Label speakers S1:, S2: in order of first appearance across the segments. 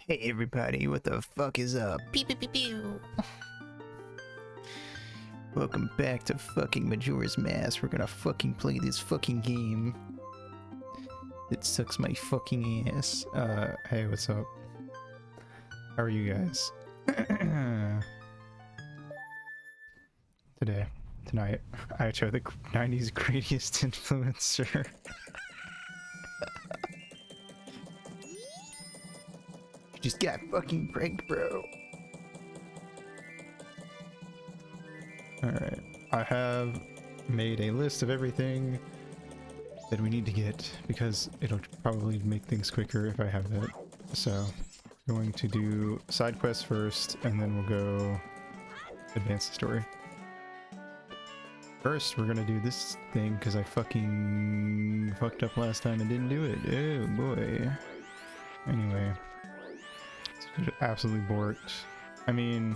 S1: Hey everybody, what the fuck is up?
S2: Pew pew pew pew.
S1: Welcome back to fucking Majora's Mask. We're gonna fucking play this fucking game. It sucks my fucking ass. Hey, what's up? How are you guys? Tonight, I chose the 90s greatest influencer. You just got fucking pranked, bro. Alright, I have made a list of everything that we need to get because it'll probably make things quicker if I have that. So, I'm going to do side quests first and then we'll go advance the story. First, we're gonna do this thing because I fucking fucked up last time and didn't do it. Oh boy. Anyway, it's absolutely borked. I mean,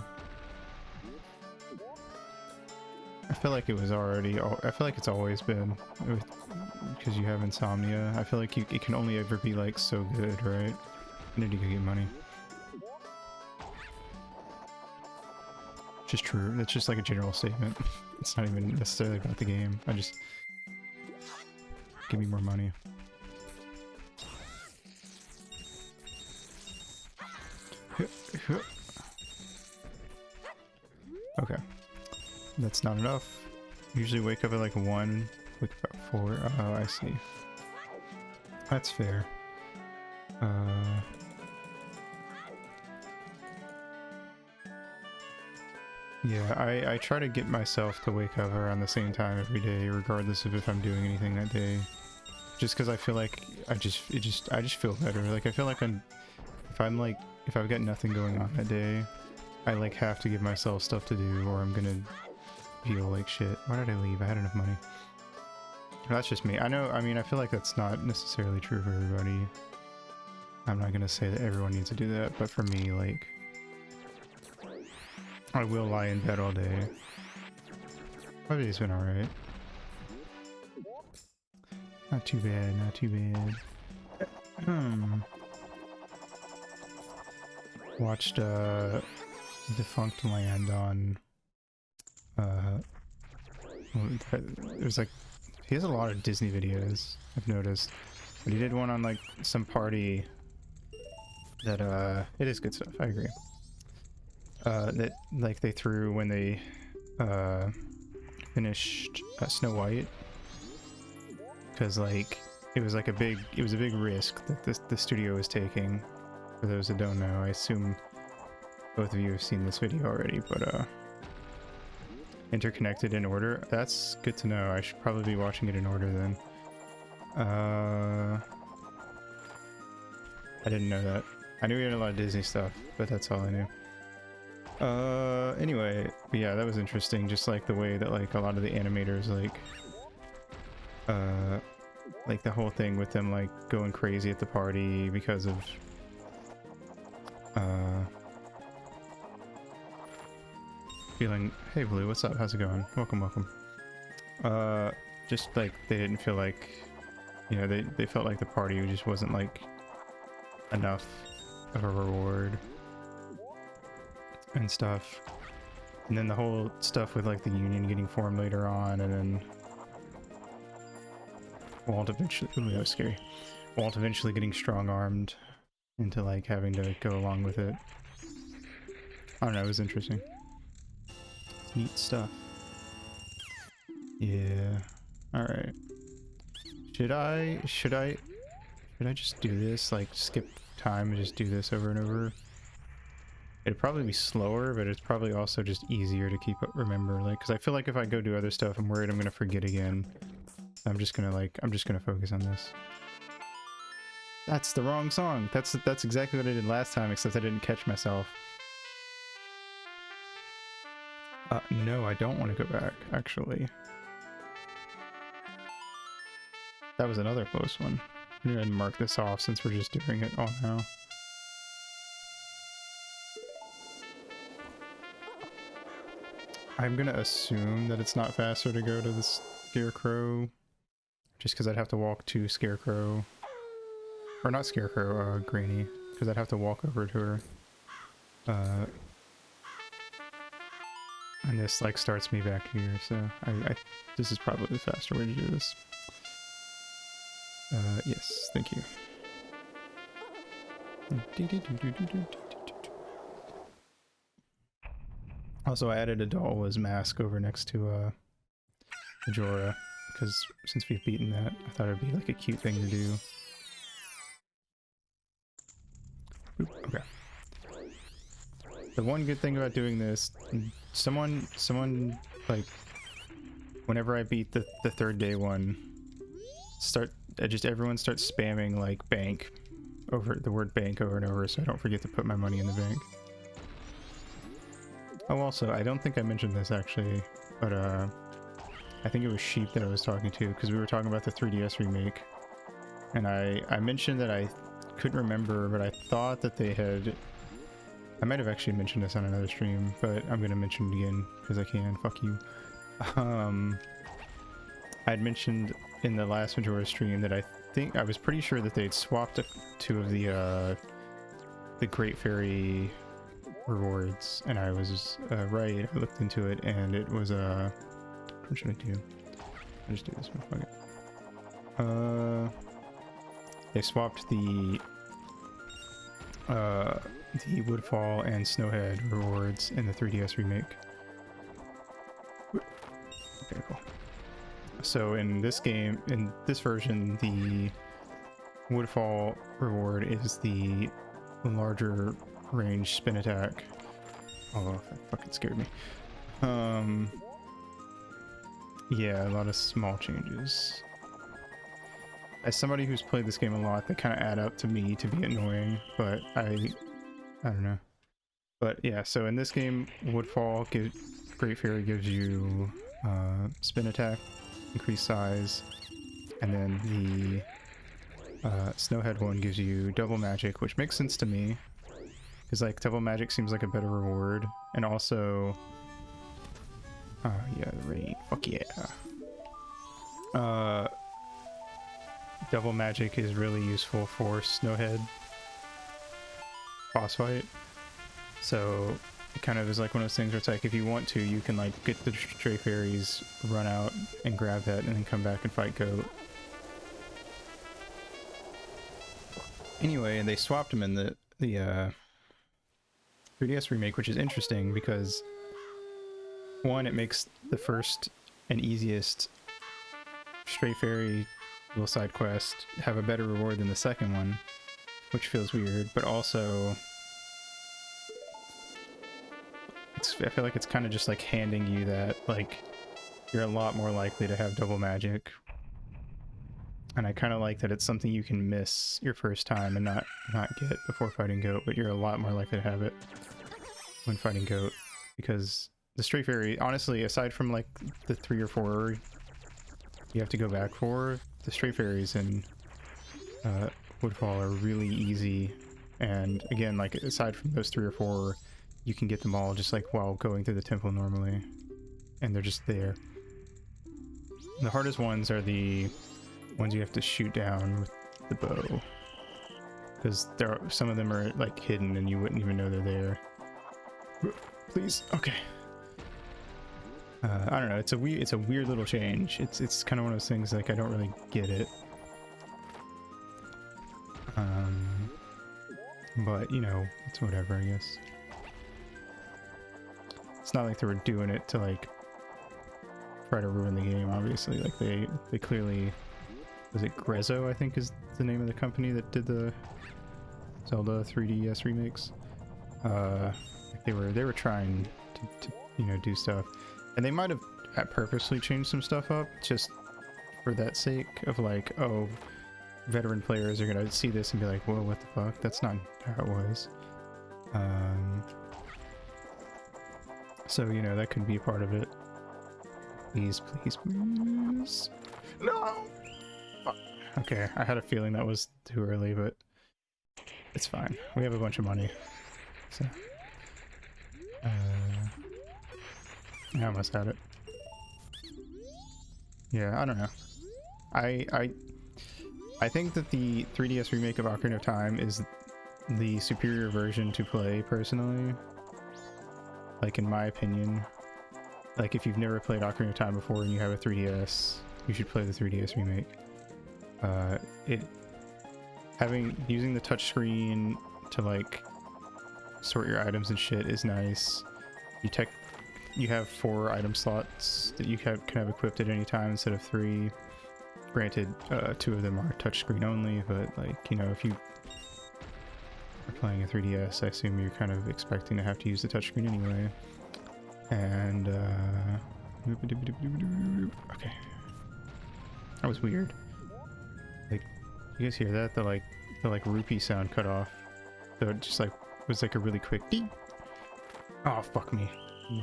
S1: I feel like it was already, I feel like it's always been, because you have insomnia. I feel like it can only ever be like so good, right? I need to go get money. Just true. That's just like a general statement. It's not even necessarily about the game. I just give me more money. Okay. That's not enough. Usually wake up at like 1, wake up at 4. Oh, I see. That's fair. Yeah, I try to get myself to wake up around the same time every day, regardless of if I'm doing anything that day. Just because I feel like I just feel better. Like I feel like if I've got nothing going on that day, I like have to give myself stuff to do, or I'm gonna feel like shit. Why did I leave? I had enough money. That's just me. I know. I mean, I feel like that's not necessarily true for everybody. I'm not gonna say that everyone needs to do that, but for me, like, I will lie in bed all day. My day's been alright. Not too bad, not too bad. Watched Defunct Land on it was like, he has a lot of Disney videos, I've noticed. But he did one on like some party that it is good stuff, I agree. That like they threw when they finished Snow White, because like it was a big risk that the studio was taking. For those that don't know, I assume both of you have seen this video already, but interconnected in order. That's good to know. I should probably be watching it in order then. I didn't know that. I knew we had a lot of Disney stuff, but that's all I knew. Anyway, but yeah, that was interesting. Just like the way that like a lot of the animators like the whole thing with them like going crazy at the party because of feeling, hey Blue, what's up? How's it going? Welcome, welcome. Just like they didn't feel like, you know, they felt like the party just wasn't like enough of a reward and stuff. And then the whole stuff with like the union getting formed later on, and then Walt eventually, ooh, that was scary. Walt eventually getting strong-armed into like having to go along with it. I don't know, it was interesting. Neat stuff. Yeah. Alright. Should I just do this? Like skip time and just do this over and over? It'd probably be slower, but it's probably also just easier to keep up, remember, like, because I feel like if I go do other stuff, I'm worried I'm gonna forget again. I'm just gonna focus on this. That's the wrong song. That's exactly what I did last time, except I didn't catch myself. No, I don't want to go back, actually. That was another close one. I'm gonna mark this off since we're just doing it all now. I'm gonna assume that it's not faster to go to the Scarecrow, just because I'd have to walk to Scarecrow. Or not Scarecrow, Granny. because I'd have to walk over to her. And this like starts me back here, so this is probably the faster way to do this. Yes, thank you. Also, I added a Dalwa's mask over next to Majora, because since we've beaten that, I thought it'd be like a cute thing to do. Oop, okay. The one good thing about doing this, someone like, whenever I beat the third day one, everyone starts spamming like bank over the word bank over and over, so I don't forget to put my money in the bank. Oh, also, I don't think I mentioned this actually, but I think it was Sheep that I was talking to, because we were talking about the 3DS remake, and I mentioned that I couldn't remember, but I thought that they had. I might have actually mentioned this on another stream, but I'm gonna mention it again because I can. Fuck you. I'd mentioned in the last Majora stream that I was pretty sure that they'd swapped two of the Great Fairy rewards, and I was right. I looked into it, and it was what should I do? I'll just do this one. Fuck it. They swapped the Woodfall and Snowhead rewards in the 3DS remake. Okay, cool. So in this game, in this version, the Woodfall reward is the larger range spin attack. Oh, that fucking scared me. Yeah, a lot of small changes. As somebody who's played this game a lot, they kind of add up to me to be annoying, but I don't know. But yeah, so in this game, Woodfall Great Fairy gives you spin attack, increased size, and then the Snowhead one gives you double magic, which makes sense to me, because like double magic seems like a better reward, and also yeah, the raid, fuck yeah. Double magic is really useful for Snowhead boss fight, so it kind of is like one of those things where it's like if you want to, you can like get the stray fairies, run out and grab that, and then come back and fight Goat. Anyway, and they swapped them in the 3DS remake, which is interesting because one, it makes the first and easiest stray fairy little side quest have a better reward than the second one, which feels weird, but also I feel like it's kind of just like handing you that like you're a lot more likely to have double magic, and I kind of like that it's something you can miss your first time and not get before fighting Goat, but you're a lot more likely to have it when fighting Goat, because the stray fairy, honestly, aside from like the 3 or 4 you have to go back for, the stray fairies in Woodfall are really easy, and again, like aside from those 3 or 4, you can get them all just like while going through the temple normally, and they're just there. The hardest ones are the ones you have to shoot down with the bow, because some of them are like hidden and you wouldn't even know they're there. Please, okay. I don't know. It's a weird little change. It's kind of one of those things like I don't really get it. But you know, it's whatever, I guess. It's not like they were doing it to like try to ruin the game. Obviously, like they clearly, was it Grezzo, I think is the name of the company that did the Zelda 3DS remakes. They were trying to you know, do stuff. And they might have purposely changed some stuff up just for that sake of like, oh, veteran players are gonna see this and be like, whoa, what the fuck? That's not how it was. So, you know, that could be a part of it. Please, please, please. No! Fuck. Okay, I had a feeling that was too early, but it's fine. We have a bunch of money. So, I almost had it. Yeah, I don't know. I think that the 3DS remake of Ocarina of Time is the superior version to play, personally. Like, in my opinion. Like, if you've never played Ocarina of Time before and you have a 3DS, you should play the 3DS remake. Using the touchscreen to, like, sort your items and shit is nice. You have 4 item slots that you can have equipped at any time instead of 3. Granted, 2 of them are touchscreen only, but, like, you know, if you are playing a 3DS, I assume you're kind of expecting to have to use the touchscreen anyway. And, okay. That was weird. Like, you guys hear that? The rupee sound cut off. So it just, like, was like a really quick ding. Oh, fuck me.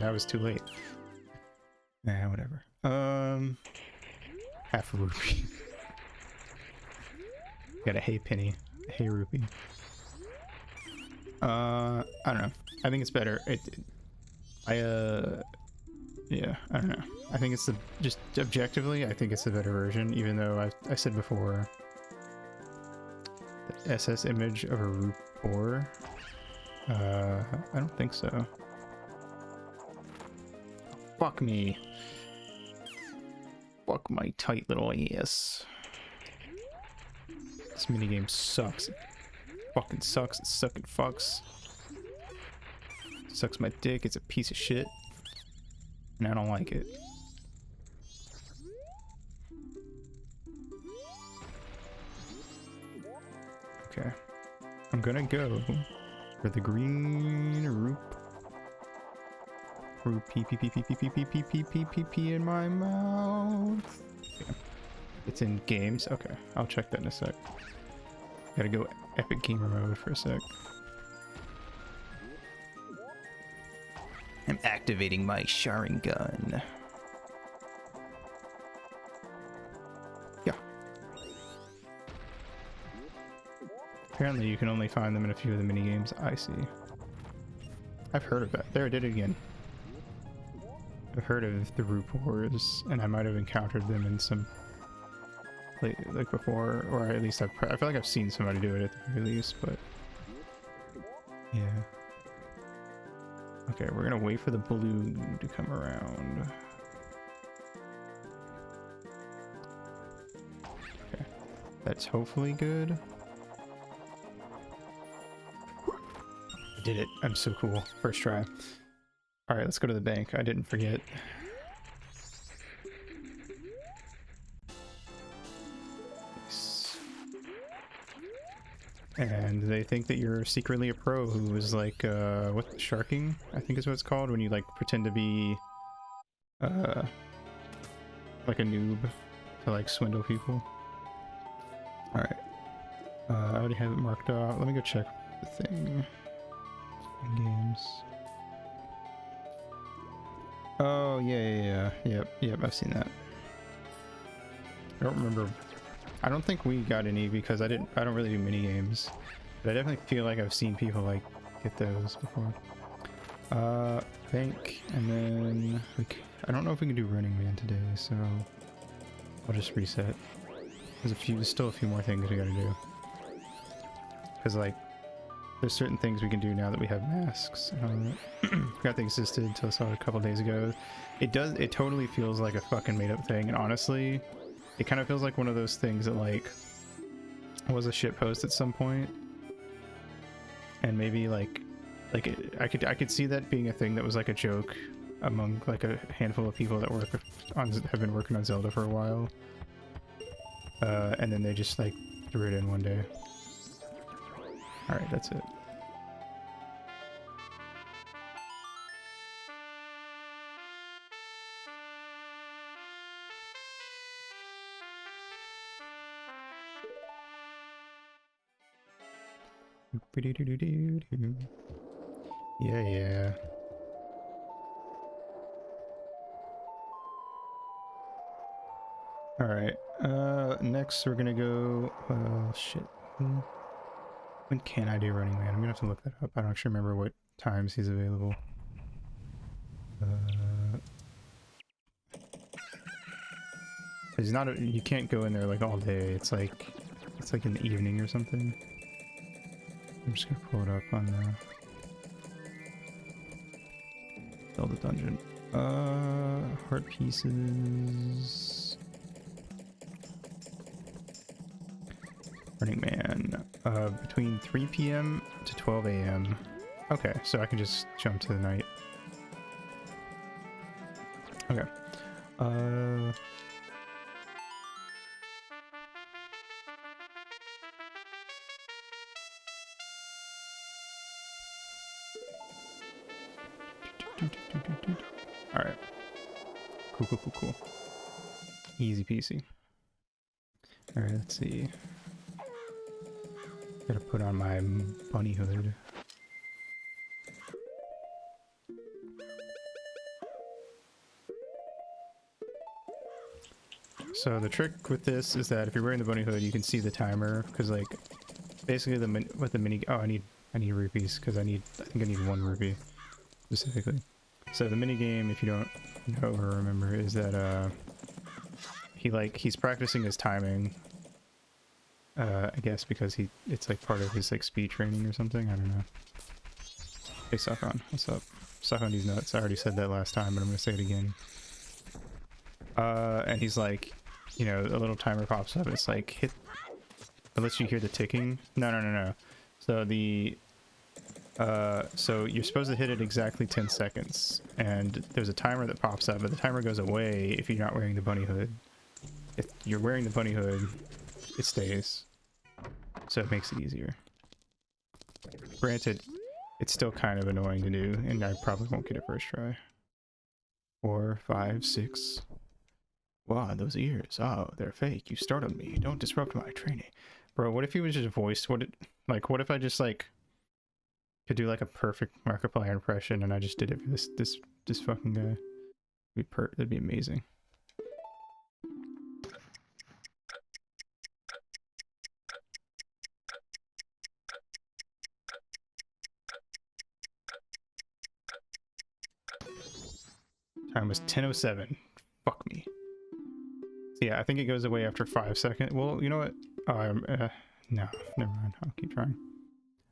S1: That was too late. Nah, whatever. Half a rupee. Got a hay penny. A hay rupee. I don't know. I think it's better. Yeah, I don't know. I think it's just objectively, I think it's the better version, even though I said before the SS image of a Root 4. I don't think so. Fuck me. Fuck my tight little ass. This minigame sucks. It fucking sucks. It sucking fucks. Sucks my dick. It's a piece of shit. And I don't like it. Okay. I'm gonna go for the green roop. Pee pee pee pee pee pee pee pee pee pee pee pee in my mouth. Okay. It's in games. Okay, I'll check that in a sec. Gotta go epic gamer mode for a sec. I'm activating my Sharingan. Yeah. Apparently you can only find them in a few of the minigames. I see. I've heard of that. There, I did it again. I've heard of the Rupors, and I might have encountered them in some like before, or at least I feel like I've seen somebody do it at the very least, but yeah. Okay, we're gonna wait for the blue to come around. Okay, that's hopefully good. I did it. I'm so cool. First try. All right, let's go to the bank. I didn't forget. Nice. And they think that you're secretly a pro who is like, what, sharking? I think is what it's called, when you like pretend to be, like a noob to like swindle people. All right. I already have it marked out. Let me go check the thing. Games. Oh, yeah. Yep, I've seen that. I don't remember. I don't think we got any because I don't really do mini games. But I definitely feel like I've seen people like get those before. Bank, and then I don't know if we can do Running Man today, so I'll just reset. There's still a few more things we gotta do. Cause like, there's certain things we can do now that we have masks. Forgot they existed until I saw it a couple days ago. It totally feels like a fucking made up thing, and honestly, it kind of feels like one of those things that like was a shit post at some point, and maybe I could see that being a thing that was like a joke among like a handful of people that have been working on Zelda for a while, and then they just like threw it in one day. Alright, that's it. Yeah. Alright, next we're gonna go, shit. When can I do Running Man? I'm gonna have to look that up. I don't actually remember what times he's available. He's not. You can't go in there like all day. It's like in the evening or something. I'm just gonna pull it up on the Zelda dungeon. Heart pieces. Burning Man. Between 3 p.m. to 12 a.m. Okay, so I can just jump to the night. Okay. Alright. Cool. Easy peasy. Alright, let's see. Gotta put on my bunny hood. So the trick with this is that if you're wearing the bunny hood, you can see the timer, because like basically with the mini. Oh, I need rupees because I think I need 1 rupee specifically. So the mini game, if you don't know or remember, is that he's practicing his timing. I guess because it's like part of his like speed training or something. I don't know. Hey Sakon, what's up? Sakon, these nuts. I already said that last time, but I'm gonna say it again. And he's like, you know, a little timer pops up. It's like it lets you hear the ticking. No. So so you're supposed to hit it exactly 10 seconds, and there's a timer that pops up, but the timer goes away if you're not wearing the bunny hood. If you're wearing the bunny hood, it stays, so it makes it easier. Granted, it's still kind of annoying to do, and I probably won't get it first try. 4, 5, 6. Wow, those ears. Oh, they're fake. You startled me. Don't disrupt my training. Bro, what if he was just voiced? What if I just like could do like a perfect Markiplier impression and I just did it for this fucking guy? That'd be amazing. Time was 10:07. Fuck me. So yeah, I think it goes away after 5 seconds. Well, you know what? No, never mind. I'll keep trying.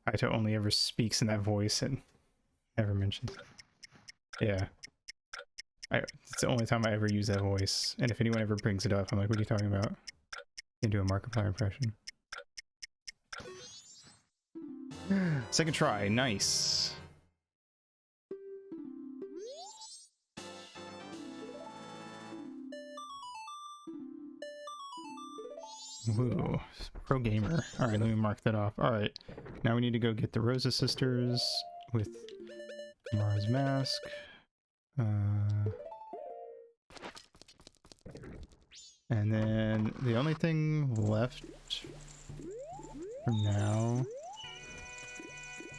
S1: Aito only ever speaks in that voice and never mentions. Yeah. It's the only time I ever use that voice. And if anyone ever brings it up, I'm like, what are you talking about? You can do a Markiplier impression. Second try. Nice. Woo, pro gamer. Alright, let me mark that off. Alright, now we need to go get the Rosa sisters with Mara's mask. And then the only thing left for now...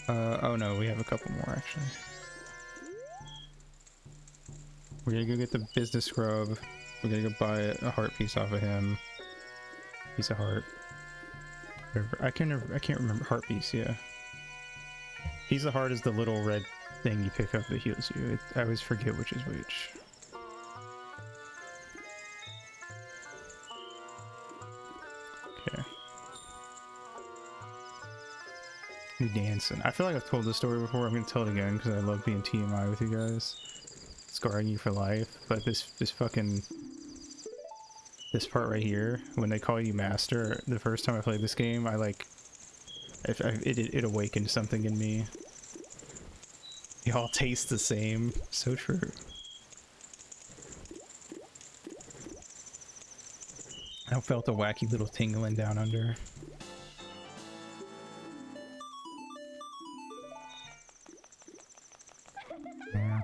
S1: oh no, we have a couple more actually. We're gonna go get the business scrub. We're gonna go buy a heart piece off of him. Piece of heart. Whatever. I can't remember. Heart piece, yeah. Piece of heart is the little red thing you pick up that heals you. I always forget which is which. Okay. New dancing. I feel like I've told this story before. I'm gonna tell it again because I love being TMI with you guys. Scarring you for life. But this fucking... this part right here, when they call you master, the first time I played this game, it awakened something in me. They all taste the same. So true. I felt a wacky little tingling down under. Yeah.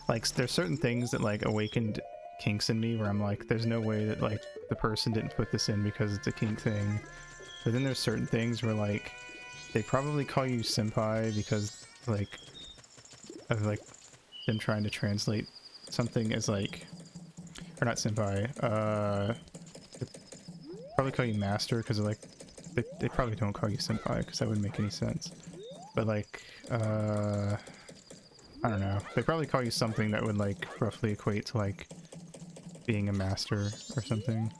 S1: Like, there's certain things that like awakened kinks in me where I'm like, there's no way that like the person didn't put this in because it's a kink thing. But then there's certain things where like they probably call you senpai because like of like them trying to translate something as like, or not senpai, they probably call you master because like they probably don't call you senpai because that wouldn't make any sense. But like I don't know. They probably call you something that would like roughly equate to like being a master or something.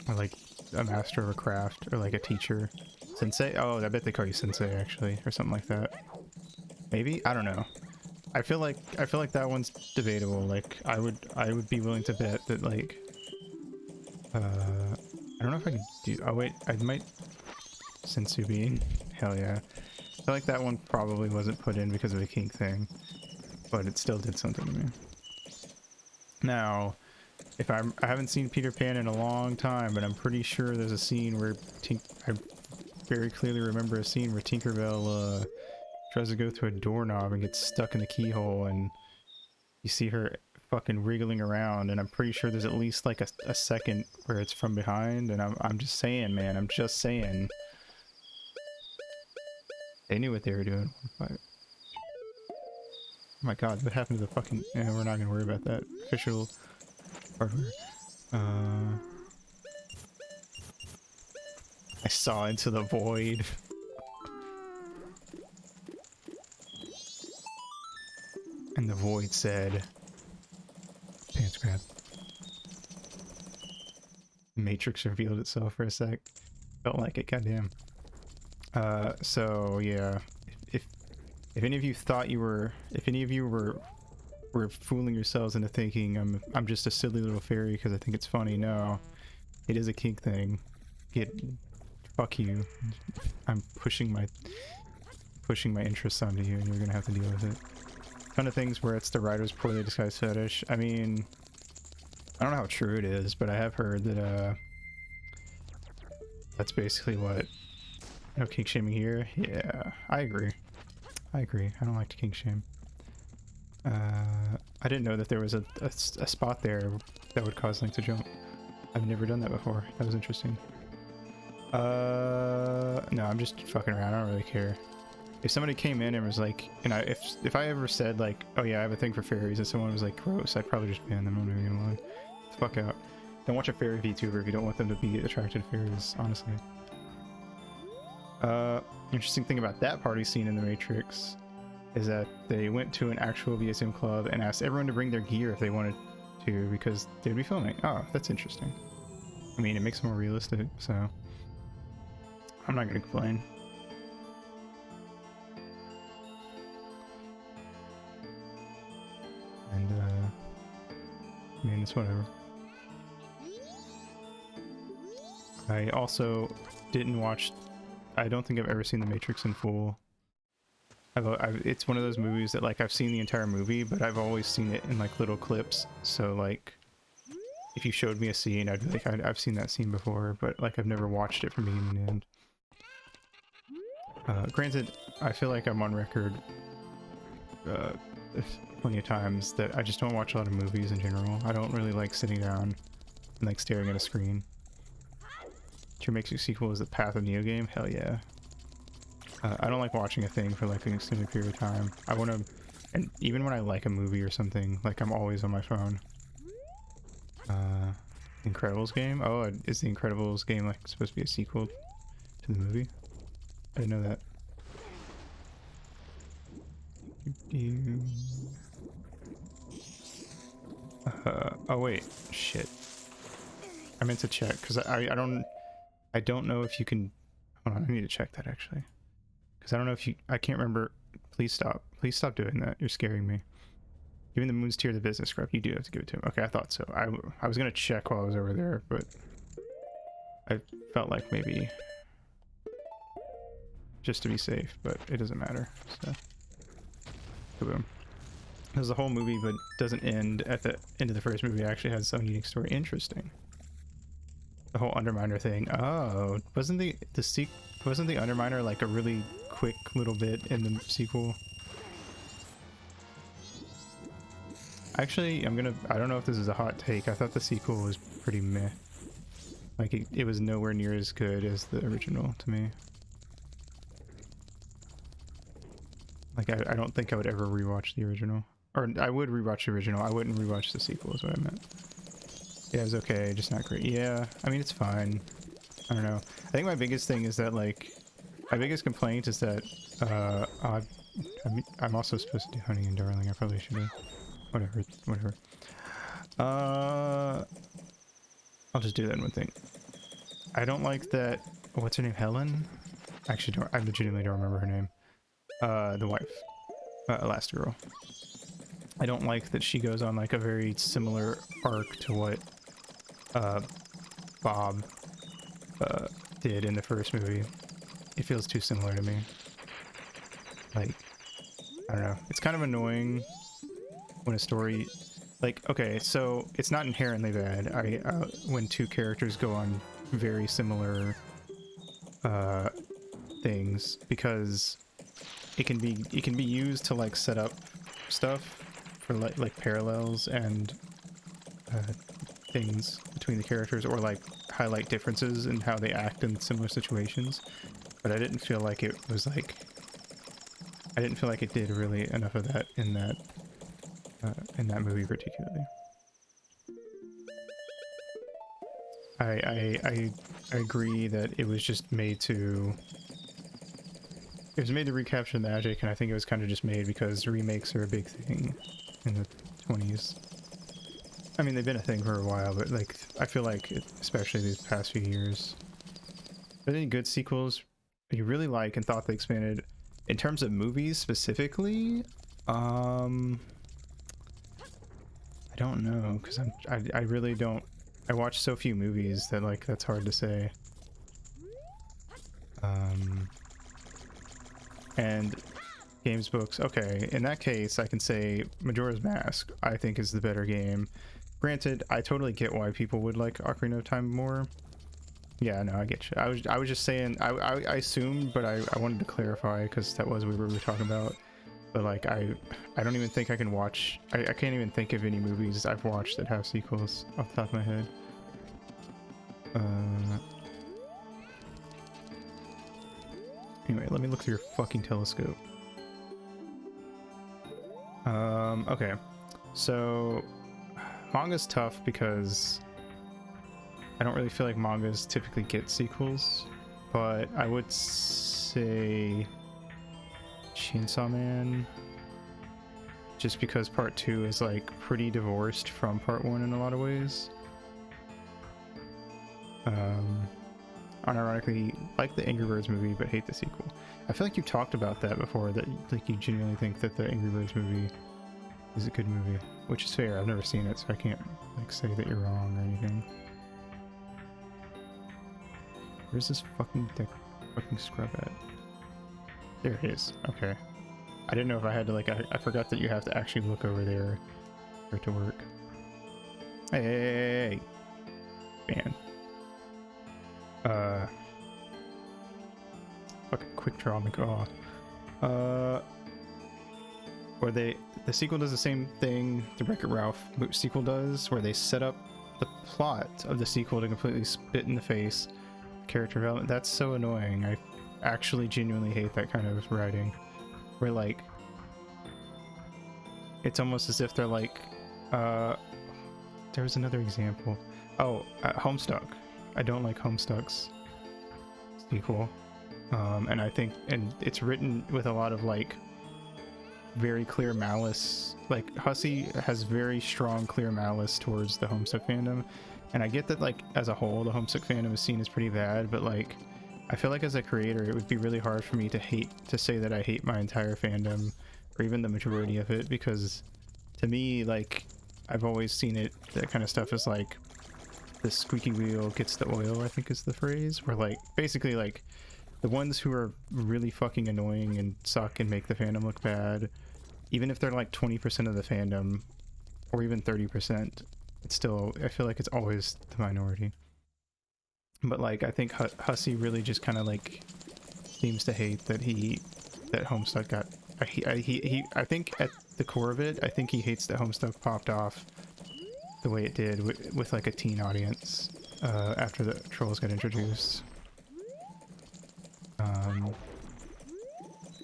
S1: Or like a master of a craft or like a teacher. Sensei? Oh, I bet they call you sensei actually, or something like that. Maybe? I don't know. I feel like that one's debatable. Like I would be willing to bet that like I don't know if I could do, oh wait, I might sensu bean. Hell yeah. I feel like that one probably wasn't put in because of a kink thing, but it still did something to me. Now, if I haven't seen Peter Pan in a long time, but I'm pretty sure there's a scene where I very clearly remember a scene where Tinkerbell tries to go through a doorknob and gets stuck in the keyhole, and you see her fucking wriggling around, and I'm pretty sure there's at least like a second where it's from behind, and I'm just saying, man, I'm just saying. They knew what they were doing. Oh my god, what happened to the fucking... Yeah, we're not gonna worry about that. Official hardware. I saw into the void. And the void said... Pants grab. The Matrix revealed itself for a sec. Felt like it, goddamn. So yeah, if any of you thought you were, if any of you were fooling yourselves into thinking I'm just a silly little fairy because I think it's funny, no, it is a kink thing. Fuck you. I'm pushing my interests onto you, and you're gonna have to deal with it. Ton of things where it's the writer's poorly disguised fetish. I mean, I don't know how true it is, but I have heard that that's basically what. No kink shaming here. Yeah, I agree. I don't like to kink shame. I didn't know that there was a spot there that would cause Link to jump. I've never done that before. That was interesting. No, I'm just fucking around. I don't really care. If somebody came in and was like, and if I ever said like, oh yeah, I have a thing for fairies, and someone was like gross, I'd probably just ban them. I'm not even gonna lie. Fuck out. Don't watch a fairy VTuber if you don't want them to be attracted to fairies, honestly. Interesting thing about that party scene in The Matrix is that they went to an actual BSM club and asked everyone to bring their gear if they wanted to, because they'd be filming. Oh, that's interesting. I mean, it makes it more realistic, so I'm not gonna complain. And I mean, it's whatever. I also didn't watch, I don't think I've ever seen The Matrix in full. It's one of those movies that like I've seen the entire movie, but I've always seen it in like little clips. So like, if you showed me a scene, I'd be like, I've seen that scene before, but like I've never watched it from beginning to end. Granted, I feel like I'm on record plenty of times that I just don't watch a lot of movies in general. I don't really like sitting down and like staring at a screen. Your Matrix sequel is the Path of Neo game? Hell yeah. I don't like watching a thing for like an extended period of time. I want to, and even when I like a movie or something, like I'm always on my phone. Incredibles game? Oh, is the Incredibles game like supposed to be a sequel to the movie? I didn't know that. Oh wait, shit. I meant to check because I don't know if you can. Hold on, I need to check that actually, because I don't know if you. I can't remember. Please stop doing that. You're scaring me. Giving the Moon's Tear the business scrub. You do have to give it to him. Okay, I thought so. I was gonna check while I was over there, but I felt like maybe just to be safe, but it doesn't matter. So, boom. There's the whole movie, but doesn't end at the end of the first movie. It actually has its own unique story. Interesting. The whole Underminer thing. Oh, wasn't the Underminer like a really quick little bit in the sequel? Actually, I don't know if this is a hot take. I thought the sequel was pretty meh. Like it was nowhere near as good as the original to me. Like I don't think I would ever rewatch the original. Or I would rewatch the original. I wouldn't rewatch the sequel is what I meant. Yeah, it was okay, just not great. Yeah, I mean, it's fine. I don't know. I think my biggest thing is that, like, my biggest complaint is that, I'm also supposed to do Honey and Darling. I probably should have. Whatever. I'll just do that one thing. I don't like that. What's her name? Helen? Actually, I legitimately don't remember her name. The wife, Elastigirl. I don't like that she goes on like a very similar arc to what Bob did in the first movie. It feels too similar to me. Like, I don't know. It's kind of annoying when a story, like, okay, so it's not inherently bad. When two characters go on very similar things, because it can be used to like set up stuff for like parallels and things between the characters, or like highlight differences in how they act in similar situations. But I didn't feel like it was like, I didn't feel like it did really enough of that in that movie particularly. I agree that it was just made to, it was made to recapture the magic, and I think it was kind of just made because remakes are a big thing in the 20s. I mean, they've been a thing for a while, but like, I feel like, especially these past few years. Are there any good sequels you really like and thought they expanded? In terms of movies specifically, I don't know, because I really don't, I watch so few movies that like, that's hard to say. And games, books, okay, in that case I can say Majora's Mask I think is the better game. Granted, I totally get why people would like Ocarina of Time more. Yeah, no, I get you. I was just saying, I assumed, but I wanted to clarify because that was what we were talking about. But like, I don't even think I can watch, I can't even think of any movies I've watched that have sequels off the top of my head. Anyway, let me look through your fucking telescope. Okay. So, manga's tough because I don't really feel like mangas typically get sequels, but I would say Chainsaw Man, just because part 2 is like pretty divorced from part 1 in a lot of ways. Unironically, like the Angry Birds movie, but hate the sequel. I feel like you talked about that before, that like you genuinely think that the Angry Birds movie is a good movie, which is fair. I've never seen it, so I can't like say that you're wrong or anything. Where's this fucking scrub at? There it is. Okay. I didn't know if I had to like, I forgot that you have to actually look over there for it to work. Hey, man. Fucking quick draw McGaw. Where the sequel does the same thing the Wreck-It Ralph sequel does, where they set up the plot of the sequel to completely spit in the face character development. That's so annoying. I actually genuinely hate that kind of writing, where like, it's almost as if they're like, there was another example. Oh, Homestuck. I don't like Homestuck's sequel. And I think, and it's written with a lot of like very clear malice. Like Hussey has very strong, clear malice towards the Homestuck fandom. And I get that like as a whole, the Homestuck fandom is seen as pretty bad, but like, I feel like as a creator, it would be really hard for me to say that I hate my entire fandom, or even the majority of it, because to me, like, I've always seen it, that kind of stuff is like, the squeaky wheel gets the oil, I think is the phrase, where like, basically like, the ones who are really fucking annoying and suck and make the fandom look bad, even if they're like 20% of the fandom, or even 30%, it's still, I feel like it's always the minority. But like, I think Hussey really just kind of like seems to hate that Homestuck got, I think at the core of it, I think he hates that Homestuck popped off the way it did with like a teen audience after the trolls got introduced.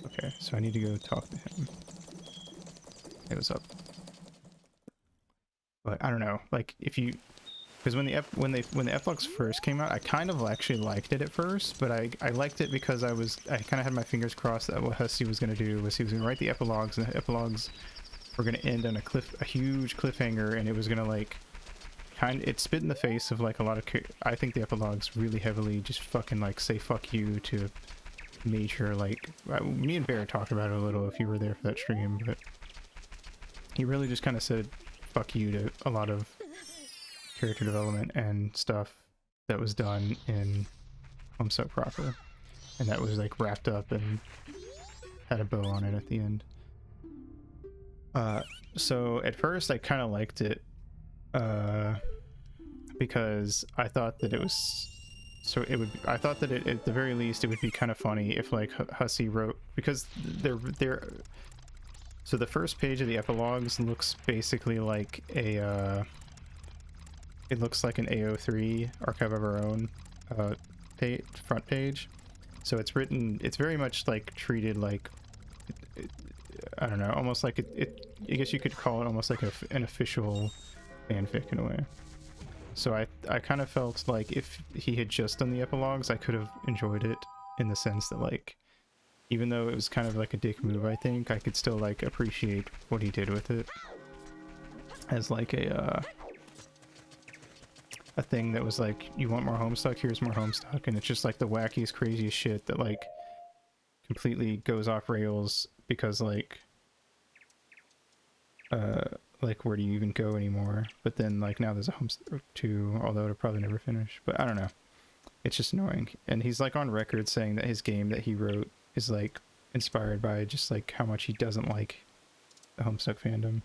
S1: Okay, so I need to go talk to him. Hey, what's up? But I don't know, like if you, because when the epilogues first came out, I kind of actually liked it at first, but I liked it because I kind of had my fingers crossed that what Hussey was going to do was he was going to write the epilogues, and the epilogues were going to end on a huge cliffhanger, and it was going to like it spit in the face of like a lot of I think the epilogues really heavily just fucking like say fuck you to major, like me and Bear talked about it a little if you were there for that stream, but he really just kind of said fuck you to a lot of character development and stuff that was done in Homestuck proper, and that was like wrapped up and had a bow on it at the end. So at first I kind of liked it because I thought that it was I thought that at the very least it would be kind of funny if like Hussey wrote, because so the first page of the epilogues looks basically like a it looks like an AO3 Archive of Our Own front page. So it's very much like treated like, I don't know, almost like I guess you could call it almost like an official fanfic in a way. So I kind of felt like if he had just done the epilogues, I could have enjoyed it, in the sense that like, even though it was kind of like a dick move, I think I could still like appreciate what he did with it as like a thing that was like, you want more Homestuck, here's more Homestuck, and it's just like the wackiest, craziest shit that like completely goes off rails because like where do you even go anymore? But then like now there's a Homestuck 2, although it'll probably never finish, but I don't know, it's just annoying. And he's like on record saying that his game that he wrote is like inspired by just like how much he doesn't like the Homestuck fandom.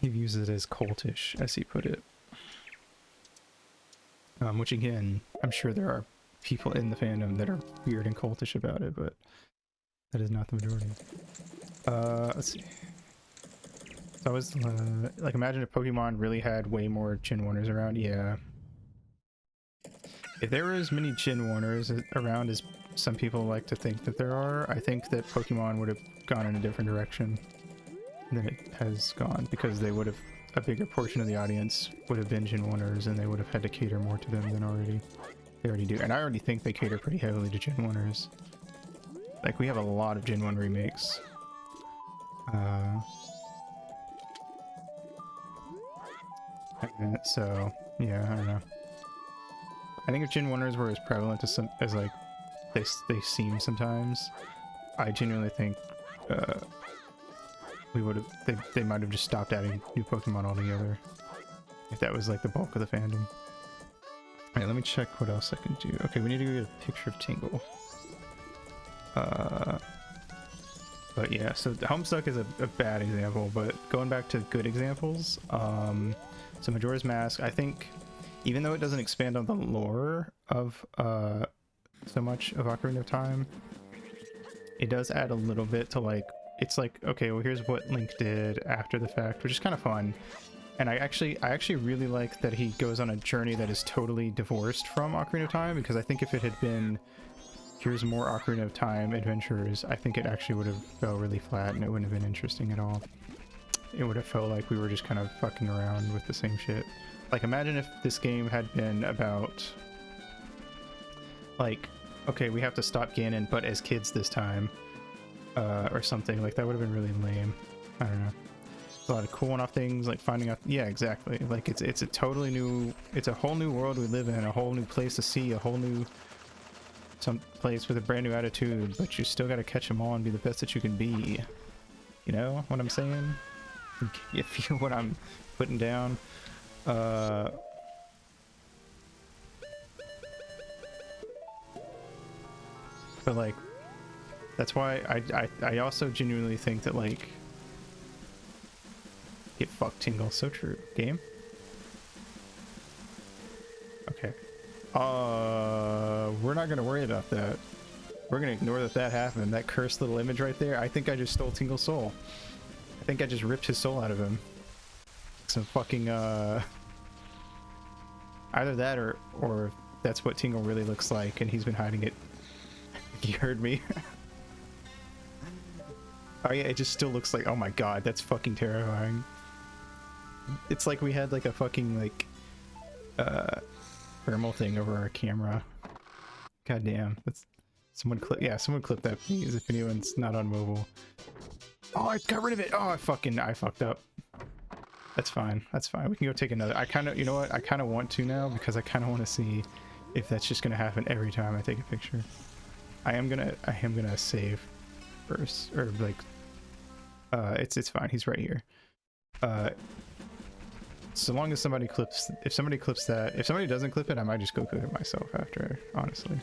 S1: He views it as cultish, as he put it. Which again, I'm sure there are people in the fandom that are weird and cultish about it, but that is not the majority. Let's see. So I was like, imagine if Pokemon really had way more Gen 1ers around. Yeah. If there were as many Gen 1ers around as some people like to think that there are, I think that Pokemon would have gone in a different direction than it has gone, because they would have, a bigger portion of the audience would have been Gen 1ers, and they would have had to cater more to them than they already do. And I already think they cater pretty heavily to Gen 1ers. Like, we have a lot of Gen 1 remakes. So yeah, I don't know. I think if Gen 1ers were as prevalent as like they seem sometimes, I genuinely think we would have, they might have just stopped adding new Pokemon altogether if that was like the bulk of the fandom. Alright, let me check what else I can do. Okay, we need to get a picture of Tingle. But yeah, so Homestuck is a bad example, but going back to good examples, so Majora's Mask, I think, even though it doesn't expand on the lore of so much of Ocarina of Time, it does add a little bit to like, it's like, okay, well here's what Link did after the fact, which is kind of fun. And I actually really like that he goes on a journey that is totally divorced from Ocarina of Time, because I think if it had been, here's more Ocarina of Time adventures, I think it actually would have felt really flat and it wouldn't have been interesting at all. It would have felt like we were just kind of fucking around with the same shit. Like, imagine if this game had been about, like, okay, we have to stop Ganon, but as kids this time, or something. Like, that would have been really lame. I don't know. A lot of cool one-off things, like finding out, yeah, exactly. Like, it's a totally new, it's a whole new world we live in, a whole new place to see, a whole new, some place with a brand new attitude, but you still got to catch them all and be the best that you can be. You know what I'm saying? You feel what I'm putting down? But like, that's why I also genuinely think that, like, get fucked Tingle, so true. Game? Okay. We're not gonna worry about that. We're gonna ignore that happened. That cursed little image right there, I think I just stole Tingle's soul. I think I just ripped his soul out of him. Some fucking, either that or that's what Tingle really looks like and he's been hiding it. You heard me. Oh yeah, it just still looks like, oh my god, that's fucking terrifying. It's like we had like a fucking like thermal thing over our camera. God damn, that's someone clip that please if anyone's not on mobile. Oh, I got rid of it. Oh, I fucked up. That's fine. That's fine. We can go take another. I kind of, you know what? I kind of want to now because I kind of want to see if that's just gonna happen every time I take a picture. I am gonna save first, or like, it's fine. He's right here. So long as somebody clips, if somebody doesn't clip it, I might just go clip it myself after, honestly.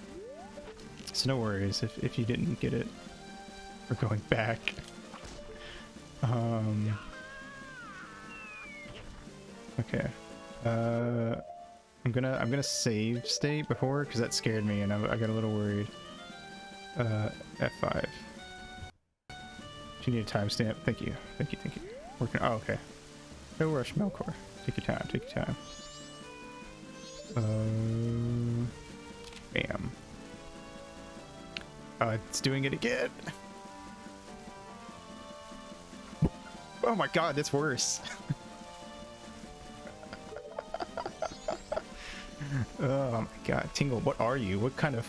S1: So no worries if you didn't get it. We're going back. Okay. I'm gonna save state before because that scared me and I got a little worried. F5. Do you need a timestamp? Thank you. Thank you. Thank you. Working. Oh, okay. No rush, Melkor. Take your time. Take your time. Bam. It's doing it again. Oh my god, that's worse. Oh my god, Tingle, what are you? What kind of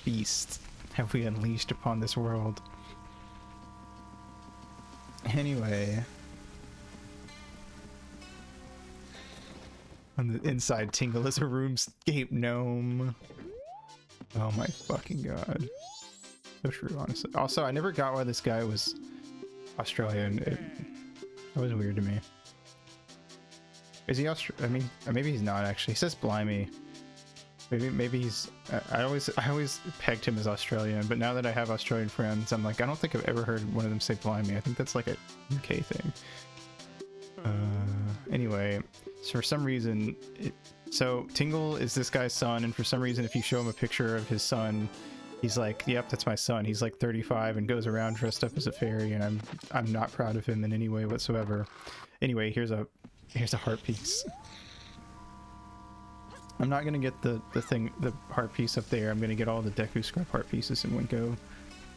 S1: beast have we unleashed upon this world? Anyway. On the inside, Tingle is a RuneScape gnome. Oh my fucking god. So true, honestly. Also, I never got why this guy was Australian. That was weird to me. Is he Australian? I mean, maybe he's not actually. He says Blimey. Maybe he's. I always pegged him as Australian, but now that I have Australian friends, I'm like, I don't think I've ever heard one of them say Blimey. I think that's like a UK thing. Anyway, so for some reason, so Tingle is this guy's son, and for some reason, if you show him a picture of his son, he's like, yep, that's my son. He's like 35 and goes around dressed up as a fairy, and I'm not proud of him in any way whatsoever. Anyway, here's a heart piece. I'm not gonna get the heart piece up there. I'm gonna get all the Deku Scrub heart pieces in one go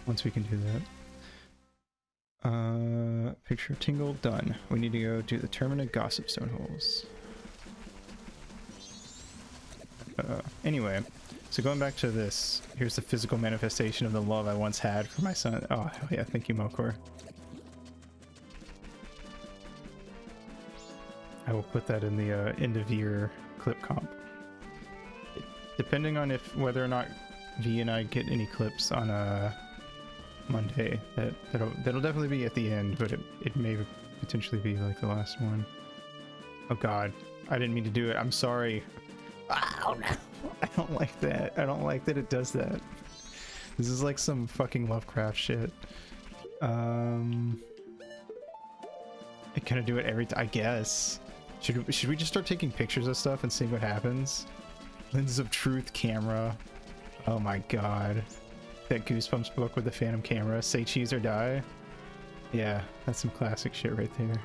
S1: once we can do that. Picture of Tingle done. We need to go do the Termina Gossip Stone holes. Anyway, so going back to this, here's the physical manifestation of the love I once had for my son. Oh hell yeah, thank you, Melkor. I will put that in the end of year clip comp. Depending on whether or not V and I get any clips on Monday, that'll definitely be at the end, but it may potentially be like the last one. Oh god, I didn't mean to do it. I'm sorry. Oh no, I don't like that. I don't like that it does that. This is like some fucking Lovecraft shit. Can I do it every time? I guess. Should we just start taking pictures of stuff and seeing what happens? Lenses of Truth camera. Oh my god. That Goosebumps book with the Phantom camera. Say cheese or die. Yeah, that's some classic shit right there.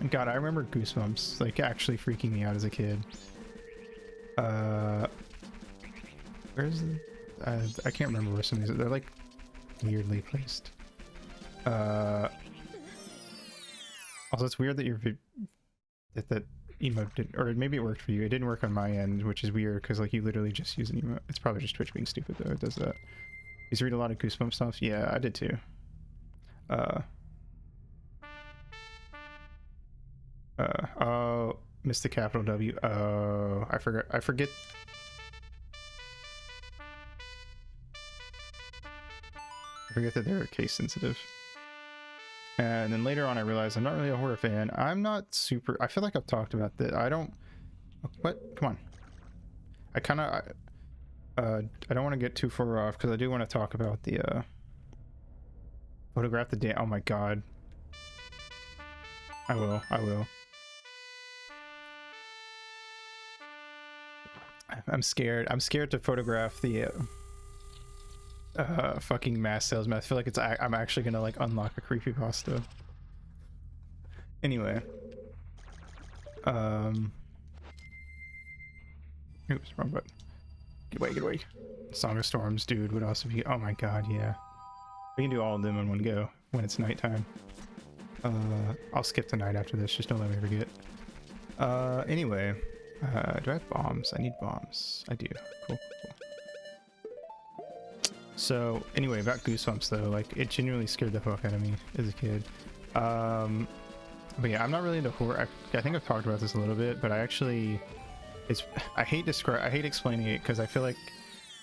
S1: And god, I remember Goosebumps like actually freaking me out as a kid. Where's the... I can't remember where some of these are. They're like weirdly placed. Also, it's weird that that emote didn't, or maybe it worked for you. It didn't work on my end, which is weird because like you literally just use an emote. It's probably just Twitch being stupid though. It does that. You read a lot of Goosebumps stuff. Yeah, I did too. Oh, missed the capital W. Oh, I forget. I forget that they're case sensitive. And then later on I realized I'm not really a horror fan. I'm not super... I feel like I've talked about that. I don't... What? Come on. I kind of... I don't want to get too far off because I do want to talk about the... Photograph the day. Oh my god. I will. I'm scared. I'm scared to photograph the... fucking mass salesman. I feel like I'm actually gonna like unlock a creepypasta. Anyway. Oops, wrong button. Get away. Song of Storms, dude, would also be... Oh my god, yeah. We can do all of them in one go when it's nighttime. I'll skip the night after this, just don't let me forget. Anyway. Do I have bombs? I need bombs. I do. Cool. So anyway, about Goosebumps though, like it genuinely scared the fuck out of me as a kid. But yeah, I'm not really into horror. I think I've talked about this a little bit, but I actually, I hate explaining it because I feel like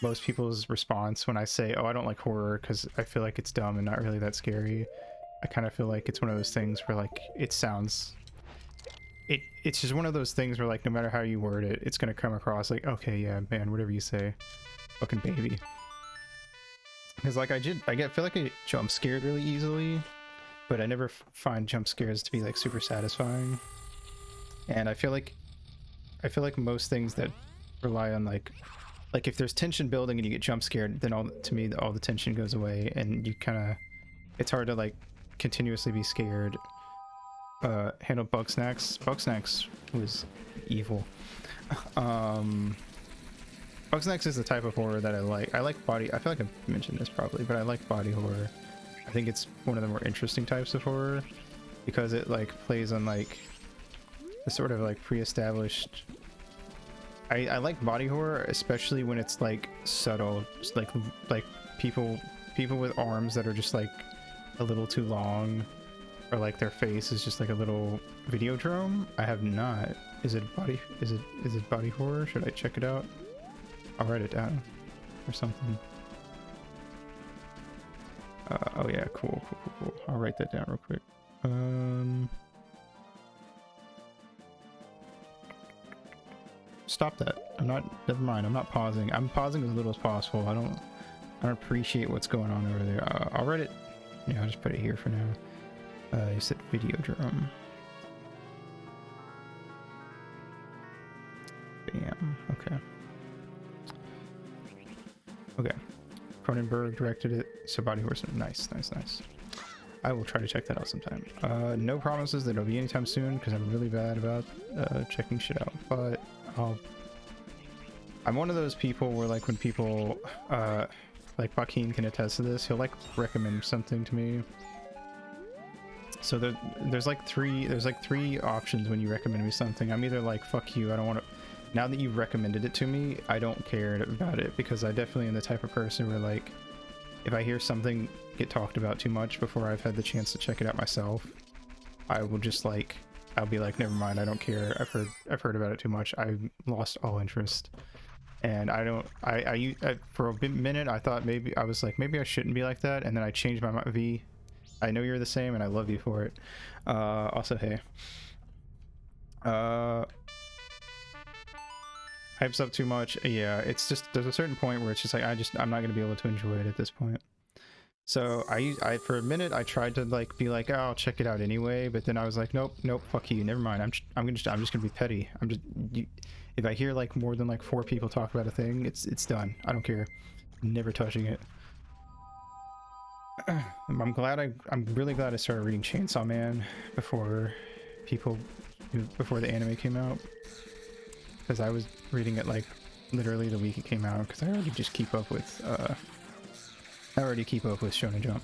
S1: most people's response when I say, oh, I don't like horror because I feel like it's dumb and not really that scary. I kind of feel like it's one of those things where like it's just one of those things where like no matter how you word it, it's gonna come across like, okay, yeah, man, whatever you say, fucking baby. Because like I feel like I jump scared really easily, but I never find jump scares to be like super satisfying. And I feel like most things that rely on like if there's tension building and you get jump scared, then all the tension goes away and you kind of, it's hard to like continuously be scared. Handle Bug Snacks. Bug Snacks was evil. Bug Snacks is the type of horror that I like. I like body. I feel like I've mentioned this probably, but I like body horror. I think it's one of the more interesting types of horror because it like plays on like the sort of like pre-established. I like body horror, especially when it's like subtle, just like people with arms that are just like a little too long, or like their face is just like a little Videodrome. I have not. Is it body horror? Should I check it out? I'll write it down or something. Oh yeah, cool. I'll write that down real quick. Stop that. Never mind. I'm not pausing. I'm pausing as little as possible. I don't appreciate what's going on over there. I'll write it. Yeah, I'll just put it here for now. You said Videodrome. Bam. Okay. Cronenberg directed it, so body horror. Nice. I will try to check that out sometime. No promises that it'll be anytime soon because I'm really bad about checking shit out, but I'm one of those people where like when people like Joaquin can attest to this, he'll like recommend something to me. So there's like three options when you recommend me something. I'm either like, fuck you, I don't want to. Now that you've recommended it to me, I don't care about it because I definitely am the type of person where like if I hear something get talked about too much before I've had the chance to check it out myself, I will just like, I'll be like, never mind, I don't care. I've heard about it too much. I've lost all interest. And for a minute I thought maybe I shouldn't be like that, and then I changed my mind. V, I know you're the same and I love you for it. Also, hey, hypes up too much. Yeah, it's just there's a certain point where it's just like I'm not gonna be able to enjoy it at this point. So I for a minute I tried to like be like, oh, I'll check it out anyway, but then I was like, nope, fuck you, never mind. I'm just gonna be petty. If I hear like more than like 4 people talk about a thing, it's done. I don't care. Never touching it. I'm really glad I started reading Chainsaw Man before the anime came out, because I was reading it like literally the week it came out because I already keep up with Shonen Jump,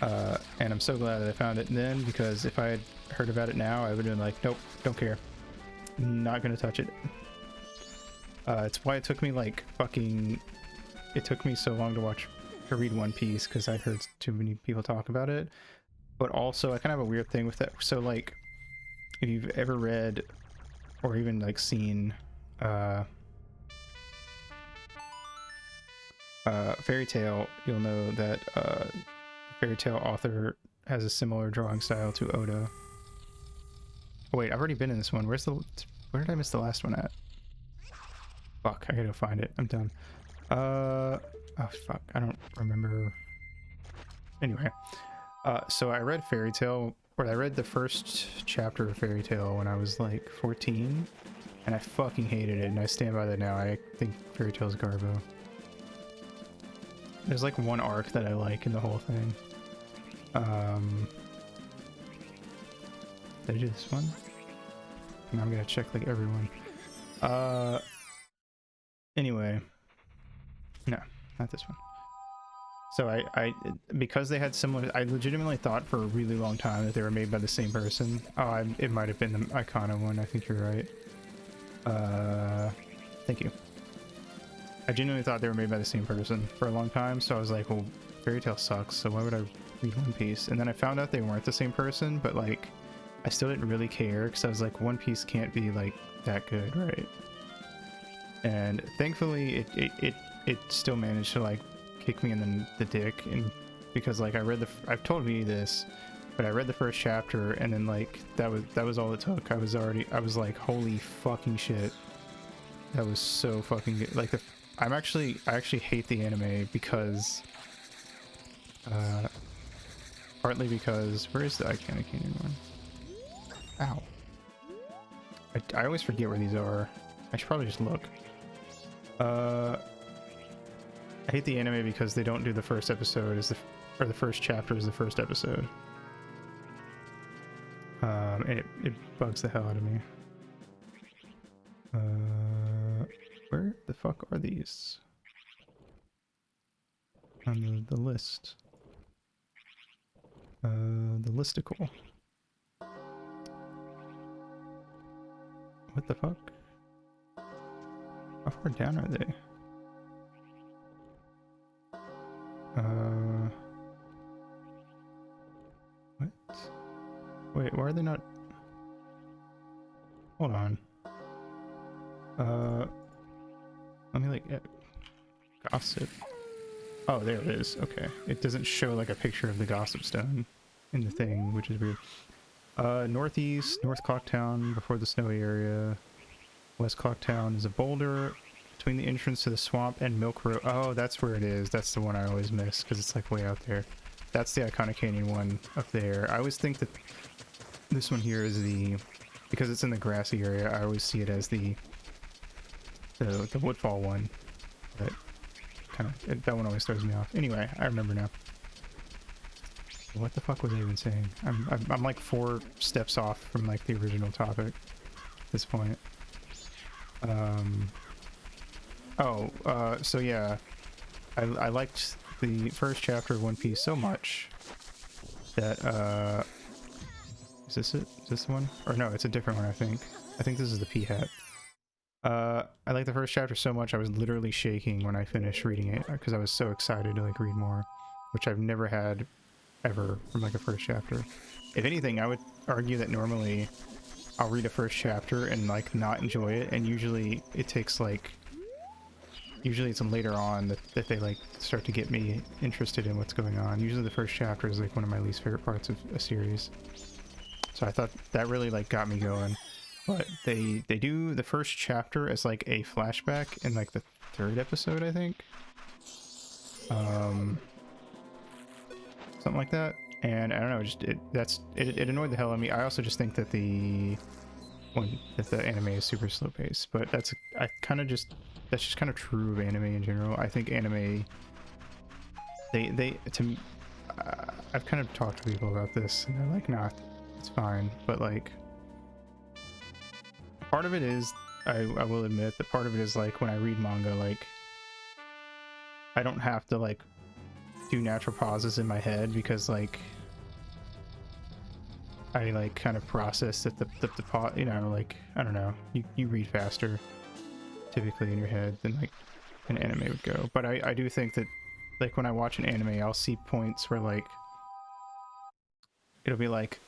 S1: and I'm so glad that I found it then, because if I had heard about it now I would have been like, nope, don't care, not gonna touch it. It's why it took me so long to read One Piece, because I'd heard too many people talk about it. But also I kind of have a weird thing with that. So like, if you've ever read or even like seen Fairy Tail, you'll know that the Fairy Tail author has a similar drawing style to Oda. Oh wait, I've already been in this one. Where did I miss the last one at? Fuck, I gotta find it. I'm done. Oh fuck, I don't remember. Anyway, so I read Fairy Tail, or I read the first chapter of Fairy Tail when I was like 14, and I fucking hated it, and I stand by that now. I think Fairy Tail's garbo. There's like one arc that I like in the whole thing. Did I do this one? And I'm gonna check like everyone. Anyway, no, not this one. So I because they had similar, I legitimately thought for a really long time that they were made by the same person. Oh, it might have been the Icona one. I think you're right. Thank you. I genuinely thought they were made by the same person for a long time, so I was like, well, Fairy Tail sucks, so why would I read One Piece? And then I found out they weren't the same person, but like, I still didn't really care, because I was like, One Piece can't be like that good, right? And thankfully, it still managed to like kick me in the dick, and because like I've told me this, but I read the first chapter, and then like that was all it took. I was like, holy fucking shit, that was so fucking good. Like I actually hate the anime because partly because where is the Iconic Canyon one? Ow. I always forget where these are. I should probably just look. I hate the anime because they don't do the first episode or the first chapter as the first episode. And it bugs the hell out of me. Where the fuck are these? On the list. The listicle. What the fuck? How far down are they? What? Wait, why are they not? Hold on. Let me like gossip. Oh, there it is. Okay, it doesn't show like a picture of the gossip stone in the thing, which is weird. Northeast, North Clocktown before the snowy area. West Clocktown is a boulder between the entrance to the swamp and Milk Road. Oh, that's where it is. That's the one I always miss because it's like way out there. That's the Iconic Canyon one up there. I always think that this one here is because it's in the grassy area, I always see it as the Woodfall one. But that one always throws me off. Anyway, I remember now. What the fuck was I even saying? I'm like 4 steps off from like the original topic at this point. So yeah, I liked the first chapter of One Piece so much that is this it? Is this the one? Or no, it's a different one. I think this is the P hat. I liked the first chapter so much I was literally shaking when I finished reading it because I was so excited to like read more, which I've never had ever from like a first chapter. If anything, I would argue that normally I'll read a first chapter and like not enjoy it, and usually it takes like it's later on that they like start to get me interested in what's going on. Usually the first chapter is like one of my least favorite parts of a series, so I thought that really like got me going. But they do the first chapter as like a flashback in like the 3rd episode, I think, something like that. And I don't know, just it annoyed the hell out of me. I also just think that the anime is super slow paced, but that's just kind of true of anime in general. I think anime, I've kind of talked to people about this and they're like, nah, it's fine, but like part of it is, I will admit that part of it is like when I read manga, like I don't have to like do natural pauses in my head because like I like kind of process that the pause, you know, like I don't know, you read faster typically in your head than like an anime would go. But I do think that like when I watch an anime, I'll see points where like it'll be like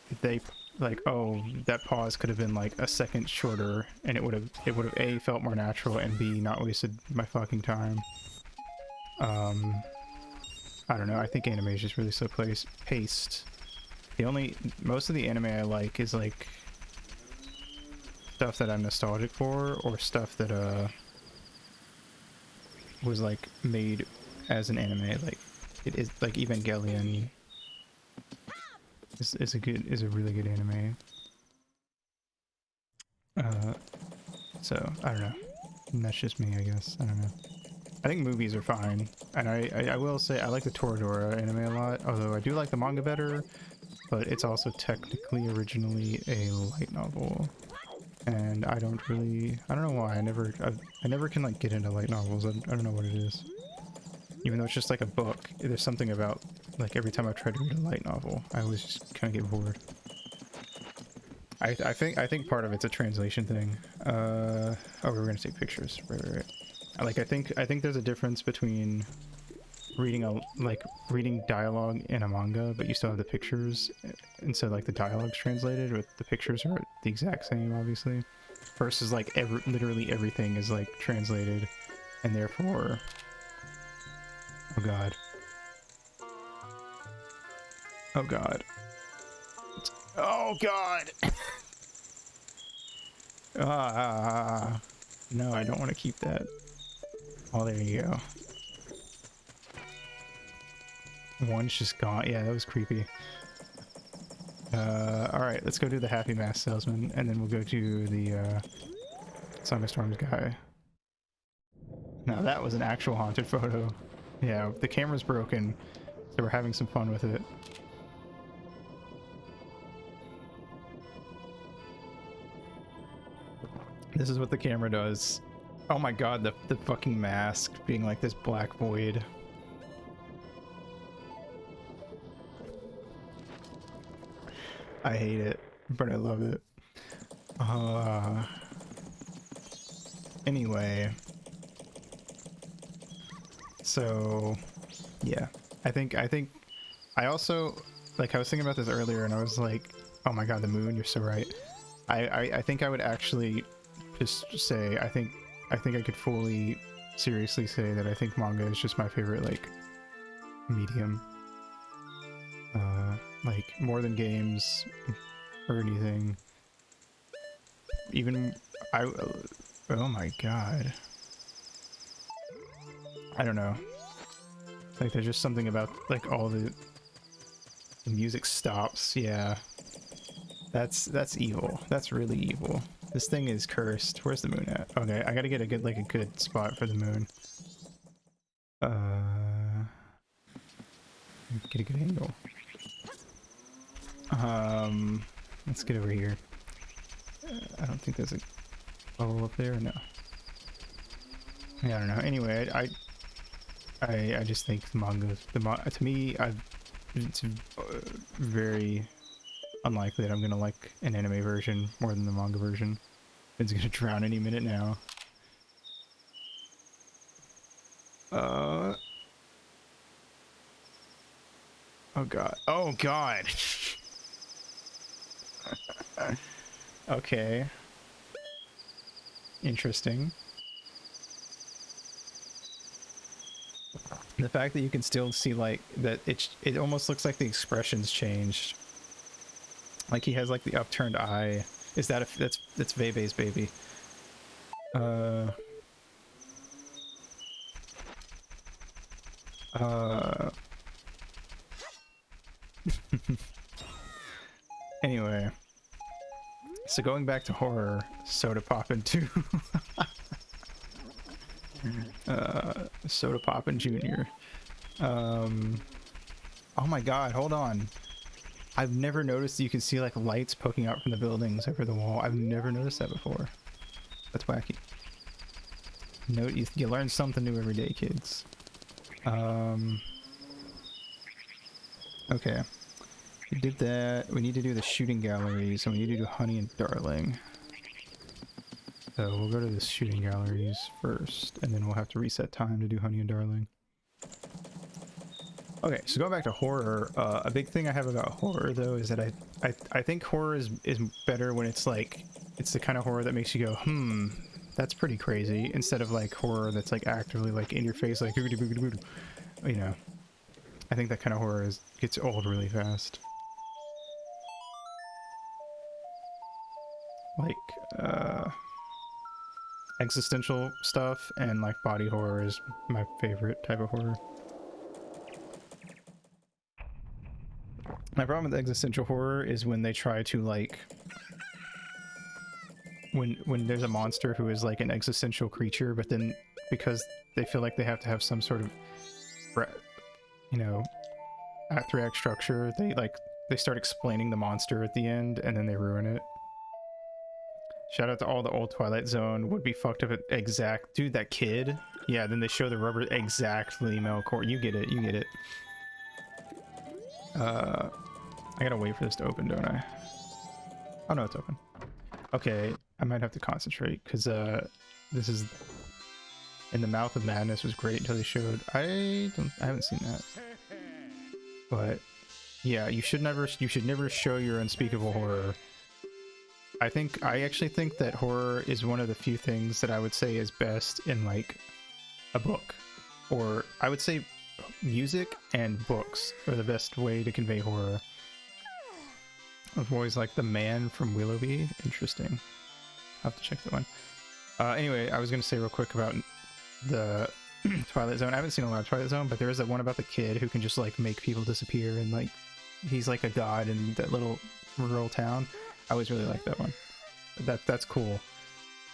S1: oh, that pause could have been like a second shorter and it would have A, felt more natural, and B, not wasted my fucking time. I don't know, I think anime is just really slow paced. Most of the anime I like is like stuff that I'm nostalgic for, or stuff that was like made as an anime. Like it is like Evangelion is a really good anime. So I don't know, and that's just me, I guess. I don't know. I think movies are fine, and I will say I like the Toradora anime a lot, although I do like the manga better, but it's also technically originally a light novel, and I don't know why I never can like get into light novels. I don't know what it is, even though it's just like a book. There's something about like every time I've tried to read a light novel, I always just kind of get bored. I think part of it's a translation thing. Oh, we were gonna take pictures. Right. Like, I think there's a difference between reading dialogue in a manga, but you still have the pictures, and so like the dialogue's translated, but the pictures are the exact same, obviously. Versus like literally everything is like translated, and therefore, oh god, oh god, oh god. No, I don't want to keep that. Oh, there you go. One's just gone. Yeah, that was creepy. Alright, let's go do the Happy Mask Salesman, and then we'll go to the Song of Storms guy. Now that was an actual haunted photo. Yeah, the camera's broken, so we're having some fun with it. This is what the camera does. Oh my god, the fucking mask being like this black void. I hate it, but I love it. Anyway. So, yeah. I think I also, like, I was thinking about this earlier and I was like, oh my god, the moon, you're so right. I think I would actually just say, I think I could fully seriously say that I think manga is just my favorite, like, medium. Like, more than games or anything. Even oh my god. I don't know. Like, there's just something about, like, all the music stops. Yeah. That's evil. That's really evil. This thing is cursed. Where's the moon at? Okay, I gotta get a good spot for the moon. Get a good angle. Let's get over here. I don't think there's a bubble up there. No. Yeah, I don't know. Anyway, I just think the manga, to me, it's very unlikely that I'm gonna like an anime version more than the manga version. It's gonna drown any minute now. Oh god. Oh god. Okay. Interesting. The fact that you can still see, like, that it almost looks like the expressions changed. Like, he has, like, the upturned eye. Is that that's Vebe's baby. Anyway. So going back to horror, Soda Poppin' 2. Soda Poppin' Jr. Oh my god, hold on. I've never noticed you can see, like, lights poking out from the buildings over the wall. I've never noticed that before. That's wacky. No, you learn something new every day, kids. Okay. We did that. We need to do the shooting galleries, and we need to do Honey and Darling. So we'll go to the shooting galleries first, and then we'll have to reset time to do Honey and Darling. Okay, so going back to horror, a big thing I have about horror, though, is that I think horror is better when it's like, it's the kind of horror that makes you go, that's pretty crazy, instead of like horror that's like actively like in your face, like, you know. I think that kind of horror gets old really fast. Like, existential stuff and like body horror is my favorite type of horror. My problem with existential horror is when they try to, like, when there's a monster who is like an existential creature, but then because they feel like they have to have some sort of, you know, act 3 act structure, they start explaining the monster at the end and then they ruin it. Shout out to all the old Twilight Zone would be fucked up at exact, dude, that kid. Yeah, then they show the rubber exactly Melkor. You get it, you get it. I gotta wait for this to open, don't I? Oh no, it's open. Okay, I might have to concentrate because this is And the Mouth of Madness was great until they showed. I haven't seen that. But yeah, you should never show your unspeakable horror. I actually think that horror is one of the few things that I would say is best in like a book, or I would say music and books are the best way to convey horror. I've always liked The Man from Willoughby. Interesting. I'll have to check that one. Anyway, I was going to say real quick about the Twilight Zone. I haven't seen a lot of Twilight Zone, but there is that one about the kid who can just like make people disappear, and like he's like a god in that little rural town. I always really like that one. That's cool.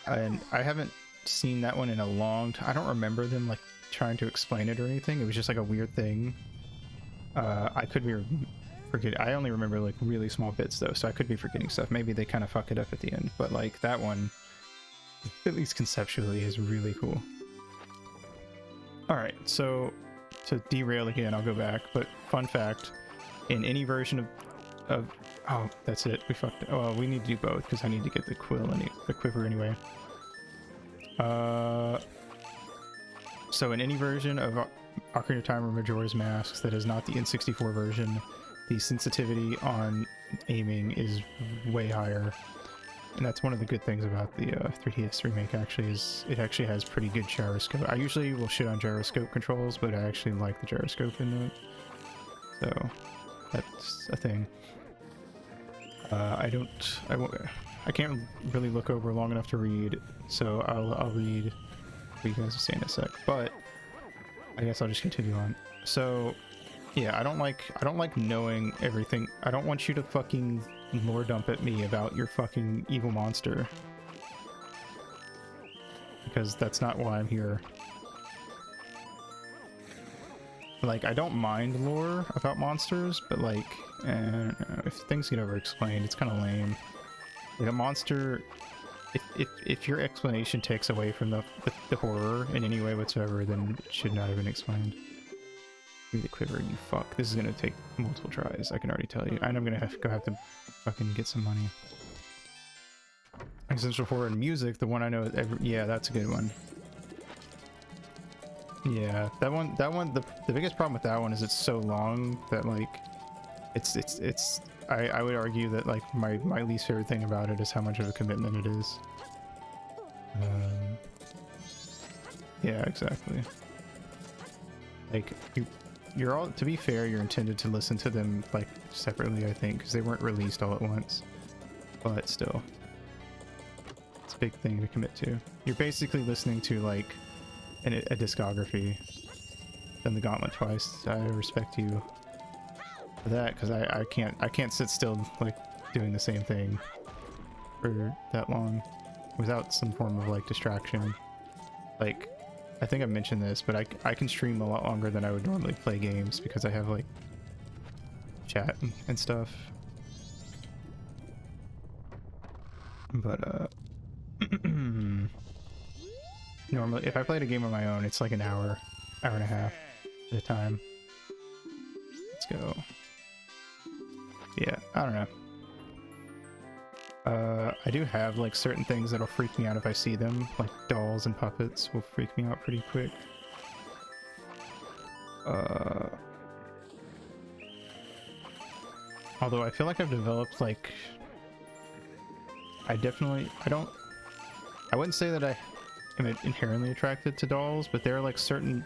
S1: And I haven't seen that one in a long time. I don't remember them like trying to explain it or anything. It was just like a weird thing. I could be forgetting. I only remember like really small bits though, so I could be forgetting stuff. Maybe they kind of fuck it up at the end, but like that one, at least conceptually, is really cool. All right, so to derail again, I'll go back. But fun fact: in any version of oh, that's it. We fucked it. Oh, well, we need to do both because I need to get the quiver anyway. So in any version of Ocarina of Time or Majora's Masks that is not the N64 version, the sensitivity on aiming is way higher. And that's one of the good things about the 3DS remake, actually, is it actually has pretty good gyroscope. I usually will shit on gyroscope controls, but I actually like the gyroscope in it. So that's a thing. I can't really look over long enough to read, so I'll read what you guys are saying in a sec. But I guess I'll just continue on. So yeah, I don't like knowing everything. I don't want you to fucking lore dump at me about your fucking evil monster, because that's not why I'm here. Like, I don't mind lore about monsters, but like, if things get over explained, it's kind of lame. Like a monster, if your explanation takes away from the horror in any way whatsoever, then it should not have been explained. The quiver, you fuck. This is gonna take multiple tries, I can already tell you. And I'm gonna have to fucking get some money. Existential horror and music, the one I know, yeah, that's a good one. Yeah, that one, the biggest problem with that one is it's so long that like, I would argue that like my least favorite thing about it is how much of a commitment it is. Yeah, exactly. Like, you're all, to be fair, you're intended to listen to them like separately, I think, because they weren't released all at once. But still, it's a big thing to commit to. You're basically listening to like a discography. Done the gauntlet twice. I respect you for that, because I can't sit still like doing the same thing for that long without some form of like distraction. Like, I think I mentioned this, but I can stream a lot longer than I would normally play games because I have like chat and stuff. But normally if I played a game on my own, it's like an hour and a half at a time. Let's go. Yeah, I don't know. I do have like certain things that'll freak me out if I see them, like dolls and puppets will freak me out pretty quick. Although I feel like I've developed like, I wouldn't say that I am inherently attracted to dolls, but there are like certain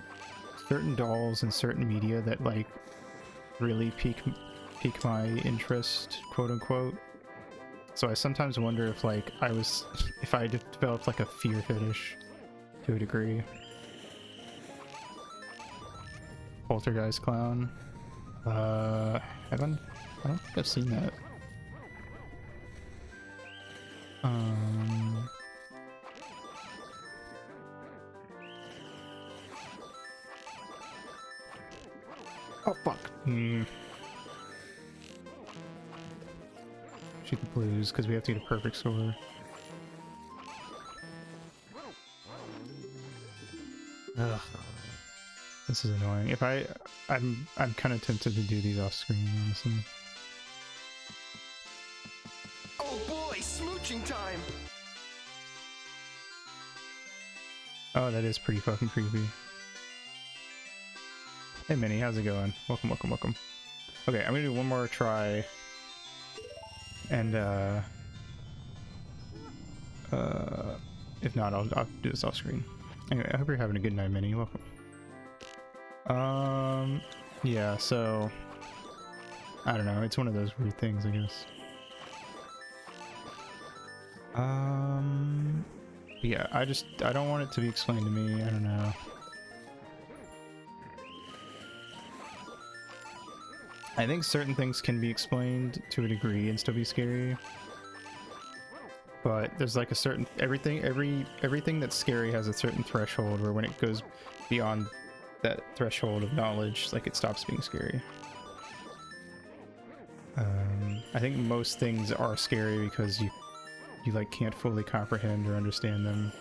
S1: dolls and certain media that like really pique my interest, quote unquote. So I sometimes wonder if like if I developed like a fear fetish to a degree. Poltergeist clown. I don't think I've seen that. Oh fuck. Shoot the blues because we have to get a perfect score. Ugh. This is annoying. If I'm kind of tempted to do these off screen, honestly.
S2: Oh boy, smooching time.
S1: Oh, that is pretty fucking creepy. Hey Minnie, how's it going? Welcome, welcome, welcome. Okay, I'm gonna do one more try. And if not, I'll do this off screen. Anyway, I hope you're having a good night, Minnie. Welcome. Yeah, so I don't know, it's one of those weird things, I guess. Yeah, I don't want it to be explained to me. I don't know. I think certain things can be explained to a degree and still be scary. But there's like a certain everything that's scary has a certain threshold where when it goes beyond that threshold of knowledge, like it stops being scary. I think most things are scary because you like can't fully comprehend or understand them.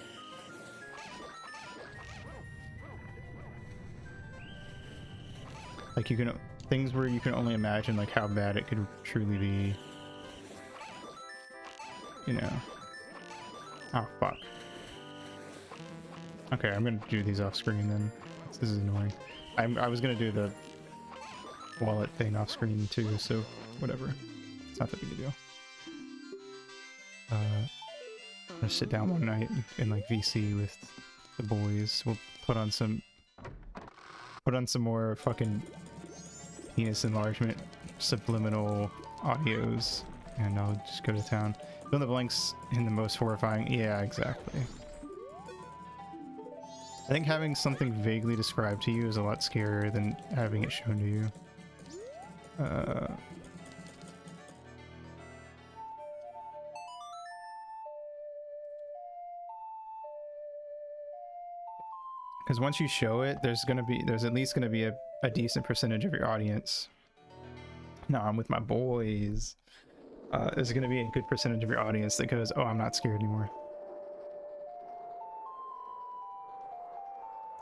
S1: Like you can things where you can only imagine like how bad it could truly be. You know. Oh fuck. Okay, I'm gonna do these off screen then. This is annoying. I was gonna do the wallet thing off screen too, so whatever. It's not that big a deal. I'm gonna sit down one night in like VC with the boys. We'll put on some more fucking penis enlargement subliminal audios, and I'll just go to town. Fill in the blanks in the most horrifying. Yeah, exactly. I think having something vaguely described to you is a lot scarier than having it shown to you. Because once you show it, there's at least gonna be a decent percentage of your audience. No, I'm with my boys. There's gonna be a good percentage of your audience that goes, "Oh, I'm not scared anymore."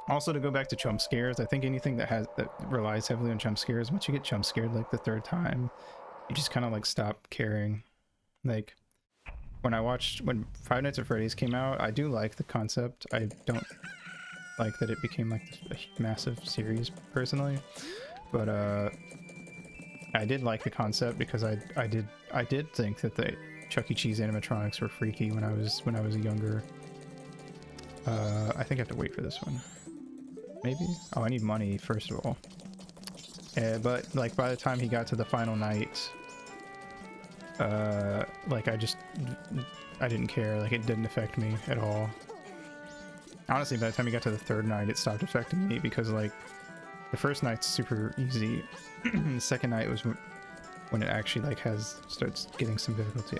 S1: Also, to go back to jump scares, I think anything that relies heavily on jump scares, once you get jump scared like the third time, you just kind of like stop caring. Like when Five Nights at Freddy's came out, I do like the concept. I don't like that it became like a massive series personally, but I did like the concept because I did think that the Chuck E. Cheese animatronics were freaky when I was younger. I think I have to wait for this one. Maybe? Oh, I need money first of all. But like by the time he got to the final night, like I didn't care. Like it didn't affect me at all. Honestly, by the time he got to the third night, it stopped affecting me because like the first night's super easy. The second night was when it actually like starts getting some difficulty.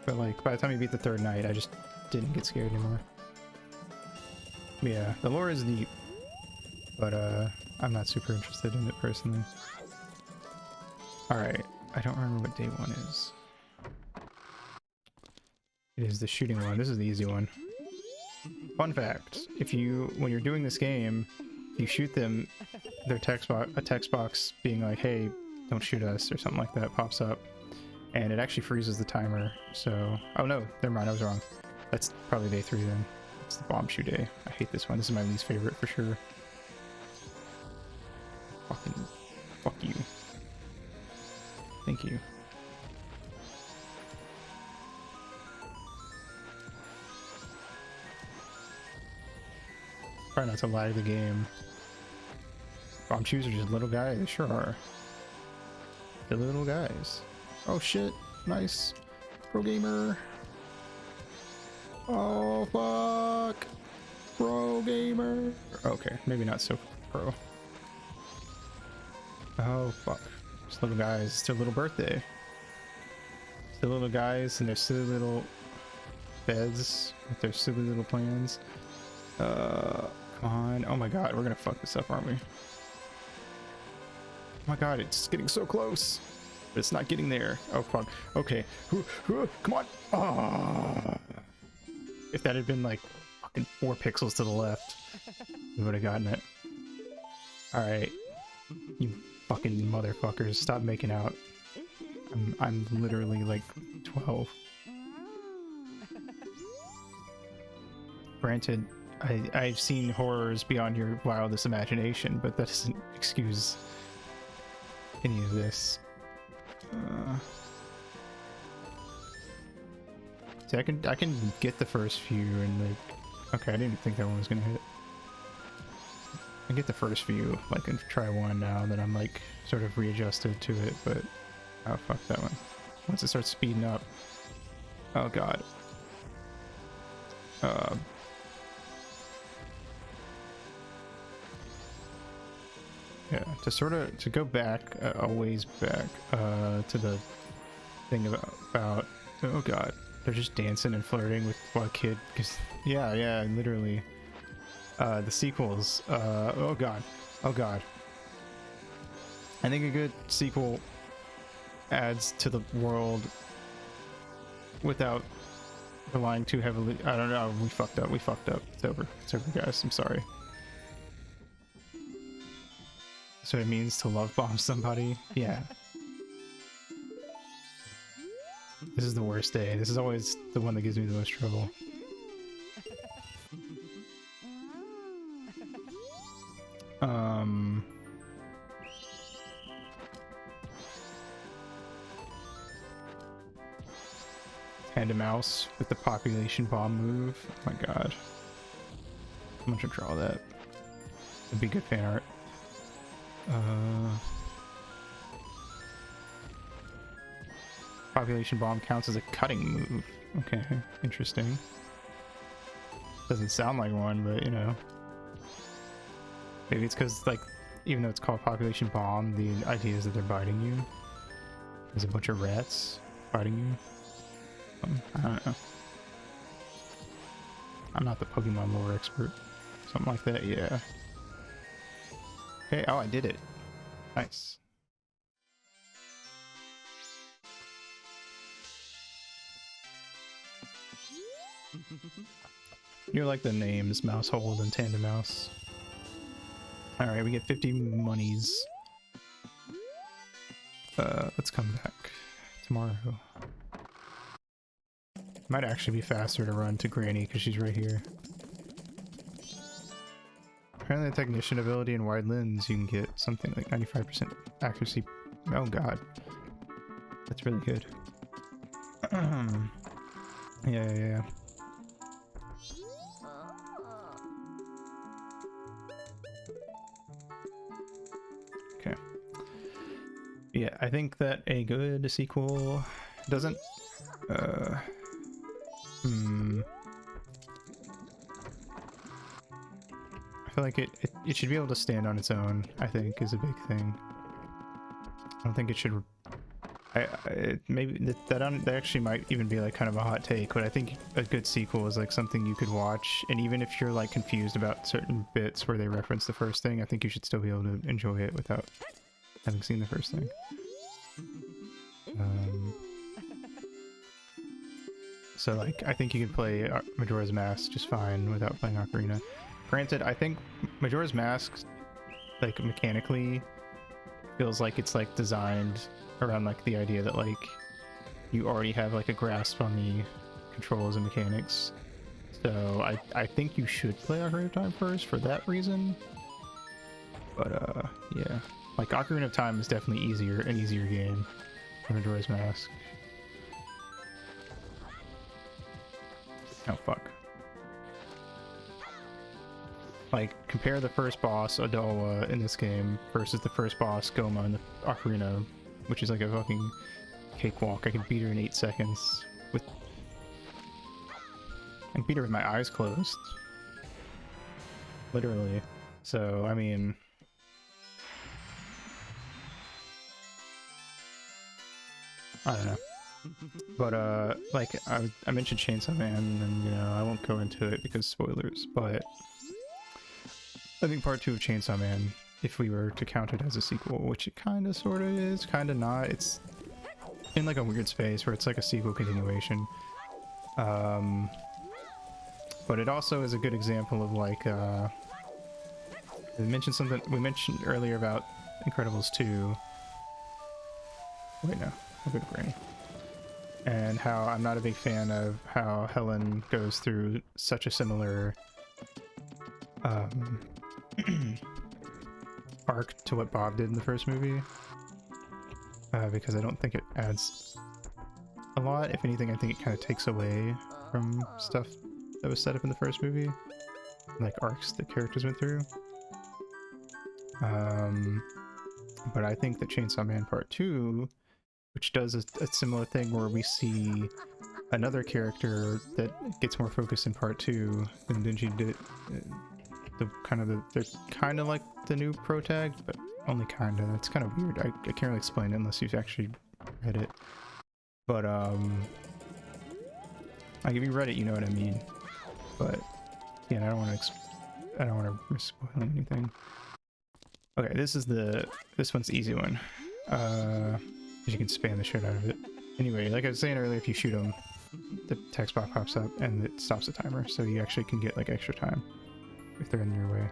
S1: But like by the time you beat the third night, I just didn't get scared anymore. Yeah, the lore is neat, but I'm not super interested in it personally. Alright, I don't remember what day one is. It is the shooting one. This is the easy one. Fun fact, when you're doing this game, if you shoot them, a text box being like, "Hey, don't shoot us," or something like that pops up, and it actually freezes the timer. So, oh no, never mind, I was wrong. That's probably day 3 then. It's the bomb shoot day. I hate this one. This is my least favorite for sure. Fuck you. Thank you. Try not to lag the game. Bomb shoots are just little guys. They sure are. They're little guys. Oh shit. Nice. Pro gamer. Oh fuck. Pro gamer. Okay, maybe not so pro. Oh fuck. Just little guys. It's their little birthday. It's their little guys and their silly little beds with their silly little plans. Come on. Oh my god, we're gonna fuck this up, aren't we? Oh my god, it's getting so close. But it's not getting there. Oh fuck. Okay. Come on. Ah. If that had been like fucking 4 pixels to the left, we would have gotten it. Alright. You fucking motherfuckers, stop making out. I'm literally like 12. Granted, I've seen horrors beyond your wildest imagination, but that doesn't excuse any of this. See, I can get the first few and like, okay, I didn't think that one was gonna hit. I get the first few, like, and try one now that I'm like sort of readjusted to it, but oh fuck that one. Once it starts speeding up, oh god. Yeah, to go back a ways back to the thing about oh god, they're just dancing and flirting with a kid, because yeah, literally the sequels, oh god, I think a good sequel adds to the world without relying too heavily. I don't know, we fucked up, it's over guys, I'm sorry. So it means to love bomb somebody? Yeah. This is the worst day. This is always the one that gives me the most trouble. Hand a mouse with the population bomb move. Oh my god. I'm gonna draw that. It'd be good fan art. Population bomb counts as a cutting move. Okay, interesting. Doesn't sound like one, but you know. Maybe it's because, like, even though it's called population bomb, the idea is that they're biting you. There's a bunch of rats biting you. I don't know. I'm not the Pokemon lore expert. Something like that, yeah. Okay, oh, I did it. Nice. You're like the names Mousehold and Tandem Mouse. Alright, we get 50 monies. Let's come back tomorrow. Might actually be faster to run to Granny because she's right here. Apparently the technician ability and wide lens, you can get something like 95% accuracy. Oh god. That's really good. Yeah. Okay. Yeah, I think that a good sequel doesn't I feel like it should be able to stand on its own, I think, is a big thing. I don't think it should... maybe that actually might even be like kind of a hot take, but I think a good sequel is like something you could watch, and even if you're like confused about certain bits where they reference the first thing, I think you should still be able to enjoy it without having seen the first thing. So like, I think you can play Majora's Mask just fine without playing Ocarina. Granted, I think Majora's Mask, like, mechanically feels like it's like designed around like the idea that like you already have like a grasp on the controls and mechanics. So I think you should play Ocarina of Time first for that reason. But yeah, like Ocarina of Time is definitely an easier game than Majora's Mask. Oh fuck. Like, compare the first boss, Adowa, in this game versus the first boss, Goma, in the Ocarina, which is like a fucking cakewalk. I can beat her in 8 seconds with... I can beat her with my eyes closed. Literally. So, I mean... I don't know. But, like, I mentioned Chainsaw Man, and, you know, I won't go into it because spoilers, but... I think part 2 of Chainsaw Man, if we were to count it as a sequel, which it kind of sort of is, kind of not, it's in like a weird space where it's like a sequel continuation. But it also is a good example of like, we mentioned something we mentioned earlier about Incredibles 2. Wait, no, I'll go to Granny. And how I'm not a big fan of how Helen goes through such a similar um, arc to what Bob did in the first movie, because I don't think it adds a lot. If anything, I think it kind of takes away from stuff that was set up in the first movie, like arcs the characters went through. But I think that Chainsaw Man Part 2, which does a similar thing where we see another character that gets more focused in Part 2 than Denji did. They're kind of like the new protag, but only kind of. It's kind of weird. I can't really explain it unless you've actually read it. But like if you read it, you know what I mean. But yeah, I don't want to risk spoiling anything. Okay, this one's the easy one. Because you can spam the shit out of it. Anyway, like I was saying earlier, if you shoot them, the text box pops up and it stops the timer, so you actually can get like extra time if they're in your way.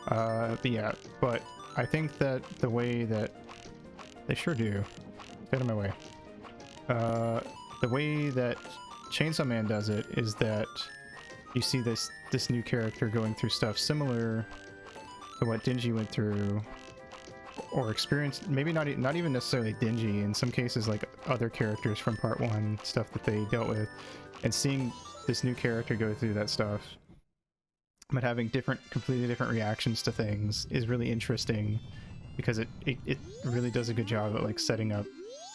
S1: But yeah, but I think that the way that they sure do, get out of my way. The way that Chainsaw Man does it is that you see this new character going through stuff similar to what Denji went through, or experienced. Maybe not even necessarily Denji. In some cases, like other characters from Part 1, stuff that they dealt with, and seeing this new character go through that stuff, but having completely different reactions to things is really interesting, because it really does a good job at like setting up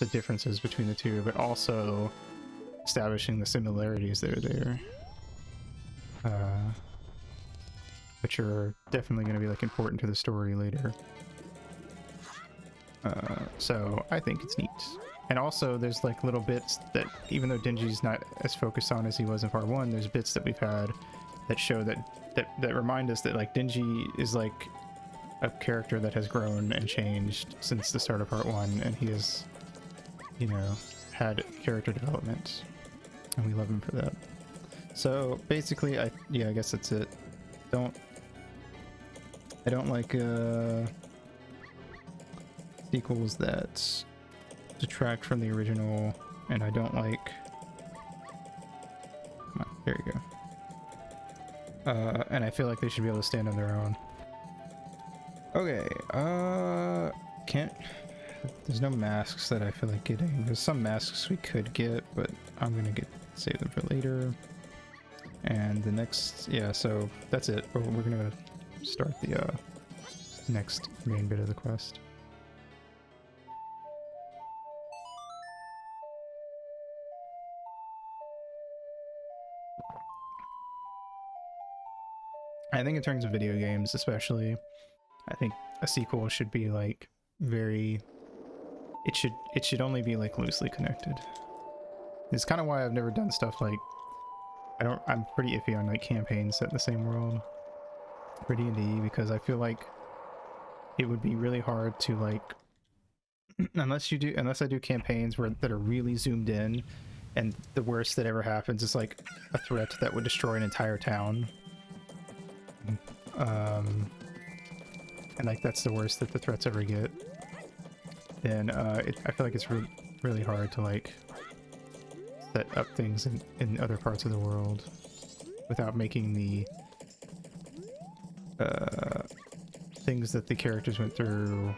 S1: the differences between the two, but also establishing the similarities that are there, which are definitely going to be like important to the story later. So I think it's neat. And also there's like little bits that, even though Denji's not as focused on as he was in Part 1, there's bits that we've had that show that remind us that like Denji is like a character that has grown and changed since the start of Part 1, and he has, you know, had character development, and we love him for that. So basically, I guess that's it. I don't like sequels that detract from the original, and I don't like. Come on, there you go. And I feel like they should be able to stand on their own. Okay, there's no masks that I feel like getting. There's some masks we could get, but I'm gonna save them for later. And the next, yeah, so that's it. We're gonna start the next main bit of the quest. I think in terms of video games especially, I think a sequel should be like it should only be like loosely connected. It's kind of why I've never done stuff like, I'm pretty iffy on like campaigns set in the same world for D&D, because I feel like it would be really hard to like, unless I do campaigns that are really zoomed in, and the worst that ever happens is like a threat that would destroy an entire town. And like that's the worst that the threats ever get. Then I feel like it's really hard to like set up things in other parts of the world without making the things that the characters went through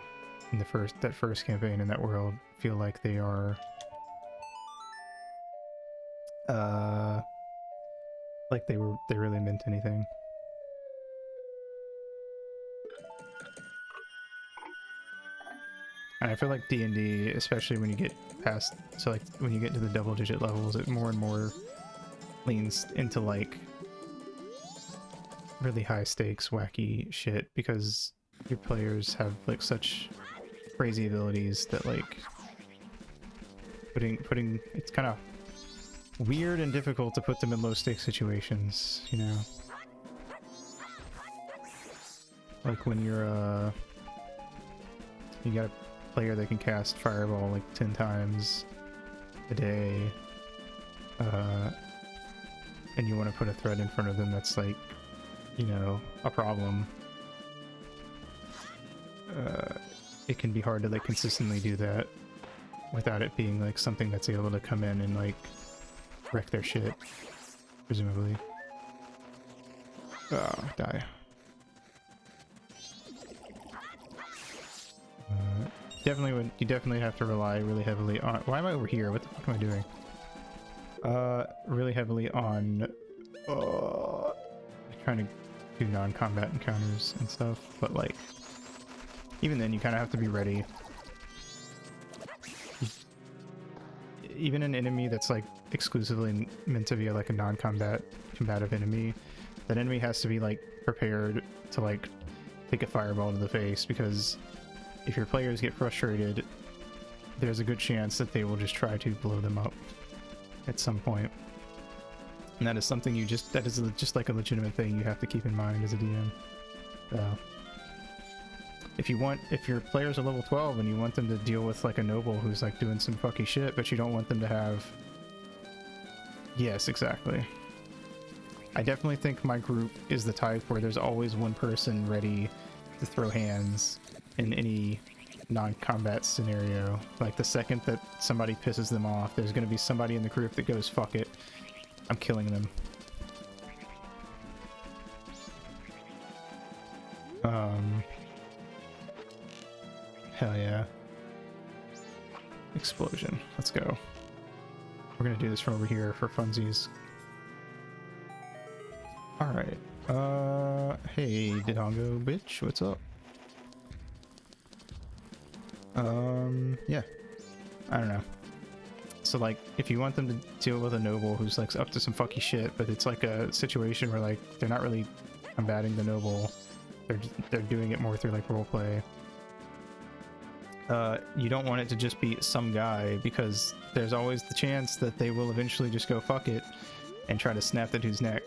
S1: in that first campaign in that world feel like they are like they really meant anything. And I feel like D&D, especially when you get past, so like when you get to the double-digit levels, it more and more leans into like really high stakes, wacky shit, because your players have like such crazy abilities that like putting it's kind of weird and difficult to put them in low stakes situations, you know? Like when you're you got a player that can cast fireball like 10 times a day, and you want to put a threat in front of them that's like, you know, a problem. It can be hard to like consistently do that, without it being like something that's able to come in and like wreck their shit, presumably. Oh, die. You definitely have to rely really heavily on... Why am I over here? What the fuck am I doing? Really heavily on... trying to do non-combat encounters and stuff, but like... Even then, you kind of have to be ready. Even an enemy that's like exclusively meant to be like a combative enemy, that enemy has to be like prepared to like take a fireball to the face, because if your players get frustrated, there's a good chance that they will just try to blow them up at some point. And that is something that is just like a legitimate thing you have to keep in mind as a DM. If your players are level 12 and you want them to deal with like a noble who's like doing some fucky shit, but you don't want them to have... Yes, exactly. I definitely think my group is the type where there's always one person ready to throw hands in any non-combat scenario. Like the second that somebody pisses them off, there's going to be somebody in the group that goes, fuck it, I'm killing them. Hell yeah. Explosion. Let's go. We're gonna do this from over here for funsies. Alright. Hey, Didongo bitch, what's up? Yeah. I don't know. So like, if you want them to deal with a noble who's like up to some fucky shit, but it's like a situation where like they're not really combating the noble, they're doing it more through like roleplay. You don't want it to just be some guy, because there's always the chance that they will eventually just go fuck it and try to snap the dude's neck.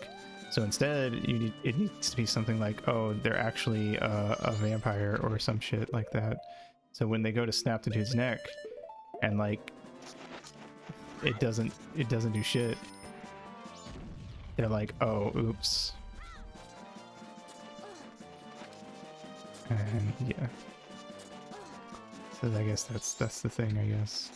S1: So instead, it needs to be something like, oh, they're actually a vampire or some shit like that. So when they go to snap the dude's neck, and like it doesn't do shit, they're like, oh, oops. And yeah. So I guess that's the thing, I guess.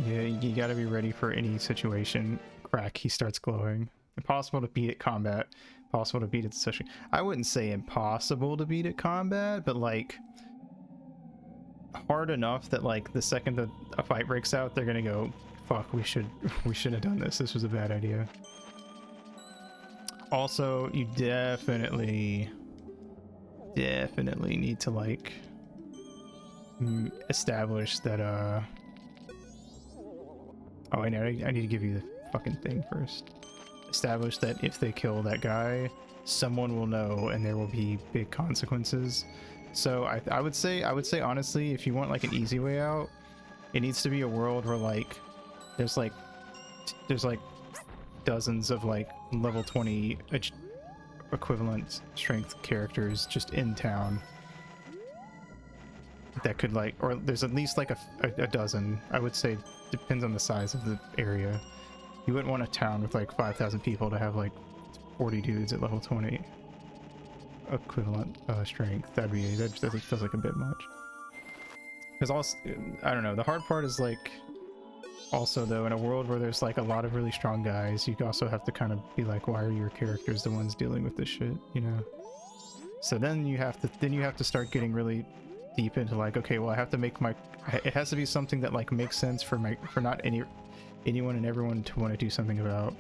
S1: Yeah, you gotta be ready for any situation. Crack, he starts glowing. Impossible to beat at combat. Possible to beat at session. I wouldn't say impossible to beat at combat, but like hard enough that like the second that a fight breaks out, they're gonna go, fuck, we should have done this. This was a bad idea. Also, you definitely need to like establish that oh, I need to give you the fucking thing first. Establish that if they kill that guy, someone will know and there will be big consequences. So I would say honestly, if you want like an easy way out, it needs to be a world where like there's like dozens of like level 20 equivalent strength characters just in town that could like, or there's at least like a dozen. I would say, depends on the size of the area. You wouldn't want a town with like 5,000 people to have like 40 dudes at level 20 equivalent strength. That feels like a bit much. Because also, I don't know, the hard part is like, also though, in a world where there's like a lot of really strong guys, you also have to kind of be like, why are your characters the ones dealing with this shit, you know? So then you have to start getting really deep into like, okay, well, I have to make it has to be something that like makes sense for not anyone and everyone to want to do something about,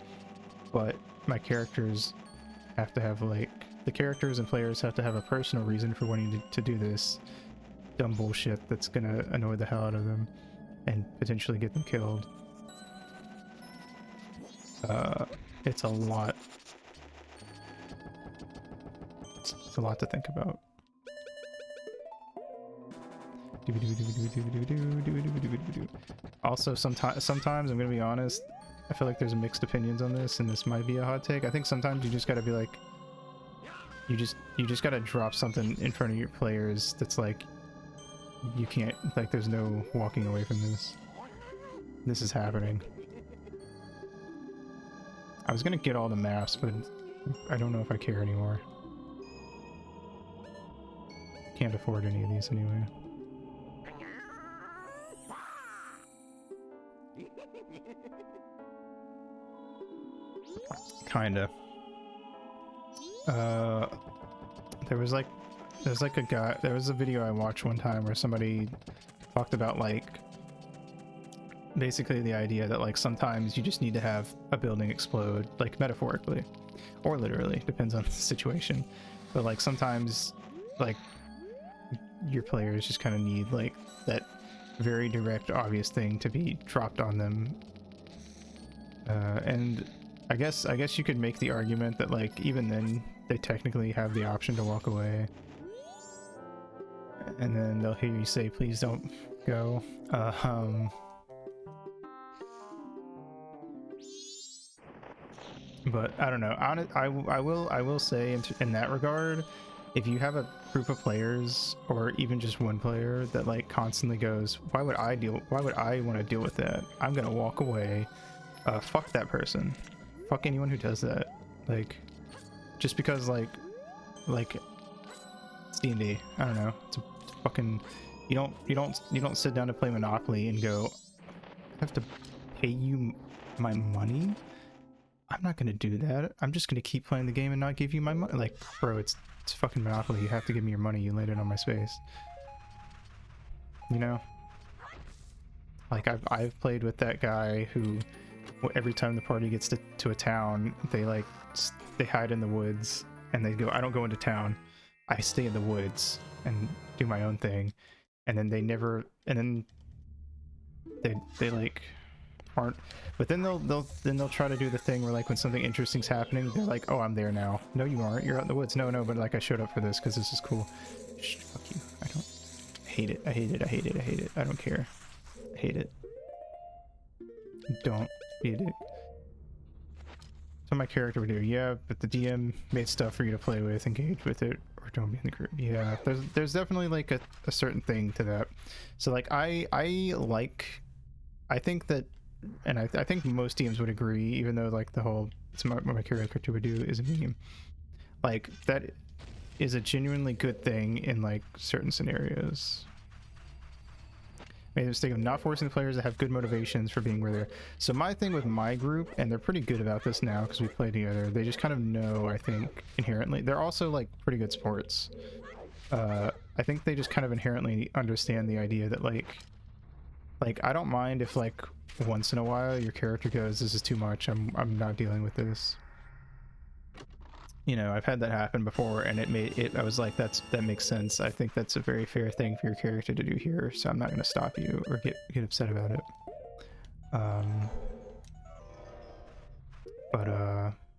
S1: but my characters have to have like, the characters and players have to have a personal reason for wanting to do this dumb bullshit that's gonna annoy the hell out of them and potentially get them killed. It's a lot. It's a lot to think about. Also, sometimes I'm gonna be honest, I feel like there's mixed opinions on this, and this might be a hot take. I think sometimes you just gotta be like, you just gotta drop something in front of your players that's like, you can't, like, there's no walking away from this. This is happening. I was gonna get all the maps, but I don't know if I care anymore. Can't afford any of these anyway. kinda. There was like a guy, there was a video I watched one time where somebody talked about like basically the idea that like sometimes you just need to have a building explode, like metaphorically or literally, depends on the situation, but like sometimes like your players just kind of need like that very direct, obvious thing to be dropped on them. And I guess you could make the argument that like even then they technically have the option to walk away, and then they'll hear you say, "Please don't go." But I don't know. I will say in that regard, if you have a group of players or even just one player that like constantly goes, why would I want to deal with that? I'm gonna walk away. Fuck that person. Fuck anyone who does that. Like, just because like it's D&D. I don't know. It's a fucking, you don't sit down to play Monopoly and go, I have to pay you my money? I'm not gonna do that. I'm just gonna keep playing the game and not give you my money. Like, bro, it's fucking Monopoly. You have to give me your money. You laid it on my space. You know? Like, I've played with that guy who, every time the party gets to a town, they hide in the woods and they go, I don't go into town. I stay in the woods and do my own thing. And then they like aren't, but then they'll try to do the thing where like when something interesting's happening, they're like, oh, I'm there now. No, you aren't. You're out in the woods. No, but like I showed up for this because this is cool. Shh, fuck you. I hate it. I hate it. I don't care. I hate it. Don't be a dick. That's what my character would do. Yeah, but the DM made stuff for you to play with, engage with it, or don't be in the group. Yeah, there's definitely like a certain thing to that. So like I think that, and I think most teams would agree, even though like the whole it's what my character would do is a meme. Like that is a genuinely good thing in like certain scenarios. Made the mistake of not forcing the players to have good motivations for being where they're. So my thing with my group, and they're pretty good about this now because we play together, they just kind of know, I think, inherently. They're also like pretty good sports. I think they just kind of inherently understand the idea that like I don't mind if like once in a while your character goes, this is too much, I'm not dealing with this. You know, I've had that happen before, and I was like, that makes sense. I think that's a very fair thing for your character to do here, so I'm not going to stop you or get upset about it.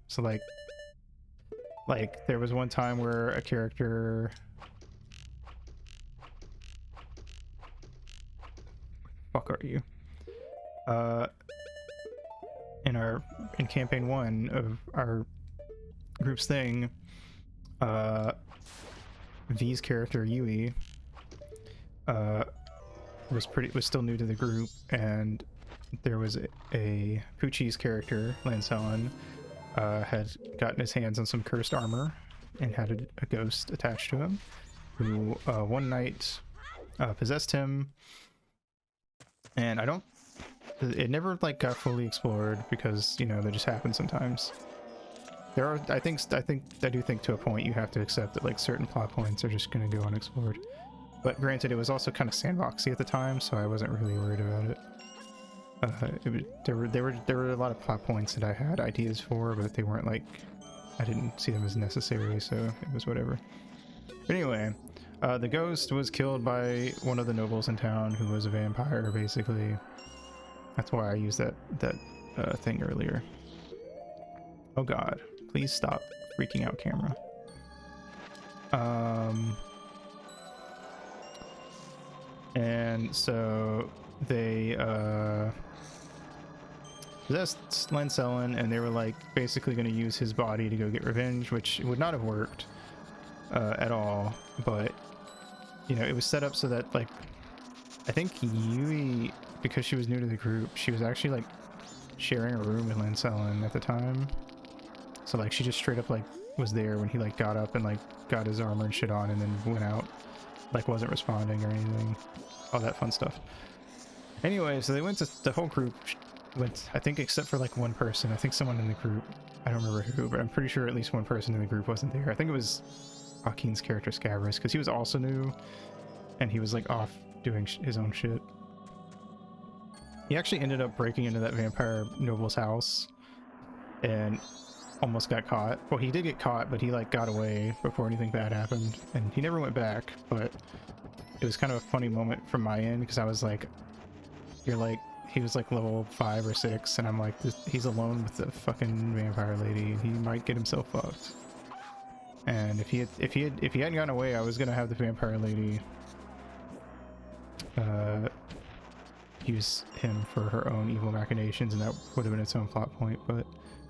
S1: So like there was one time where a character, fuck are you? In campaign 1 of our group's thing, V's character Yui was still new to the group, and there was a Poochie's character, Lancelin, had gotten his hands on some cursed armor and had a ghost attached to him who one night possessed him, and it never like got fully explored because, you know, that just happens sometimes. There are, I do think to a point you have to accept that like certain plot points are just going to go unexplored. But granted, it was also kind of sandboxy at the time, so I wasn't really worried about it. There were a lot of plot points that I had ideas for, but they weren't like, I didn't see them as necessary, so it was whatever. But anyway, the ghost was killed by one of the nobles in town who was a vampire, basically. That's why I used that thing earlier. Oh god, please stop freaking out, camera. And so they possessed Lancelin, and they were like basically going to use his body to go get revenge, which would not have worked at all. But you know, it was set up so that like I think Yui, because she was new to the group, she was actually like sharing a room with Lancelin at the time. So like she just straight up like was there when he like got up and like got his armor and shit on, and then went out, like wasn't responding or anything, all that fun stuff. Anyway, so they went to, the whole group went, I think except for like one person, I think someone in the group I don't remember who, but I'm pretty sure at least one person in the group wasn't there. I think it was Joaquin's character Scabrous, because he was also new, and he was like off doing his own shit. He actually ended up breaking into that vampire noble's house and almost got caught. Well, he did get caught, but he like got away before anything bad happened, and he never went back. But it was kind of a funny moment from my end, because I was like, you're like, he was like level 5 or 6, and I'm like, he's alone with the fucking vampire lady, and he might get himself fucked. And if he hadn't gotten away, I was gonna have the vampire lady use him for her own evil machinations, and that would have been its own plot point. But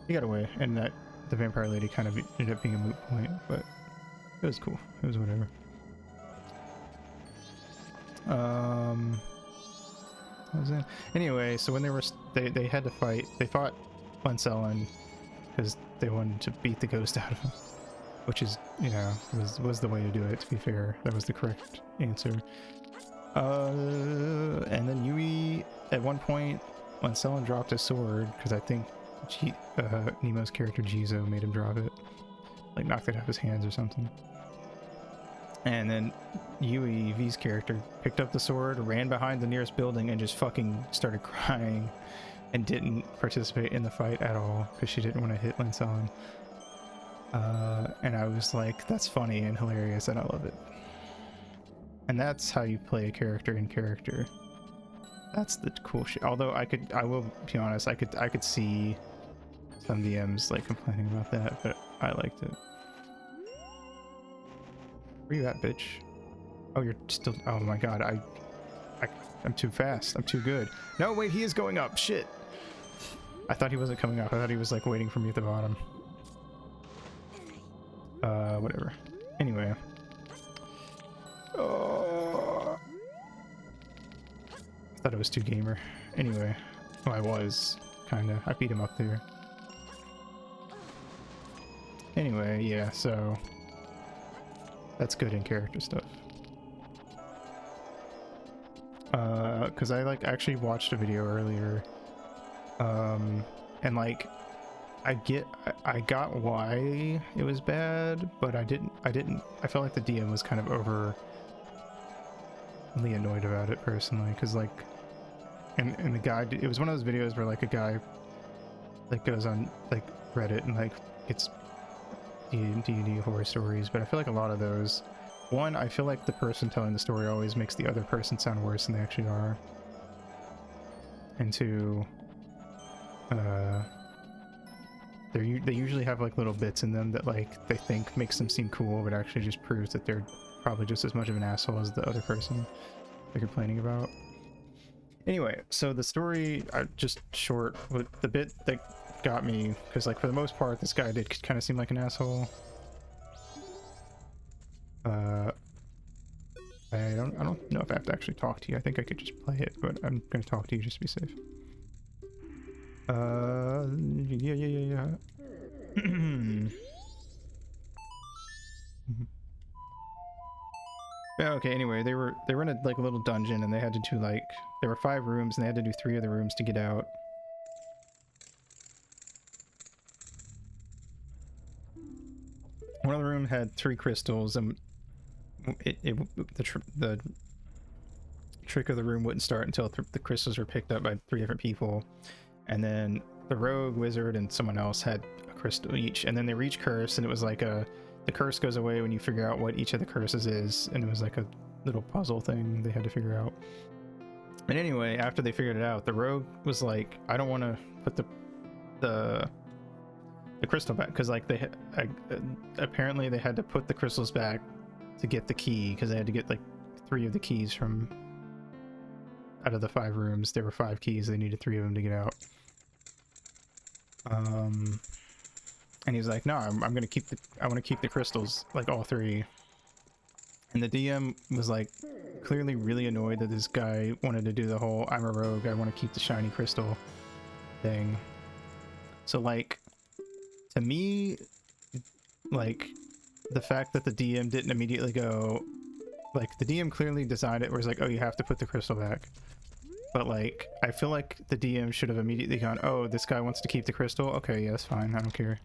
S1: he got away, and that the vampire lady kind of ended up being a moot point. But it was cool. It was whatever. What was that? Anyway, so when they had to fight, they fought Lenselin because they wanted to beat the ghost out of him, which is, you know, was the way to do it. To be fair, that was the correct answer. And then Yui, at one point, Lenselin dropped his sword because I think Nemo's character Jizo made him drop it, like knocked it out of his hands or something. And then Yui, V's character, picked up the sword, ran behind the nearest building, and just fucking started crying and didn't participate in the fight at all because she didn't want to hit Lenselin. And I was like, that's funny and hilarious, and I love it. And that's how you play a character in character. That's the cool shit. Although I will be honest, I could see some DMs like complaining about that, but I liked it. Where you at, bitch? Oh, you're still. Oh my god, I'm too fast. I'm too good. No, wait, he is going up. Shit. I thought he wasn't coming up. I thought he was like waiting for me at the bottom. Whatever. Anyway. Oh. I thought it was too gamer. Anyway. Well, I was. Kinda. I beat him up there. Anyway, yeah, so that's good in character stuff. Because I like actually watched a video earlier, and like I got why it was bad, but I felt like the DM was kind of overly annoyed about it personally, because like and the guy, it was one of those videos where like a guy like goes on like Reddit and like gets D&D horror stories, but I feel like a lot of those, one, I feel like the person telling the story always makes the other person sound worse than they actually are, and two, they usually have like little bits in them that like they think makes them seem cool, but actually just proves that they're probably just as much of an asshole as the other person they're complaining about. Anyway, so the story, just short, with the bit that got me, because like for the most part this guy did kind of seem like an asshole. I don't know if I have to actually talk to you. I think I could just play it, but I'm gonna talk to you just to be safe. Yeah. Okay, anyway, they were in a like a little dungeon, and they had to do like, there were 5 rooms and they had to do 3 of the rooms to get out. One of the rooms had 3 crystals, and the trick of the room wouldn't start until the crystals were picked up by 3 different people. And then the rogue, wizard, and someone else had a crystal each, and then they were each cursed, and it was like the curse goes away when you figure out what each of the curses is, and it was like a little puzzle thing they had to figure out. And anyway, after they figured it out, the rogue was like, I don't want to put the crystal back, because like apparently they had to put the crystals back to get the key, because they had to get like 3 of the keys from out of the 5 rooms. There were 5 keys, they needed 3 of them to get out. And he's like, no, I want to keep the crystals, like all 3. And the DM was like clearly really annoyed that this guy wanted to do the whole I'm a rogue, I want to keep the shiny crystal thing. So like, to me, like the fact that the DM didn't immediately go, like the DM clearly designed it where it's like, oh, you have to put the crystal back. But like, I feel like the DM should have immediately gone, oh, this guy wants to keep the crystal. Okay, yeah, that's fine. I don't care.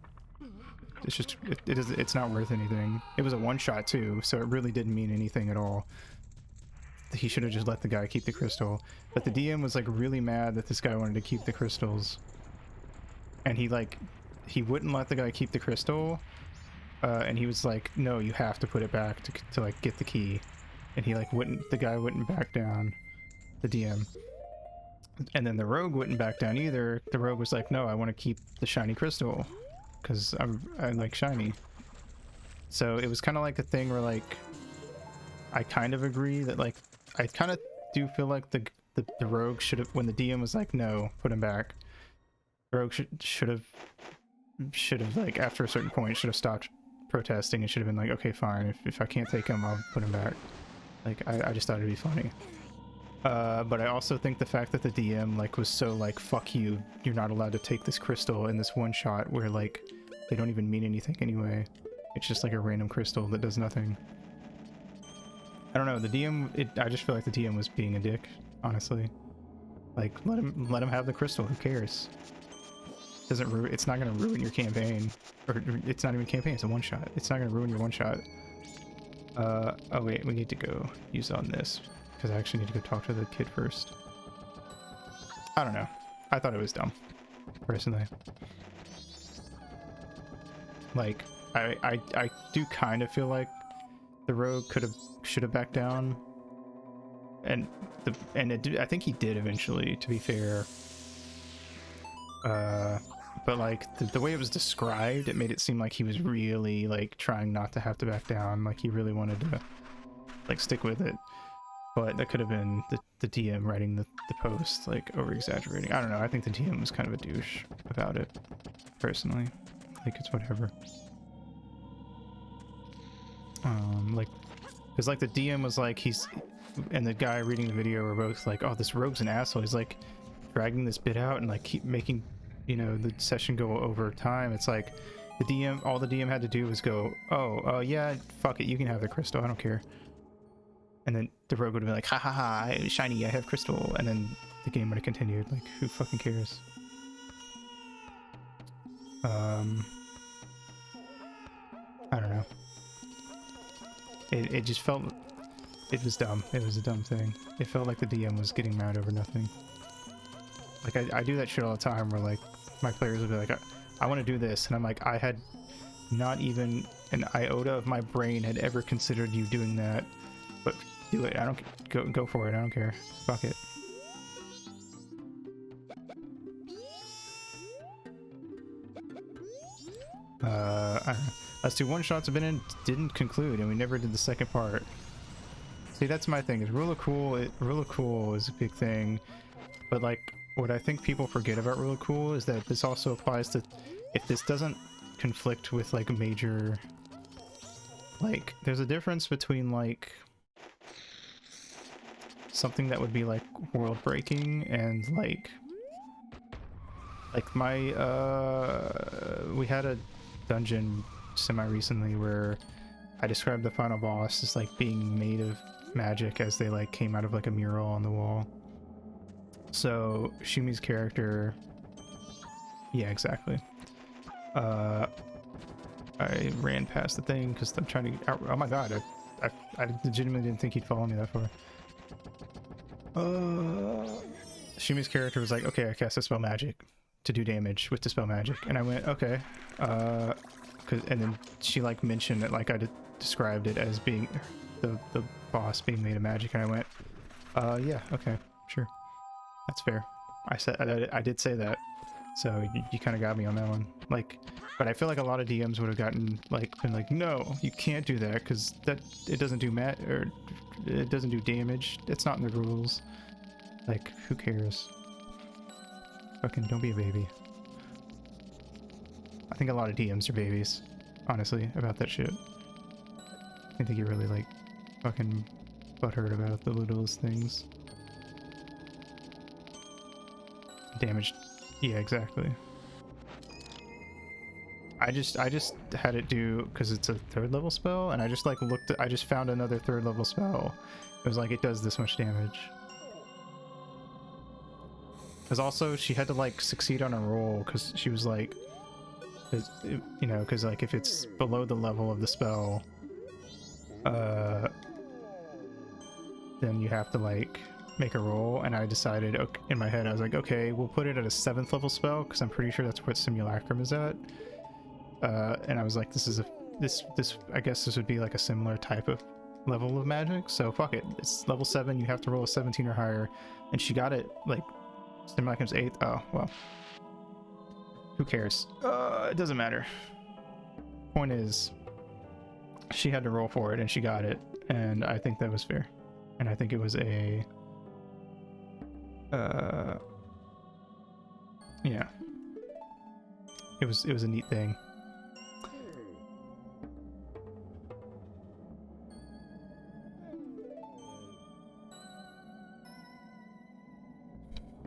S1: It's just, it's not worth anything. It was a one-shot too, so it really didn't mean anything at all. He should have just let the guy keep the crystal. But the DM was like really mad that this guy wanted to keep the crystals. And he wouldn't let the guy keep the crystal. And he was like, no, you have to put it back to like get the key. And he like the guy wouldn't back down, the DM. And then the rogue wouldn't back down either. The rogue was like, no, I want to keep the shiny crystal because I like shiny. So it was kind of like a thing where like, I kind of agree that like, I kind of do feel like the rogue should have, when the DM was like, no, put him back. The rogue should have like, after a certain point, should have stopped protesting and should have been like, okay, fine, if I can't take him, I'll put him back. Like, I just thought it'd be funny. But I also think the fact that the DM like was so like, fuck you, you're not allowed to take this crystal in this one shot where like they don't even mean anything anyway. It's just like a random crystal that does nothing. I don't know, the DM, I just feel like the DM was being a dick, honestly. Like, let him have the crystal, who cares? It's not gonna ruin your campaign. Or it's not even a campaign, it's a one shot. It's not gonna ruin your one shot. Oh wait, we need to go use on this. Because I actually need to go talk to the kid first. I don't know. I thought it was dumb, personally. Like, I do kind of feel like the rogue should have backed down, and I think he did eventually, to be fair. But like the way it was described, it made it seem like he was really like trying not to have to back down, like he really wanted to like stick with it. But that could have been the DM writing the post, like, over-exaggerating. I don't know, I think the DM was kind of a douche about it, personally. Like, it's whatever. Like, because, like, the DM was like, and the guy reading the video were both like, oh, this rogue's an asshole. He's, like, dragging this bit out and, like, keep making, you know, the session go over time. It's like, all the DM had to do was go, oh, yeah, fuck it, you can have the crystal, I don't care. And then the rogue would have been like, ha ha ha, shiny, I have crystal. And then the game would have continued. Like, who fucking cares? I don't know. It just felt... It was dumb. It was a dumb thing. It felt like the DM was getting mad over nothing. Like, I do that shit all the time where, like, my players will be like, I want to do this. And I'm like, I had not even an iota of my brain had ever considered you doing that. But do it. I don't go for it. I don't care. Fuck it. I don't know. Last two one-shots have been in, didn't conclude, and we never did the second part. See, that's my thing, is rule of cool is a big thing, but like, what I think people forget about rule of cool is that this also applies to, if this doesn't conflict with like major, like, there's a difference between like, something that would be like world breaking and like my we had a dungeon semi-recently where I described the final boss as like being made of magic as they like came out of like a mural on the wall. So Shumi's character, yeah, exactly. I ran past the thing because I'm trying to oh my god, I legitimately didn't think he'd follow me that far. Shumi's character was like, okay, I cast a spell magic to do damage with Dispel Magic, and I went, okay, and then she like mentioned that like I described it as being the boss being made of magic, and I went, yeah, okay, sure, that's fair. I did say that, so you kind of got me on that one. Like, but I feel like a lot of DMs would have been like, no, you can't do that because it doesn't do it doesn't do damage. It's not in the rules. Like, who cares? Fucking don't be a baby. I think a lot of DMs are babies, honestly, about that shit. I think they get really like fucking butthurt about the littlest things. Damage. Yeah, exactly. I just had it do, because it's a 3rd level spell, and I just like I just found another 3rd level spell. It was like, it does this much damage. Because also she had to like succeed on a roll because she was like, you know, because like if it's below the level of the spell, then you have to like make a roll. And I decided, okay, in my head, I was like, okay, we'll put it at a 7th level spell because I'm pretty sure that's what Simulacrum is at. And I was like, this is this I guess this would be like a similar type of level of magic, so fuck it, it's level 7, you have to roll a 17 or higher, and she got it like Simulacrum's 8th. Oh well, who cares, it doesn't matter. Point is, she had to roll for it and she got it, and I think that was fair, and I think it was a yeah, it was a neat thing.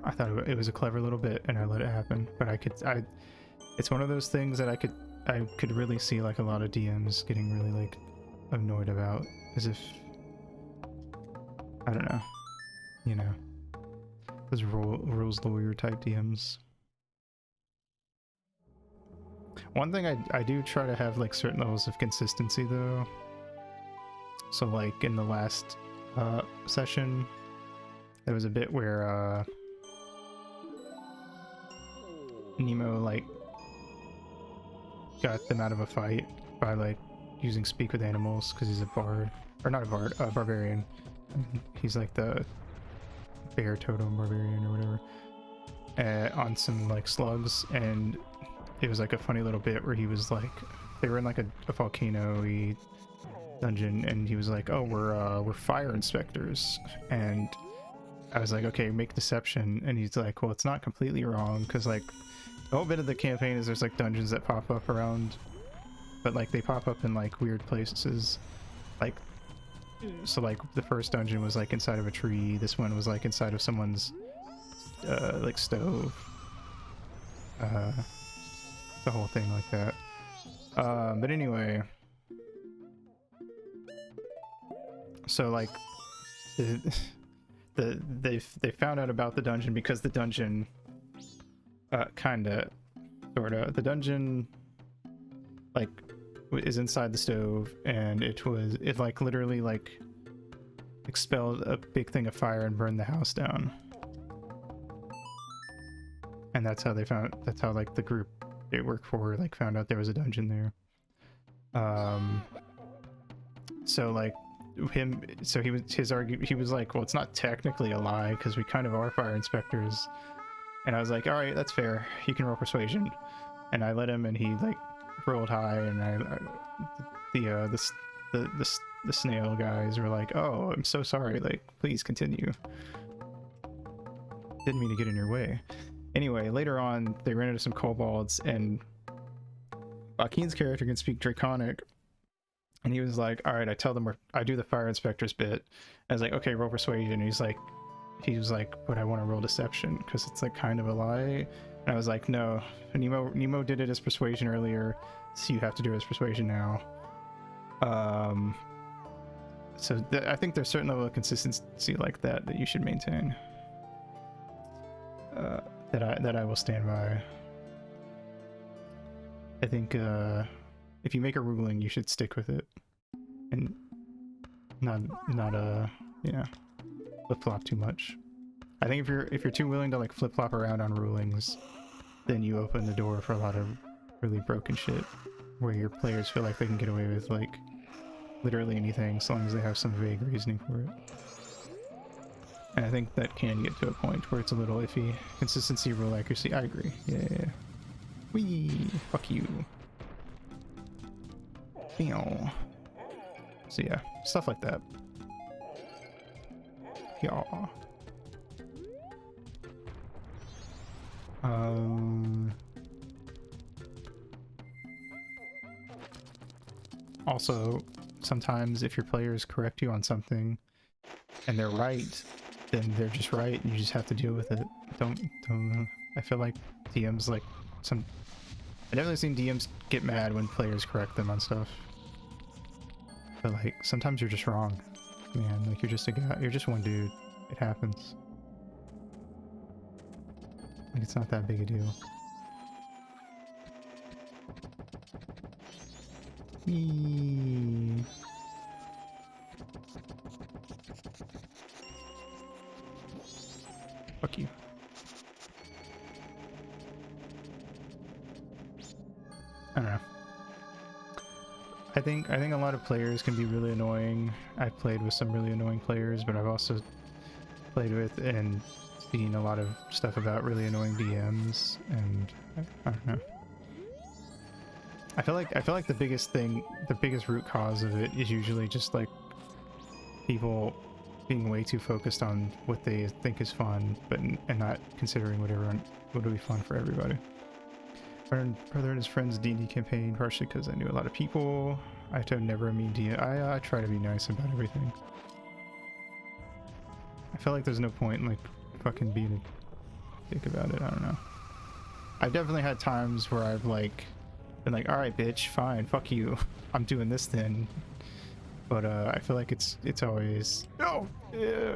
S1: I thought it was a clever little bit, and I let it happen. But it's one of those things that I could really see like a lot of DMs getting really like annoyed about, as if, I don't know, you know, those rules lawyer type DMs. One thing I do try to have like certain levels of consistency though. So like in the last session, there was a bit where Nemo like got them out of a fight by like using speak with animals because he's a bard, or not a bard, a barbarian. He's like the bear totem barbarian or whatever, on some like slugs, and it was like a funny little bit where he was like, they were in like a volcano-y dungeon, and he was like, oh, we're fire inspectors, and I was like, okay, make deception, and he's like, well, it's not completely wrong, because like the whole bit of the campaign is there's like dungeons that pop up around, but like they pop up in like weird places, like, so like the first dungeon was like inside of a tree, this one was like inside of someone's like stove, the whole thing like that. But anyway, so like they found out about the dungeon because the dungeon kinda sorta, the dungeon like is inside the stove, and it like literally like expelled a big thing of fire and burned the house down, and that's how like the group they work for like found out there was a dungeon there. So like he was like, well, it's not technically a lie because we kind of are fire inspectors, and I was like, all right, that's fair, you can roll persuasion, and I let him, and he like rolled high, and the snail guys were like, oh, I'm so sorry, like please continue, didn't mean to get in your way. Anyway, later on they ran into some kobolds, and Joaquin's character can speak Draconic, and he was like, all right, I tell them I do the fire inspector's bit. I was like, okay, roll persuasion. And he was like, but I want to roll deception because it's like kind of a lie. And I was like, no, Nemo did it as persuasion earlier, so you have to do it as persuasion now. So I think there's a certain level of consistency like that you should maintain, that I will stand by. I think if you make a ruling, you should stick with it, and not you know, flip-flop too much. I think if you're too willing to like flip-flop around on rulings, then you open the door for a lot of really broken shit where your players feel like they can get away with like literally anything as long as they have some vague reasoning for it. And I think that can get to a point where it's a little iffy. Consistency, rule accuracy, I agree. Yeah. Whee! Fuck you. Meow. So yeah, stuff like that. Yeah. Also, sometimes if your players correct you on something and they're right, then they're just right and you just have to deal with it. Don't I feel like DMs like I've definitely seen DMs get mad when players correct them on stuff. But like, sometimes you're just wrong, man. Like, you're just a guy, you're just one dude. It happens. Like, it's not that big a deal. Eee. Fuck you. I don't know. I think a lot of players can be really annoying. I've played with some really annoying players, but I've also played with and seen a lot of stuff about really annoying DMs, and I don't know. I feel like the biggest thing, the biggest root cause of it is usually just like people being way too focused on what they think is fun, and not considering what would be fun for everybody. Brother and his friend's D&D campaign, partially because I knew a lot of people. I have never a mean DM. I try to be nice about everything. I feel like there's no point in like fucking being a dick about it. I don't know. I've definitely had times where I've like been like, all right, bitch, fine, fuck you. I'm doing this then. But I feel like it's always no. Yeah.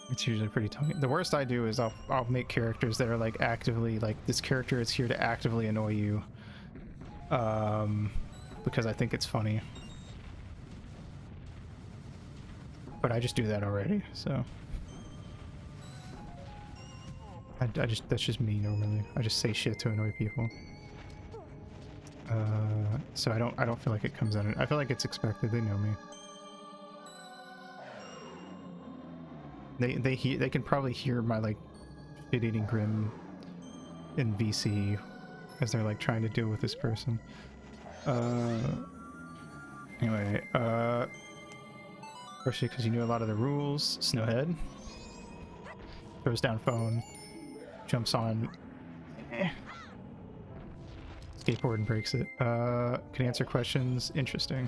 S1: It's usually pretty tongue. The worst I do is I'll make characters that are like actively like, this character is here to actively annoy you, because I think it's funny. But I just do that already, so that's just me normally. I just say shit to annoy people. So I don't feel like it comes out. I feel like it's expected. They know me. They can probably hear my like shit-eating grin in VC as they're like trying to deal with this person. Anyway, especially because you knew a lot of the rules. Snowhead throws down phone, jumps on skateboard and breaks it. Can answer questions. Interesting.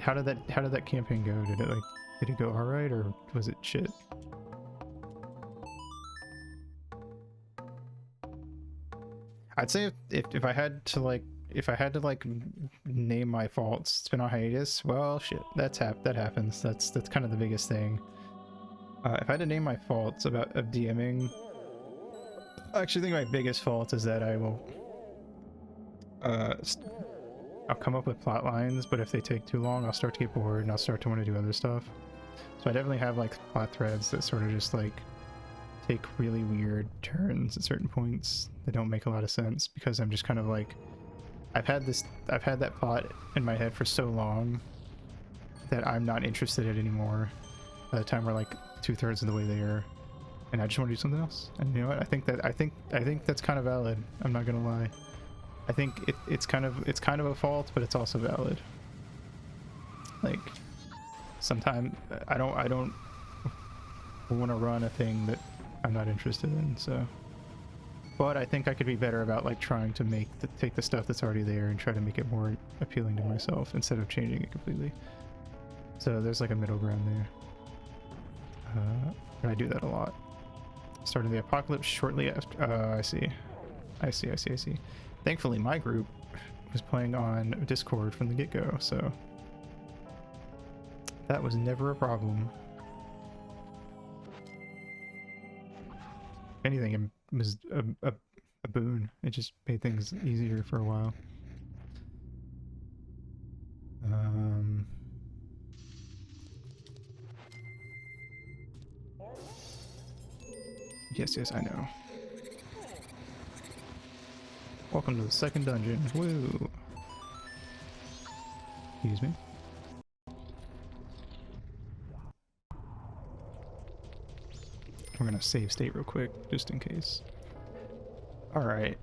S1: How did that campaign go? Did it go all right, or was it shit? I'd say if I had to like name my faults, it's been on hiatus. Well, shit, that happens. That's kind of the biggest thing. If I had to name my faults of DMing, I actually think my biggest fault is that I will I'll come up with plot lines, but if they take too long, I'll start to get bored and I'll start to want to do other stuff. So I definitely have like plot threads that sort of just like take really weird turns at certain points that don't make a lot of sense, because I'm just kind of like, I've had that plot in my head for so long that I'm not interested in it anymore by the time we're like 2/3 of the way there, and I just want to do something else. And you know what? I think that's kind of valid. I'm not gonna lie. I think it's kind of a fault, but it's also valid. Like, sometimes I don't want to run a thing that I'm not interested in, so. But I think I could be better about like trying to take the stuff that's already there and try to make it more appealing to myself instead of changing it completely. So there's like a middle ground there. And I do that a lot. Starting the apocalypse shortly after. I see. Thankfully, my group was playing on Discord from the get-go, so that was never a problem. If anything, it was a boon. It just made things easier for a while. Yes, I know. Welcome to the second dungeon. Woo! Excuse me. We're gonna save state real quick, just in case. Alright.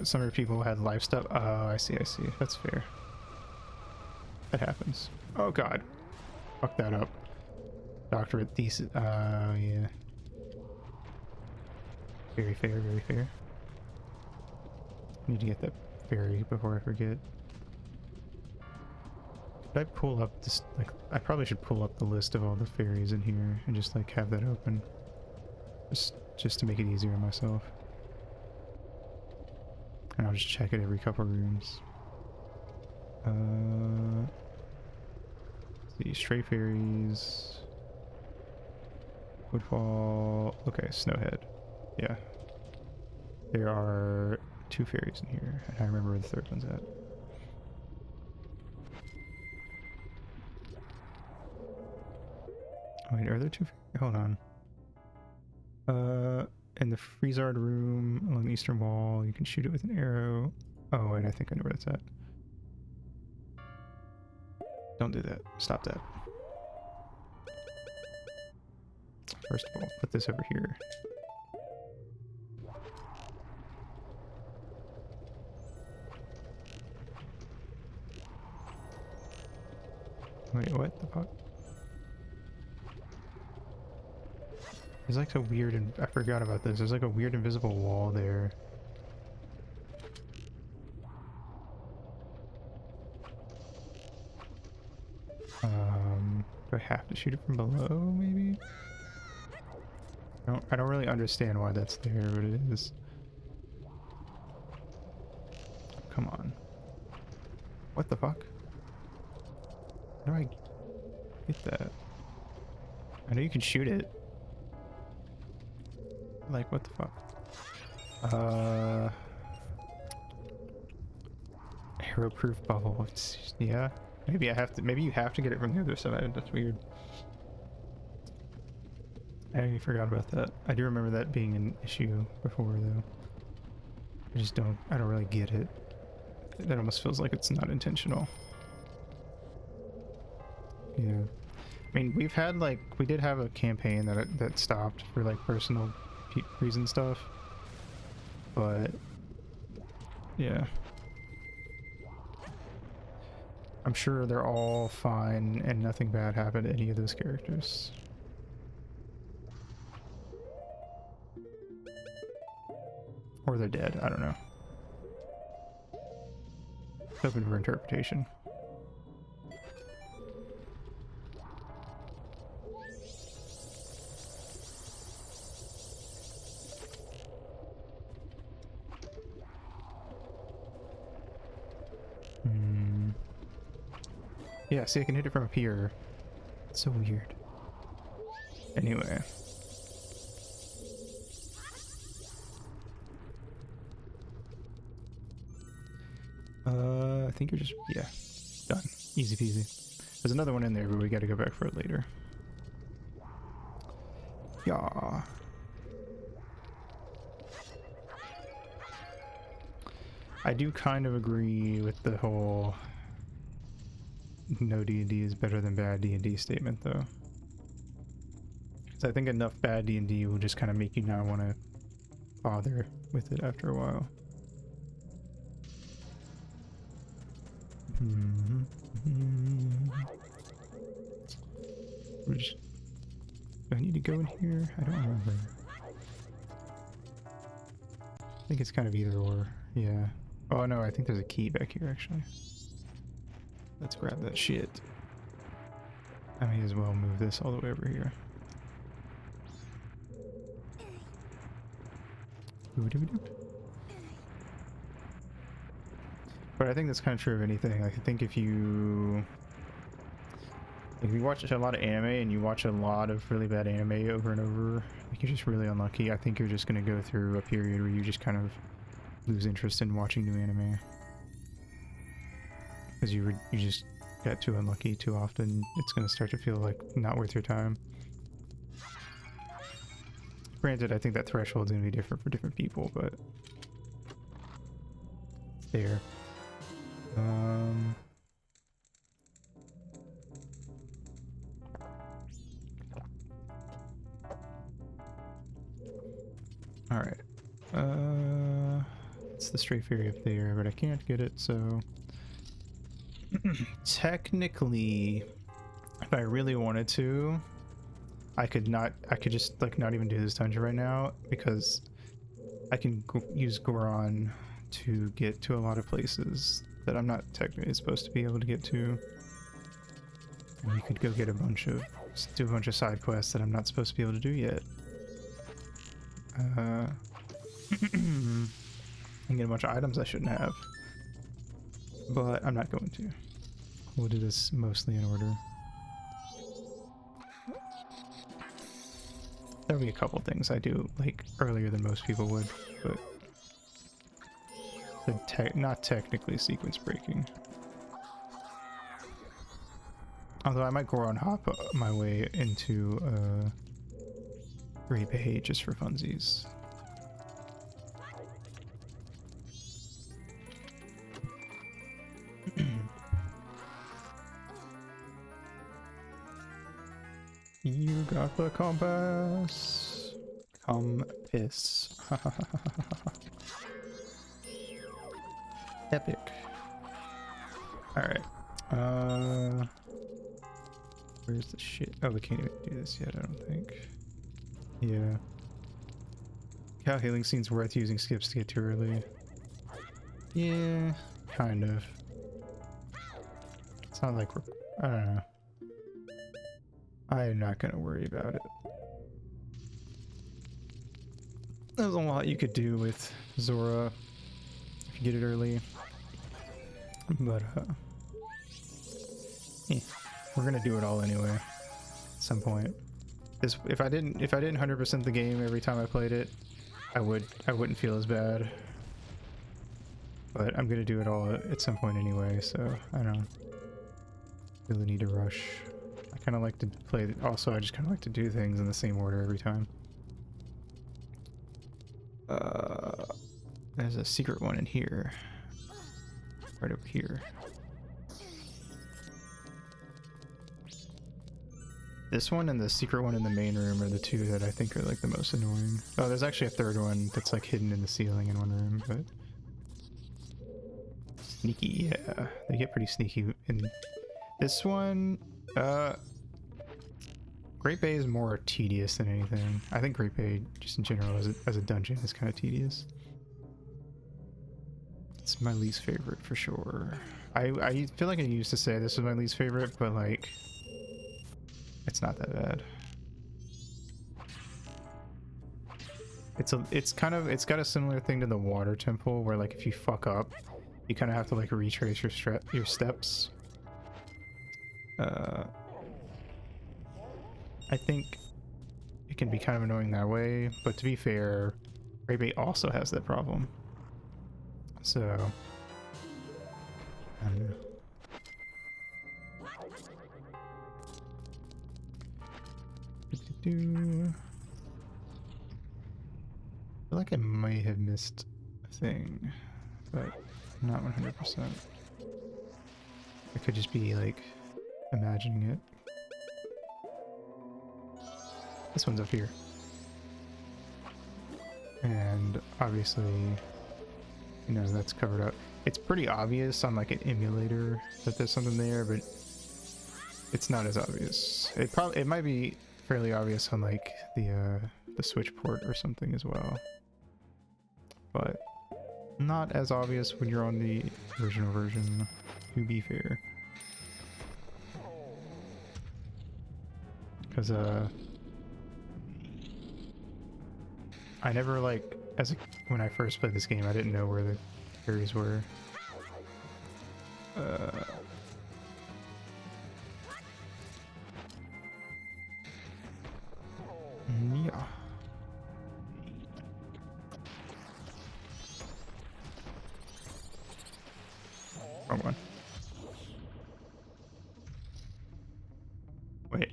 S1: Some of your people had life stuff. Oh, I see. That's fair. That happens. Oh god. Fuck that up. Doctorate thesis. Yeah. Very fair. Need to get that fairy before I forget. Should I pull up this, like, I probably should pull up the list of all the fairies in here and just like have that open. Just to make it easier on myself. And I'll just check it every couple rooms. see, stray fairies. Woodfall. Okay, Snowhead. Yeah. There are 2 fairies in here, and I remember where the 3rd one's at. Wait, are there 2? Hold on. In the Freezard room along the eastern wall, you can shoot it with an arrow. Oh, wait, I think I know where that's at. Don't do that. Stop that. First of all, put this over here. Wait, what the fuck? There's like a weird, I forgot about this. There's like a weird invisible wall there. Do I have to shoot it from below, maybe? I don't really understand why that's there, but it is. Come on. What the fuck? How do I get that? I know you can shoot it. Like, what the fuck? Arrow-proof bubble. Yeah. Maybe I have to. Maybe you have to get it from the other side. That's weird. I forgot about that. I do remember that being an issue before, though. I don't really get it. That almost feels like it's not intentional. Yeah. I mean, we've had like, we did have a campaign that stopped for like personal reason stuff. But yeah. I'm sure they're all fine and nothing bad happened to any of those characters. Or they're dead, I don't know. It's open for interpretation. Yeah, see, I can hit it from up here. It's so weird. Anyway. I think you're just, yeah, done. Easy peasy. There's another one in there, but we gotta go back for it later. Yeah. I do kind of agree with the whole no D&D is better than bad D&D statement, though. Because I think enough bad D&D will just kind of make you not want to bother with it after a while. Do I need to go in here? I don't remember. I think it's kind of either or. Yeah. Oh no, I think there's a key back here actually. Let's grab that shit. I may as well move this all the way over here. But I think that's kind of true of anything. Like, I think if you watch a lot of anime and you watch a lot of really bad anime over and over, like, you're just really unlucky. I think you're just going to go through a period where you just kind of lose interest in watching new anime. Because you just got too unlucky too often. It's going to start to feel like not worth your time. Granted, I think that threshold's going to be different for different people, but it's there. Alright. It's the stray fairy up there, but I can't get it, so technically, if I really wanted to, I could just like not even do this dungeon right now, because I can use Goron to get to a lot of places that I'm not technically supposed to be able to get to. And you could go get do a bunch of side quests that I'm not supposed to be able to do yet. And get a bunch of items I shouldn't have. But I'm not going to. We'll do this mostly in order. There'll be a couple things I do like earlier than most people would, but not technically sequence breaking. Although I might Goron hop my way into Great Bay just for funsies. You got the compass. Compass. Epic. Alright. Where's the shit? Oh, we can't even do this yet, I don't think. Yeah. Cow healing scene's worth using skips to get too early. Yeah, kind of. It's not like we're... I don't know. I'm not gonna worry about it. There's a lot you could do with Zora if you get it early. But, yeah. We're gonna do it all anyway, at some point. This, if I didn't 100% the game every time I played it, I wouldn't feel as bad. But I'm gonna do it all at some point anyway, so I don't really need to rush. I kind of like to play. Also, I just kind of like to do things in the same order every time. There's a secret one in here, right over here. This one and the secret one in the main room are the two that I think are like the most annoying. Oh, there's actually a third one that's like hidden in the ceiling in one room, but sneaky, yeah. They get pretty sneaky in this one. Great Bay is more tedious than anything. I think Great Bay, just in general, as a dungeon, is kind of tedious. It's my least favorite for sure. I feel like I used to say this was my least favorite, but like, it's not that bad. It's got a similar thing to the water temple, where like if you fuck up, you kind of have to like retrace your steps. I think it can be kind of annoying that way, but to be fair, Great Bay also has that problem. So, I don't know. I feel like I might have missed a thing, but not 100%. I could just be like imagining it. This one's up here. And obviously, you know, that's covered up. It's pretty obvious on like an emulator that there's something there, but it's not as obvious. It might be fairly obvious on like the switch port or something as well, but not as obvious when you're on the original version, to be fair. Because I never like when I first played this game, I didn't know where the areas were. Yeah. Wrong one. Wait.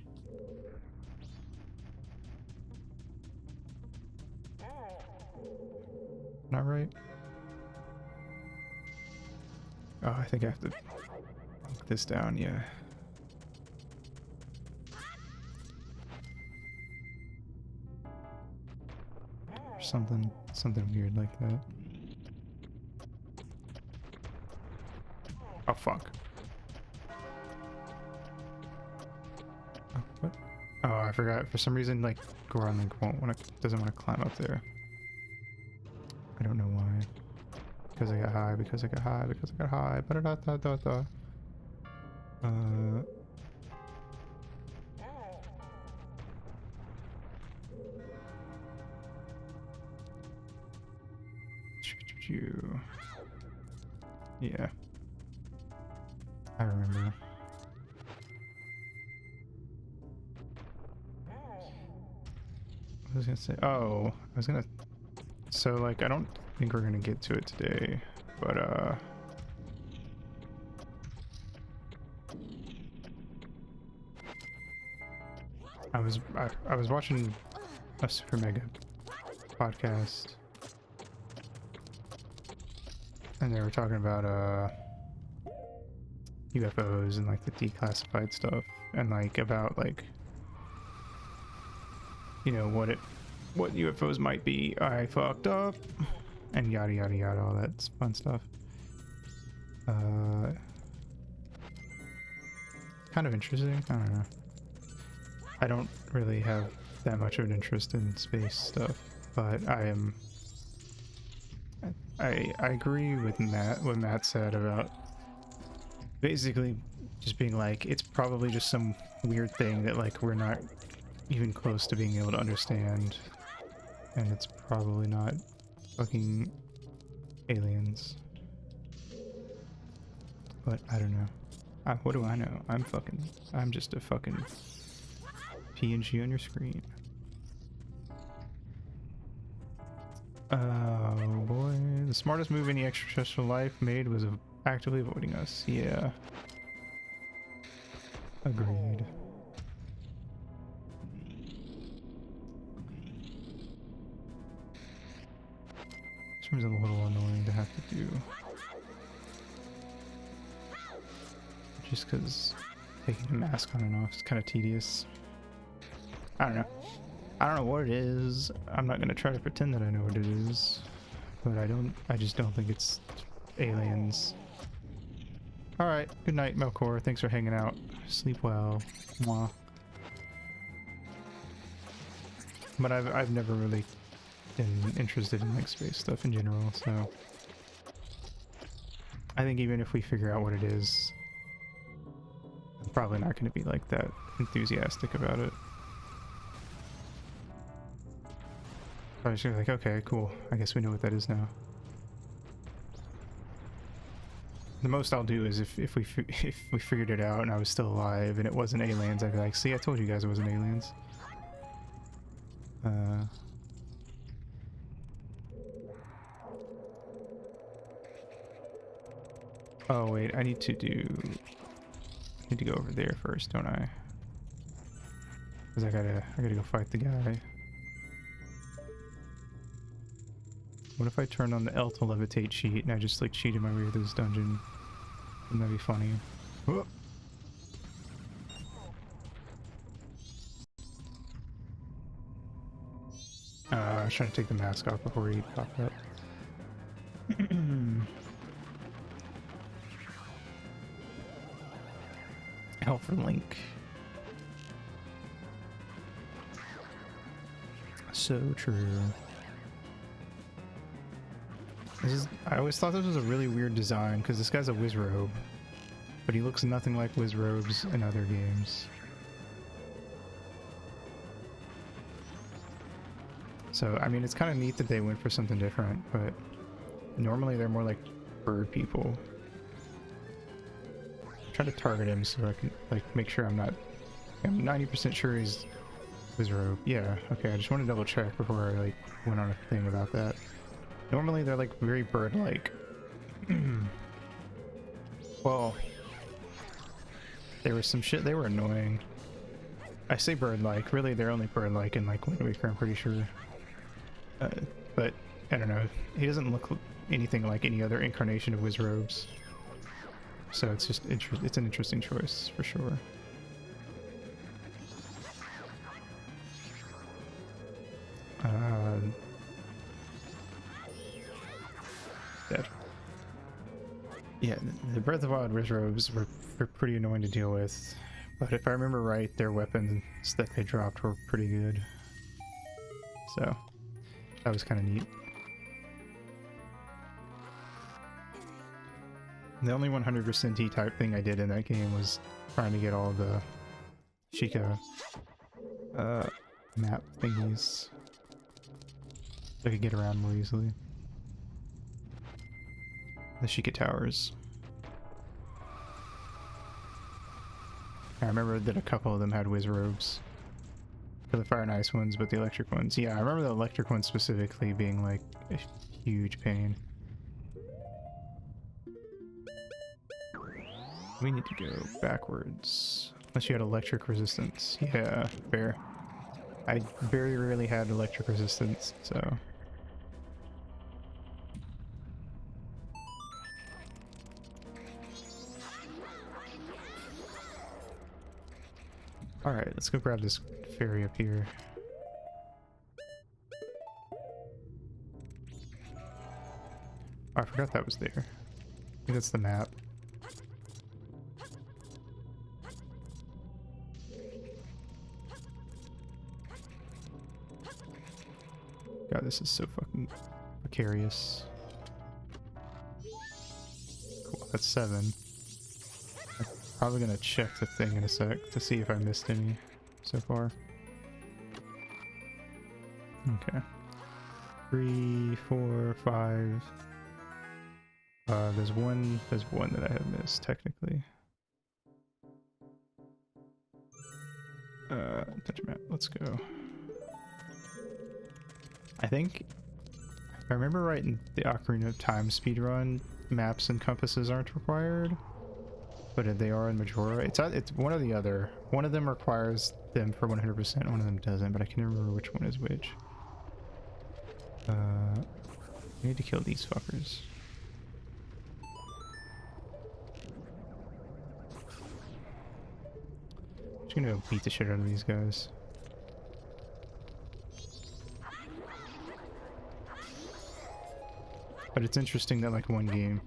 S1: Not right. Oh, I think I have to lock this down, yeah. Or something weird like that. Oh fuck. Oh, what? Oh, I forgot. For some reason, like Goron Link doesn't want to climb up there. I don't know why. Because I got high. Because I got high. Because I got high. Ba-da-da-da-da-da. Yeah. I remember. I was gonna say, oh, I was gonna, so like, I don't think we're gonna get to it today, but I was watching a Super Mega podcast, and they were talking about UFOs and like the declassified stuff, and like about like, you know, what UFOs might be. I fucked up, and yada yada yada, all that fun stuff. Kind of interesting. I don't know. I don't really have that much of an interest in space stuff, but I agree with Matt, what Matt said about basically just being like, it's probably just some weird thing that like we're not even close to being able to understand, and it's probably not fucking aliens. But I don't know. What do I know? I'm just a fucking PNG on your screen. Oh boy, the smartest move any extraterrestrial life made was actively avoiding us. Yeah. Agreed. This room's a little annoying to have to do. Just because taking the mask on and off is kind of tedious. I don't know. I don't know what it is. I'm not gonna try to pretend that I know what it is, but I just don't think it's aliens. Alright, good night, Melkor. Thanks for hanging out. Sleep well. Mwah. But I've never really been interested in like space stuff in general, so I think even if we figure out what it is, I'm probably not gonna be like that enthusiastic about it. I was just like, okay, cool. I guess we know what that is now. The most I'll do is if we figured it out and I was still alive and it wasn't aliens, I'd be like, see, I told you guys it wasn't aliens. Oh wait, I need to go over there first, don't I? Because I gotta go fight the guy. What if I turn on the L to levitate cheat and I just like cheated my way through this dungeon? Wouldn't that be funny? Whoa. I was trying to take the mask off before he popped up. Help for Link. So true. I always thought this was a really weird design because this guy's a Wizrobe, but he looks nothing like Wizrobes in other games. So, I mean, it's kind of neat that they went for something different, but normally they're more like bird people. Try to target him so I can like make sure I'm 90% sure he's Wizrobe. Yeah, okay, I just want to double check before I like went on a thing about that. Normally they're like very bird-like. Well, there was some shit, they were annoying. I say bird-like, really they're only bird-like in like Wind Waker, I'm pretty sure. But I don't know, he doesn't look anything like any other incarnation of Wizrobes. So it's just it's an interesting choice for sure. Dead. Yeah, the Breath of the Wild Wizrobes were pretty annoying to deal with, but if I remember right, their weapons that they dropped were pretty good. So that was kind of neat. The only 100% T-type thing I did in that game was trying to get all the Sheikah map thingies so I could get around more easily. The Sheikah towers. I remember that a couple of them had Wizrobes. for the fire and ice ones, but the electric ones. Yeah, I remember the electric ones specifically being like a huge pain. We need to go backwards. Unless you had electric resistance. Yeah, fair. I very rarely had electric resistance, so... Alright, let's go grab this ferry up here. Oh, I forgot that was there. I think that's the map. God, this is so fucking precarious. Cool, that's 7. I'm probably gonna check the thing in a sec to see if I missed any so far. Okay. 3, 4, 5. There's one that I have missed, technically. Touch map, let's go. I think, if I remember right, in the Ocarina of Time speedrun, maps and compasses aren't required, but they are in Majora. It's one or the other. One of them requires them for 100%, one of them doesn't, but I can't remember which one is which. I need to kill these fuckers. Just gonna go beat the shit out of these guys. But it's interesting that like one game,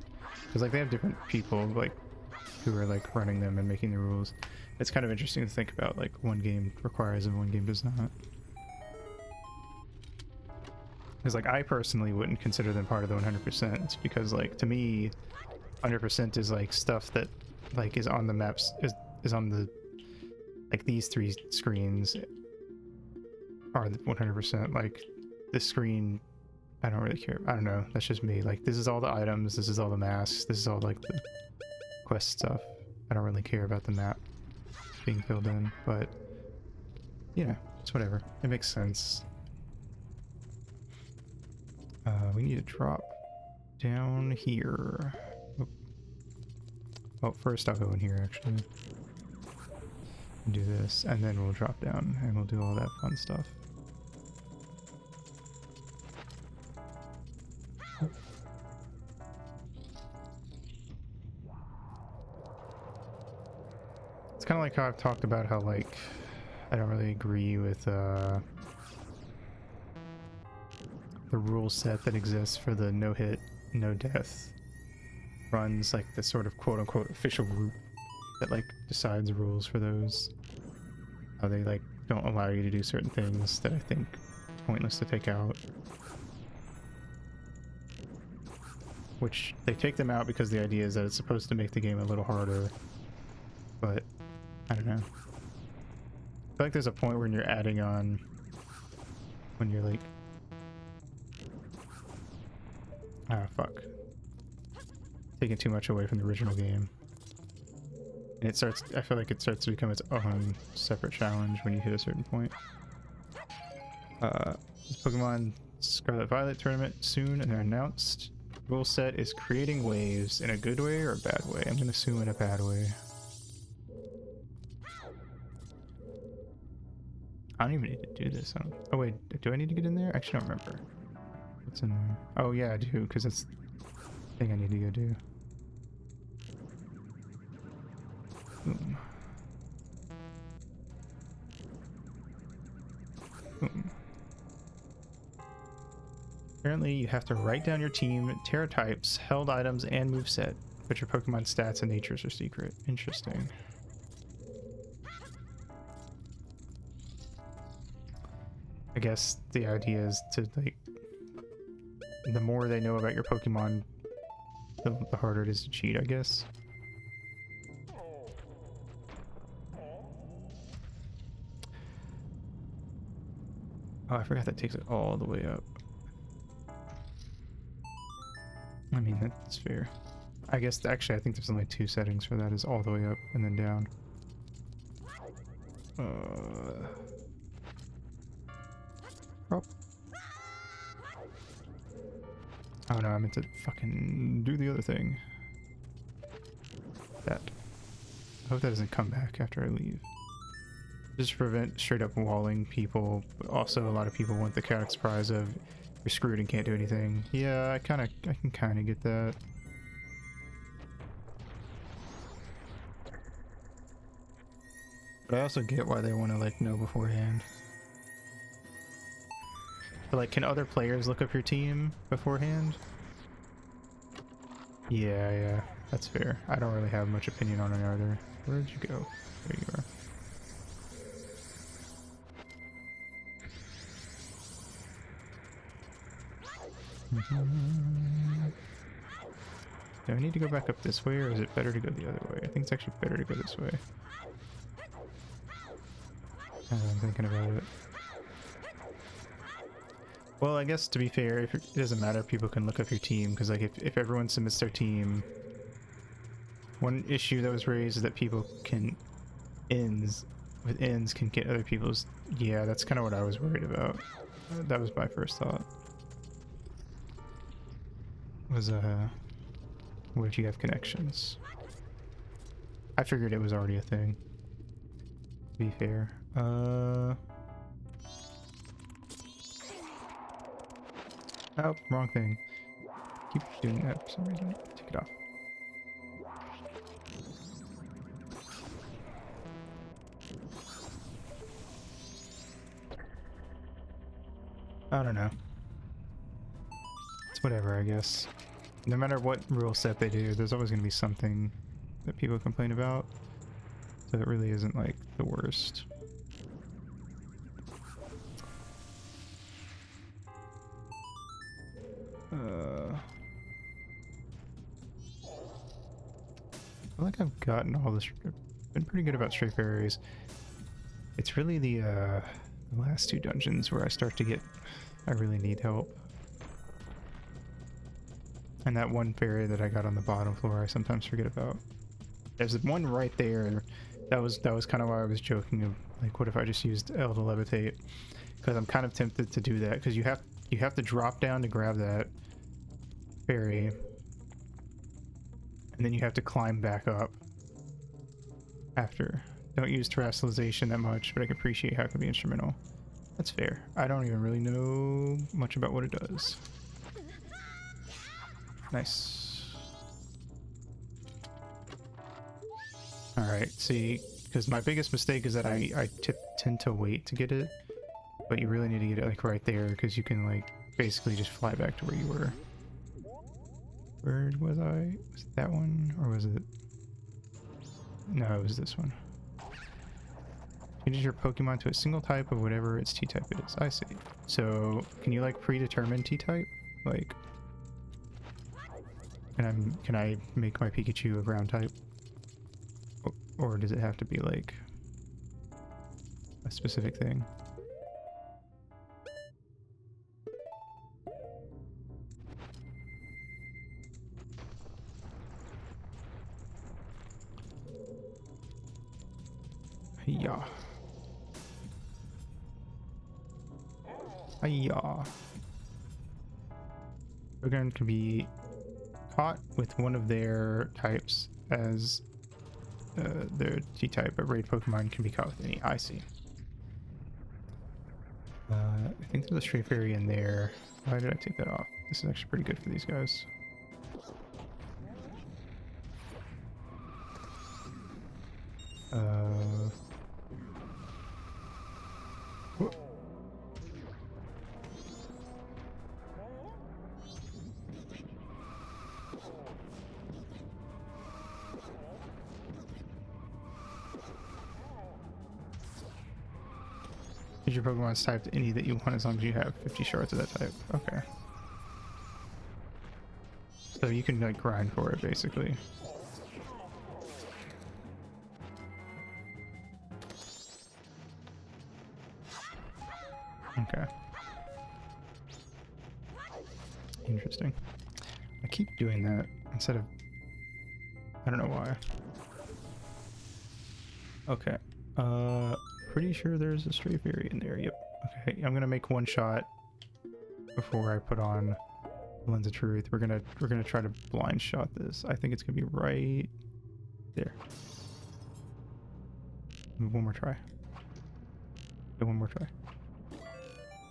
S1: because like they have different people like who are like running them and making the rules. It's kind of interesting to think about like one game requires and one game does not. Because like I personally wouldn't consider them part of the 100%. Because like to me, 100% is like stuff that like is on the maps is on the like these 3 screens are the 100%. Like this screen, I don't really care. I don't know. That's just me. Like, this is all the items. This is all the masks. This is all, like, the quest stuff. I don't really care about the map being filled in, but, you know, it's whatever. It makes sense. We need to drop down here. Oh. Well, first I'll go in here, actually. And do this, and then we'll drop down, and we'll do all that fun stuff. It's kind of like how I've talked about how, like, I don't really agree with the rule set that exists for the no hit, no death runs, like the sort of quote-unquote official group that like decides rules for those. How they like don't allow you to do certain things that I think pointless to take out. Which they take them out because the idea is that it's supposed to make the game a little harder, but I don't know. I feel like there's a point when you're adding on, when you're like, ah, fuck, taking too much away from the original game. And it starts, I feel like it starts to become its own separate challenge when you hit a certain point. This Pokemon Scarlet Violet tournament soon and announced. Rule set is creating waves in a good way or a bad way. I'm gonna assume in a bad way. I don't even need to do this. Oh wait, do I need to get in there? I actually don't remember. What's in there? Oh yeah, I do, because that's the thing I need to go do. Boom. Boom. Apparently you have to write down your team, Terra types, held items, and moveset, but your Pokemon stats and natures are secret. Interesting. I guess the idea is to, like, the more they know about your Pokemon, the harder it is to cheat, I guess. Oh, I forgot that takes it all the way up. I mean, that's fair. I guess, actually, I think there's only 2 settings for that, is all the way up and then down. no, I meant to fucking do the other thing. That. I hope that doesn't come back after I leave. Just prevent straight up walling people, but also a lot of people want the cat's prize of you're screwed and can't do anything. Yeah, I can kinda get that. But I also get why they want to like know beforehand. But like, can other players look up your team beforehand? Yeah, that's fair. I don't really have much opinion on it either. Where'd you go? There you are. Do I need to go back up this way, or is it better to go the other way? I think it's actually better to go this way. I'm thinking about it. Well, I guess to be fair, if it doesn't matter, people can look up your team, because like if everyone submits their team, one issue that was raised is that people can ends can get other people's. Yeah, that's kind of what I was worried about. That was my first thought. Was what if you have connections? I figured it was already a thing, to be fair. Oh, wrong thing. Keep doing that for some reason. Take it off. I don't know. It's whatever, I guess. No matter what rule set they do, there's always going to be something that people complain about. So it really isn't like the worst. I feel like I've gotten all this. I've been pretty good about stray fairies. It's really the last two dungeons where I start to get. I really need help. And that one fairy that I got on the bottom floor, I sometimes forget about. There's one right there. That was kind of why I was joking of like, what if I just used L to levitate? Because I'm kind of tempted to do that. Because you have to drop down to grab that fairy, and then you have to climb back up after. Don't use terrestrialization that much, but I can appreciate how it can be instrumental. That's fair. I don't even really know much about what it does. Nice. Alright, see, because my biggest mistake is that I tend to wait to get it, but you really need to get it like right there, because you can like basically just fly back to where you were. Where was I? Was it that one, or was it? No, it was this one. Changes your Pokemon to a single type of whatever its T-type is. I see. So, can you like predetermine T-type? Like, can I make my Pikachu a ground type? Or does it have to be like a specific thing? Yeah. Hiya. Pokemon can be caught with one of their types as their T-type, but raid Pokemon can be caught with any. I see. I think there's a stray fairy in there. Why did I take that off? This is actually pretty good for these guys. Your Pokemon's typed any that you want as long as you have 50 shards of that type. Okay. So you can like grind for it basically. Okay. Interesting. I keep doing that instead of... I don't know why. Okay. Pretty sure there's a stray fairy in there. Yep. Okay, I'm gonna make one shot before I put on Lens of truth. We're gonna try to blind shot this. I think it's gonna be right there. One more try. Yeah, one more try.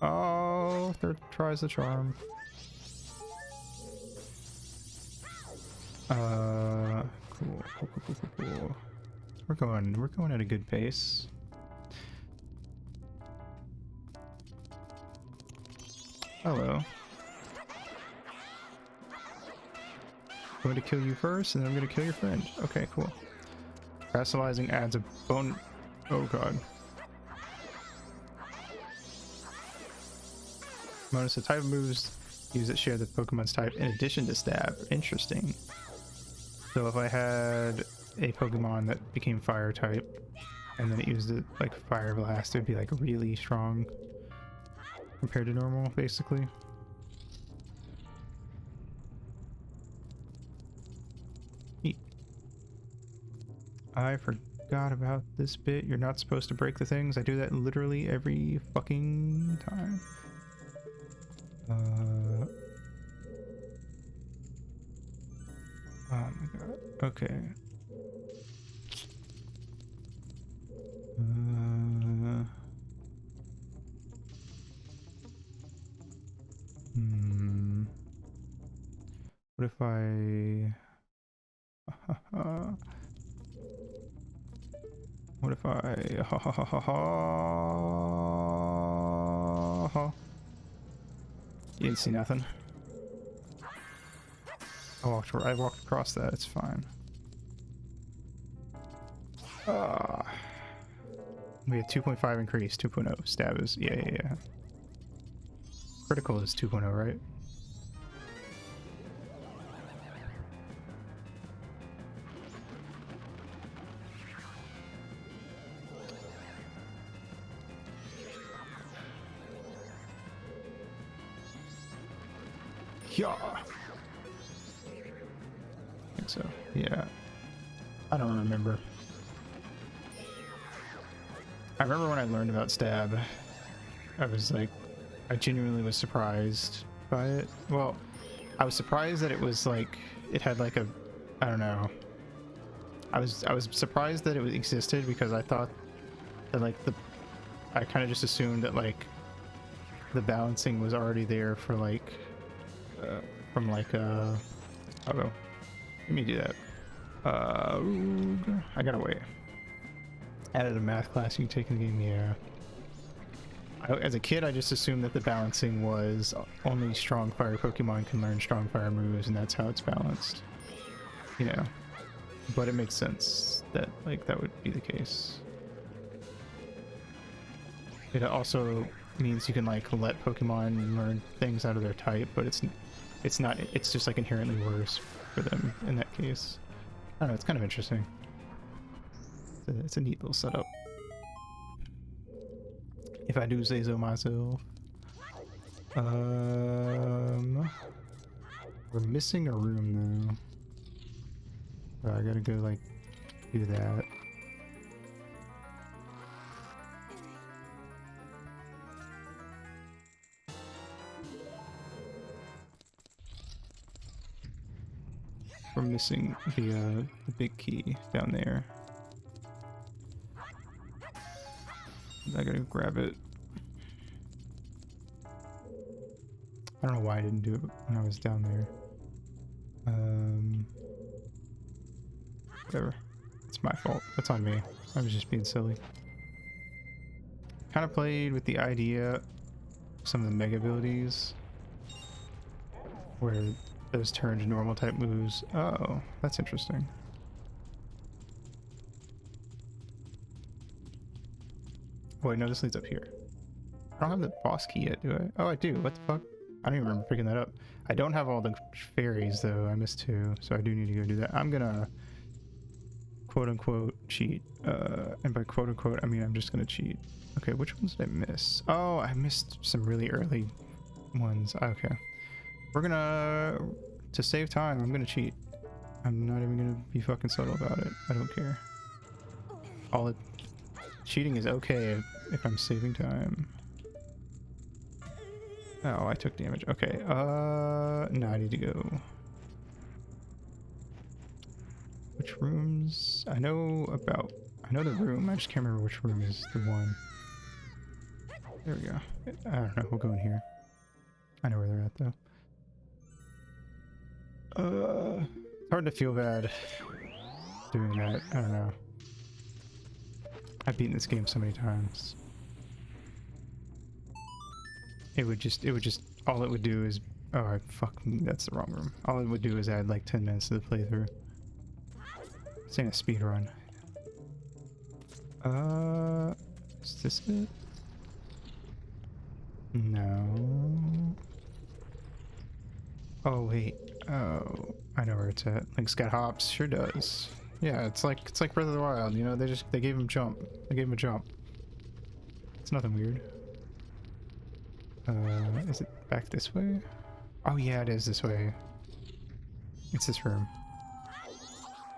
S1: Oh, third tries the charm. Cool. We're going at a good pace. Hello. I'm going to kill you first, and then I'm going to kill your friend. Okay, cool. Vassalizing adds a bone. Oh god. Notice the type of moves use that share the Pokemon's type in addition to stab. Interesting. So if I had a Pokemon that became fire type, and then it used it like Fire Blast, it would be like really strong compared to normal, basically. Neat. I forgot about this bit. You're not supposed to break the things. I do that literally every fucking time. Oh my god. Okay. What if I... What if I... You didn't see nothing. I walked across that, it's fine. We had 2.5 increase, 2.0. Stab is... Yeah. Critical is 2.0, right? Yeah. I think so. Yeah. I don't remember. I remember when I learned about stab, I was like, I genuinely was surprised by it. Well, I was surprised that it was like, it had like a, I don't know. I was surprised that it existed because I thought that like I kind of just assumed that like the balancing was already there for like, from like oh no, let me do that. I gotta wait. Added a math class you can take in the game. Yeah. As a kid, I just assumed that the balancing was only strong fire Pokemon can learn strong fire moves, and that's how it's balanced. You know, but it makes sense that like that would be the case. It also means you can like let Pokemon learn things out of their type, but it's not. It's just like inherently worse for them in that case. I don't know. It's kind of interesting. It's a neat little setup, if I do say so myself. We're missing a room though. I gotta go like do that. We're missing the big key down there. I gotta grab it. I don't know why I didn't do it when I was down there. Whatever. It's my fault. That's on me. I was just being silly. Kind of played with the idea of some of the mega abilities where those turn to normal type moves. Oh, that's interesting. Oh wait, no, this leads up here. I don't have the boss key yet, do I? Oh, I do. What the fuck? I don't even remember picking that up. I don't have all the fairies though. I missed 2, so I do need to go do that. I'm gonna quote-unquote cheat. And by quote-unquote, I mean I'm just gonna cheat. Okay, which ones did I miss? Oh, I missed some really early ones. Okay. We're gonna... To save time, I'm gonna cheat. I'm not even gonna be fucking subtle about it. I don't care. Cheating is okay if I'm saving time. Oh, I took damage. Okay, now I need to go. Which rooms? I know the room, I just can't remember which room is the one. There we go. I don't know, we'll go in here. I know where they're at though. It's hard to feel bad doing that. I don't know. I've beaten this game so many times. It would just, all it would do is, oh, fuck, that's the wrong room. All it would do is add like 10 minutes to the playthrough. This ain't a speed run. Is this it? No. Oh wait. Oh, I know where it's at. Link's got hops. Sure does. Yeah, it's like Breath of the Wild. You know, they gave him jump. They gave him a jump. It's nothing weird. Is it back this way? Oh yeah, it is this way. It's this room.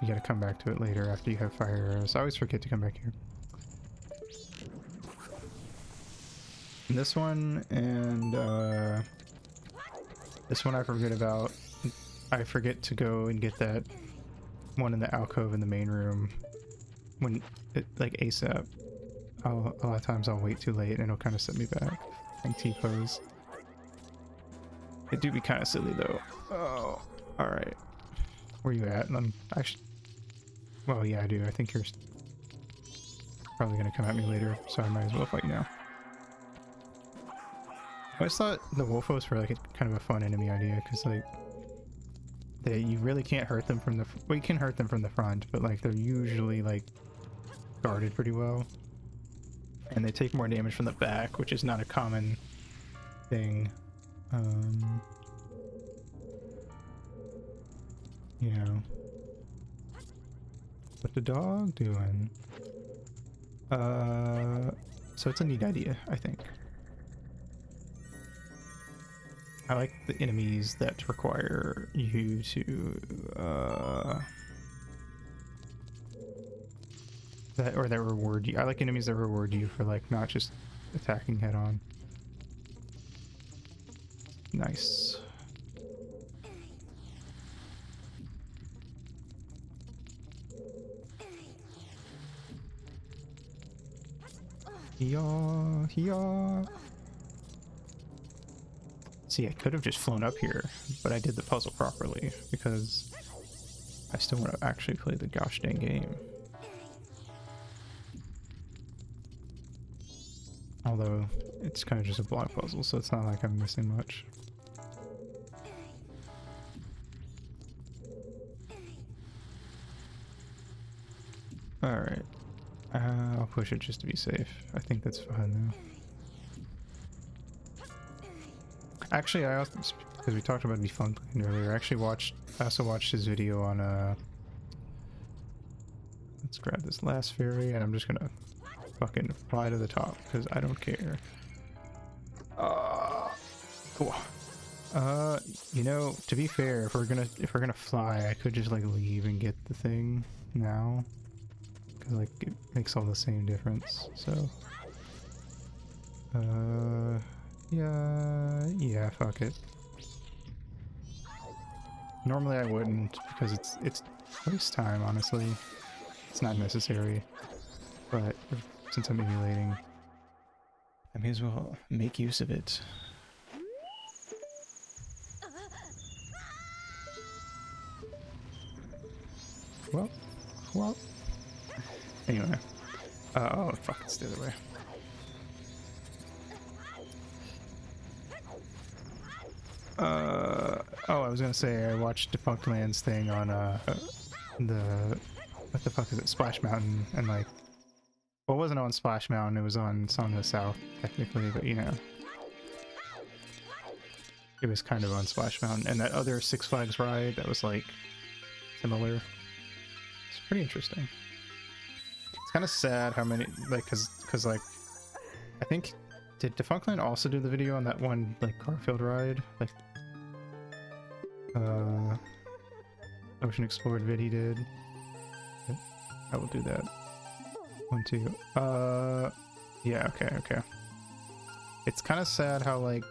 S1: You gotta come back to it later after you have fire arrows. I always forget to come back here. And this one and this one I forget about. I forget to go and get that one in the alcove in the main room when it like ASAP. A lot of times I'll wait too late and it'll kind of set me back. Like T-pose. It do be kind of silly though. Oh, all right. Where you at? I'm actually. Well, yeah, I do. I think you're probably gonna come at me later, so I might as well fight you now. I always thought the Wolfos were like kind of a fun enemy idea because like you really can't hurt them from the well, you can hurt them from the front, but like they're usually like guarded pretty well, and they take more damage from the back, which is not a common thing. You know, what the dog doing? So it's a neat idea, I think. I like the enemies that require you to that reward you. I like enemies that reward you for like not just attacking head on. Nice. Yeah. See, I could have just flown up here, but I did the puzzle properly because I still want to actually play the gosh dang game. Although it's kind of just a block puzzle, so it's not like I'm missing much. Alright. I'll push it just to be safe. I think that's fine though. Actually, I also, because we talked about Defunctland earlier, I also watched his video on, let's grab this last fairy, and I'm just gonna fucking fly to the top, because I don't care. Cool. You know, to be fair, if we're gonna fly, I could just, like, leave and get the thing now, because, like, it makes all the same difference, so. Yeah, fuck it. Normally I wouldn't, because it's waste time, honestly. It's not necessary. But since I'm emulating, I may as well make use of it. Well. Anyway. Oh, fuck, it's the other way. Oh, I was gonna say I watched Defunctland's thing on what the fuck is it, Splash Mountain, and like, well, it wasn't on Splash Mountain, it was on Song of the South technically, but you know, it was kind of on Splash Mountain, and that other Six Flags ride that was like similar. It's pretty interesting. It's kind of sad how many, like, cause like, I think, did Defunctland also do the video on that one like Garfield ride, like Ocean Explored vid he did? Yep. I will do that. 1, 2. Yeah, okay. It's kind of sad how like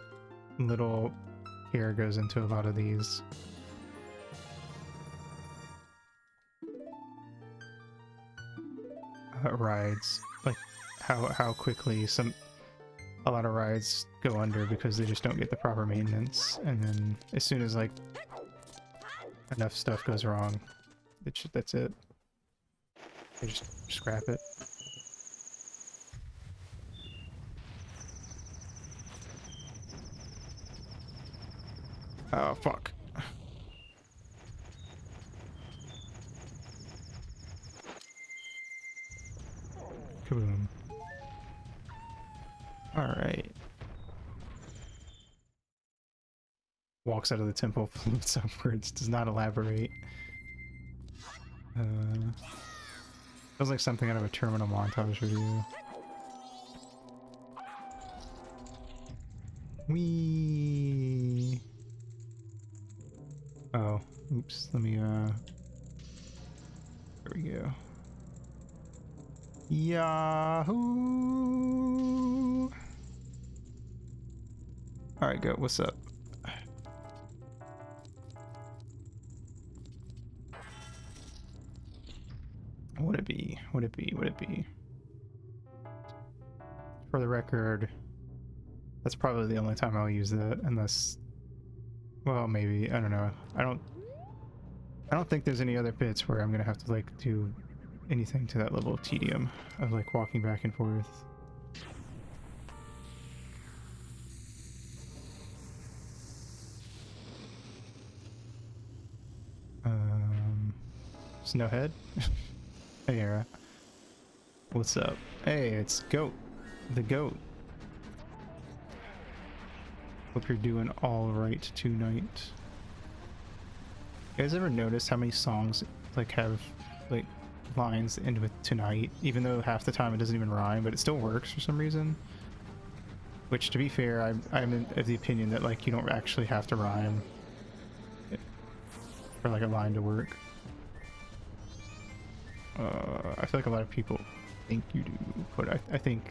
S1: little care goes into a lot of these. Rides, like how quickly a lot of rides go under because they just don't get the proper maintenance, and then as soon as like enough stuff goes wrong, that's it. They just scrap it. Oh fuck. Kaboom. Alright. Walks out of the temple, floats upwards, does not elaborate. Feels like something out of a terminal montage video. Whee! Oh, oops, let me, there we go. Yahoo! Alright, go, what's up? Would it be? Would it be? Would it be? For the record, that's probably the only time I'll use that, unless, well, maybe, I don't know. I don't think there's any other bits where I'm gonna have to like do anything to that level of tedium of like walking back and forth. Snowhead? Hey, Era. What's up? Hey, it's Goat. The Goat. Hope you're doing all right tonight. You guys ever notice how many songs like have like lines end with tonight, even though half the time it doesn't even rhyme, but it still works for some reason? Which, to be fair, I'm of the opinion that like you don't actually have to rhyme for like a line to work. I feel like a lot of people think you do, but I think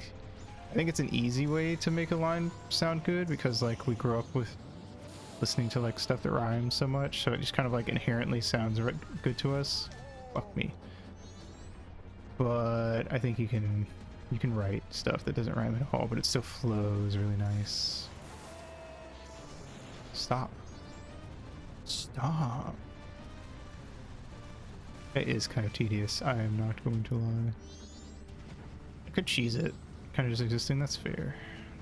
S1: it's an easy way to make a line sound good, because like we grew up with listening to like stuff that rhymes so much, so it just kind of like inherently sounds good to us. Fuck me. But I think you can write stuff that doesn't rhyme at all, but it still flows really nice. Stop. Stop. It is kind of tedious, I am not going to lie. I could cheese it, kind of just existing, that's fair.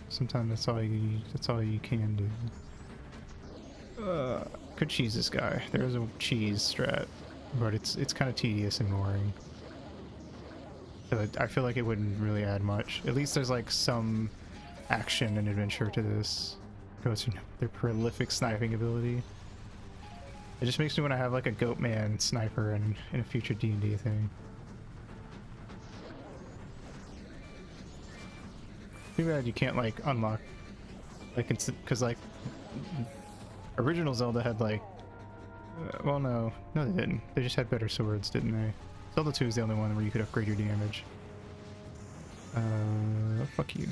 S1: Sometimes that's all you can do. Could cheese this guy. There's a cheese strat, but it's kind of tedious and boring. So I feel like it wouldn't really add much. At least there's like some action and adventure to this. Goes to their prolific sniping ability. It just makes me want to have like a Goatman sniper in a future D&D thing. Too bad you can't like unlock, like it's because like original Zelda had like, well no they didn't. They just had better swords, didn't they? Zelda 2 is the only one where you could upgrade your damage. Fuck you.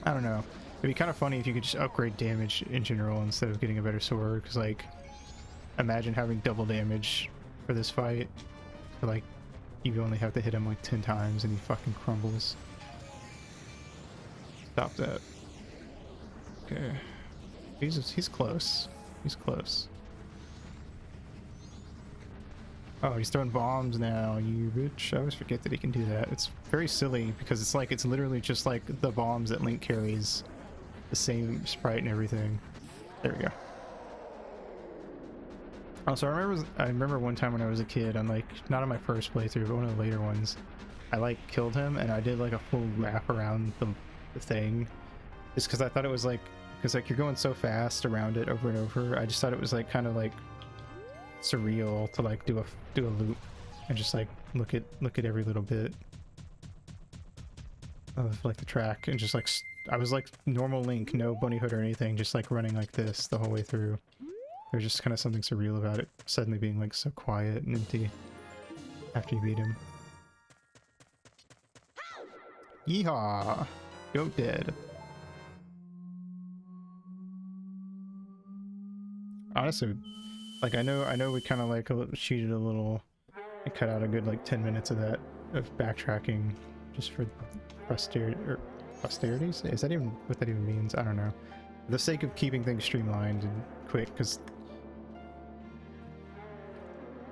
S1: I don't know. It'd be kind of funny if you could just upgrade damage in general instead of getting a better sword, because like, imagine having double damage for this fight. But like, you only have to hit him like 10 times and he fucking crumbles. Stop that. Okay. He's close. He's close. Oh, he's throwing bombs now, you bitch. I always forget that he can do that. It's very silly because it's like, it's literally just like the bombs that Link carries. The same sprite and everything. There we go. Also, I remember one time when I was a kid, on like, not on my first playthrough, but one of the later ones, I like killed him and I did like a full wrap around the thing. Just because I thought it was like, because like you're going so fast around it over and over, I just thought it was like kind of like surreal to like do a loop and just like look at every little bit of like the track, and just like I was like normal Link, no bunny hood or anything, just like running like this the whole way through. There's just kind of something surreal about it suddenly being like so quiet and empty after you beat him. Yeehaw! Goat dead. honestly, like I know we kind of like cheated a little and cut out a good like 10 minutes of that of backtracking just for posterity or posterity. Is that even what that even means? I don't know. For the sake of keeping things streamlined and quick, because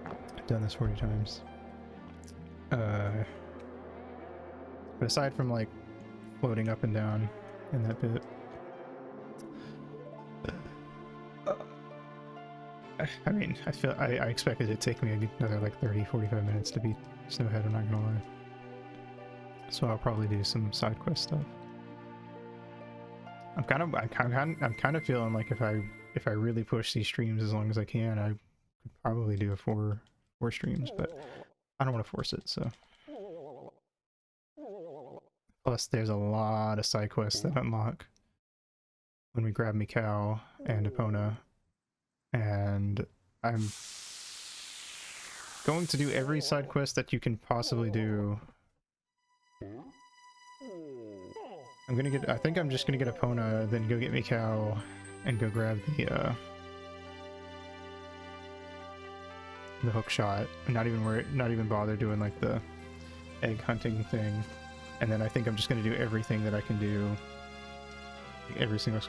S1: I've done this 40 times. But aside from like floating up and down in that bit, I mean, I expected it to take me another like 30-45 minutes to beat Snowhead, I'm not gonna lie. So I'll probably do some side quest stuff. I'm kind of feeling like if I really push these streams as long as I can, I could probably do a four streams, but I don't want to force it, so. Plus, there's a lot of side quests that unlock when we grab Mikau and Epona, and I'm going to do every side quest that you can possibly do. I think I'm just gonna get Epona, then go get Mikau, and go grab the hook shot, and not even bother doing like the egg hunting thing. And then I think I'm just gonna do everything that I can do, like every single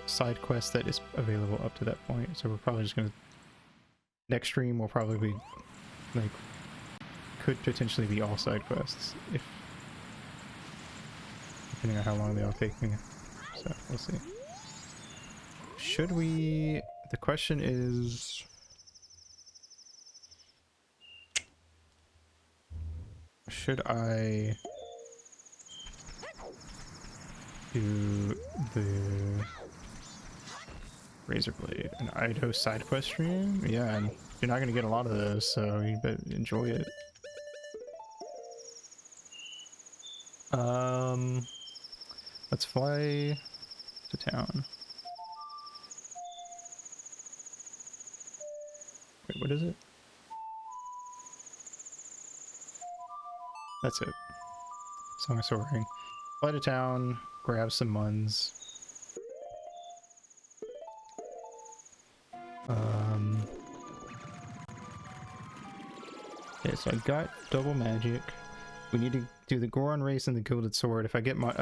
S1: side quest that is available up to that point. So we're probably just gonna, next stream will probably be like, could potentially be all side quests, if depending on how long they all take me. So we'll see. Should we? The question is, should I do the Razor Blade and Idaho side quest stream? Yeah, and you're not gonna get a lot of those, so you better enjoy it. Let's fly to town. Wait, what is it? That's it. Song of Soaring. Fly to town, grab some muns. Okay, so I got double magic. We need to do the Goron race and the Gilded Sword. If I get my,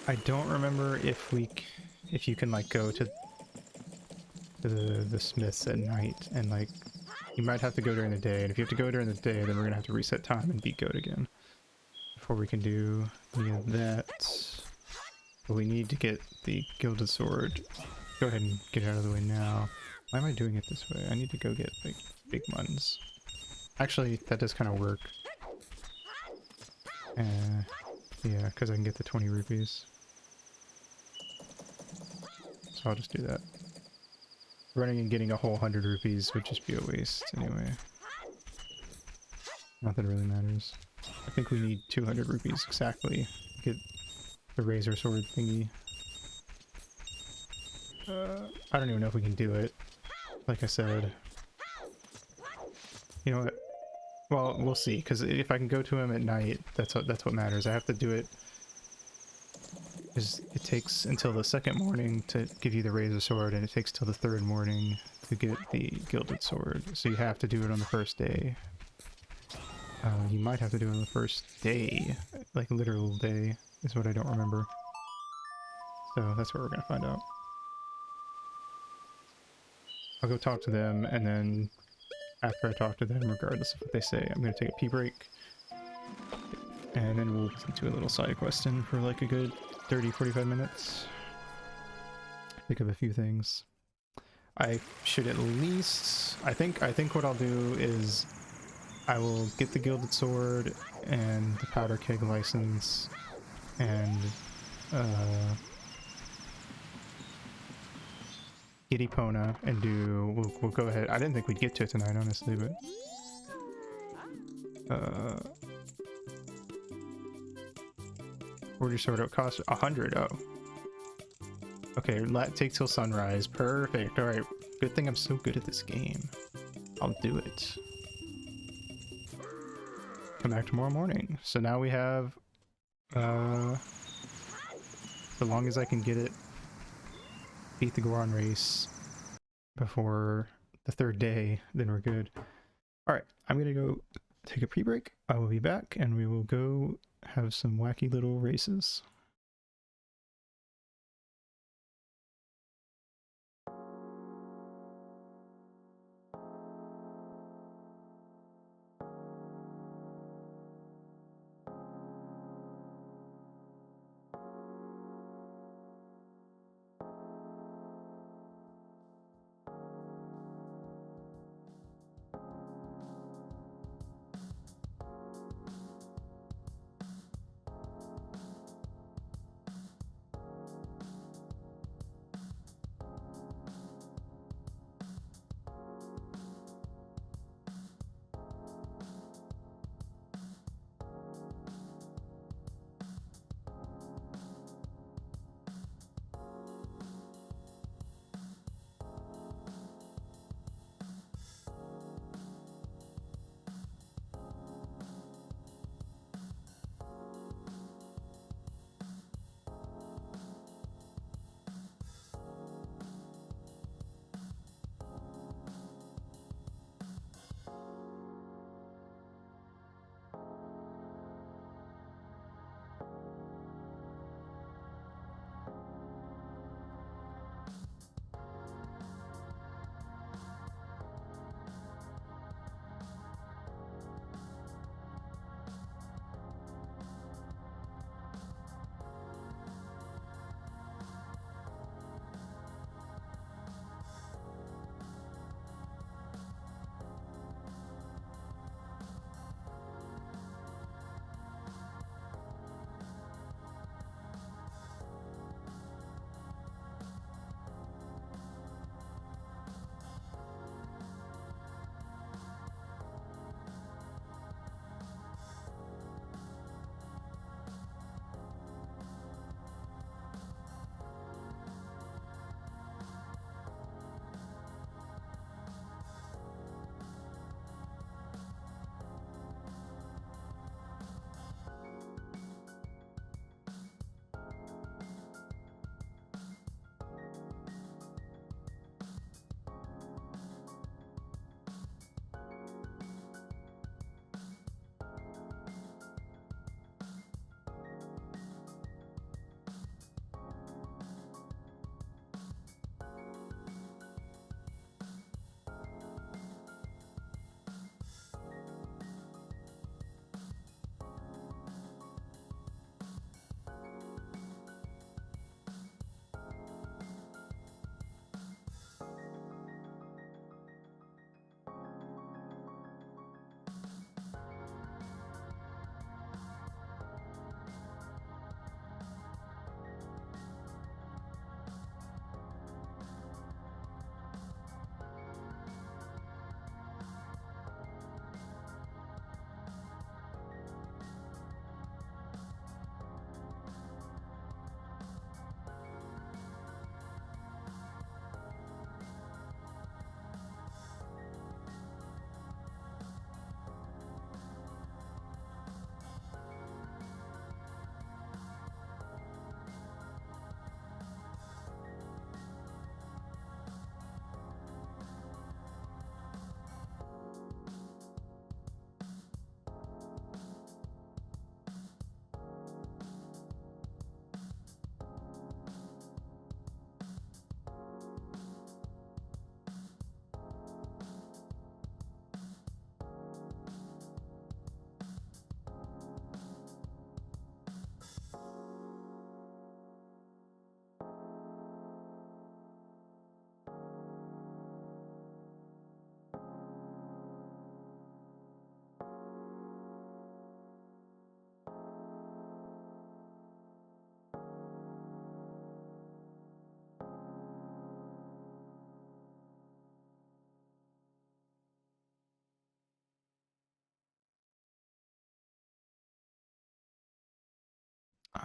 S1: I don't remember if you can like go to the smiths at night, and like you might have to go during the day. And if you have to go during the day, then we're gonna have to reset time and beat Goat again before we can do any of that. But we need to get the Gilded Sword. Go ahead and get it out of the way now. Why am I doing it this way? I need to go get like big muns. Actually, that does kind of work. Yeah, because I can get the 20 rupees. So I'll just do that. Running and getting a whole 100 rupees would just be a waste anyway. Not that it really matters. I think we need 200 rupees exactly to get the razor sword thingy. I don't even know if we can do it. Like I said. You know what? Well, we'll see, because if I can go to him at night, that's what matters. I have to do it because it takes until the second morning to give you the razor sword, and it takes till the third morning to get the gilded sword. So you have to do it on the first day. You might have to do it on the first day, like literal day, is what I don't remember. So that's what we're gonna find out. I'll go talk to them, and then after I talk to them, regardless of what they say, I'm gonna take a pee break, and then we'll do a little side quest in for like a good 30-45 minutes. Think of a few things. I should at least, I think what I'll do is I will get the gilded sword and the powder keg license, and get Epona and do, we'll go ahead. I didn't think we'd get to it tonight, honestly, but order sword, it costs 100. Oh, okay, take till sunrise. Perfect. All right, good thing I'm so good at this game. I'll do it. Come back tomorrow morning. So now we have so long as I can get it, beat the Goron race, before the third day, then we're good. Alright, I'm gonna go take a pre-break. I will be back and we will go have some wacky little races.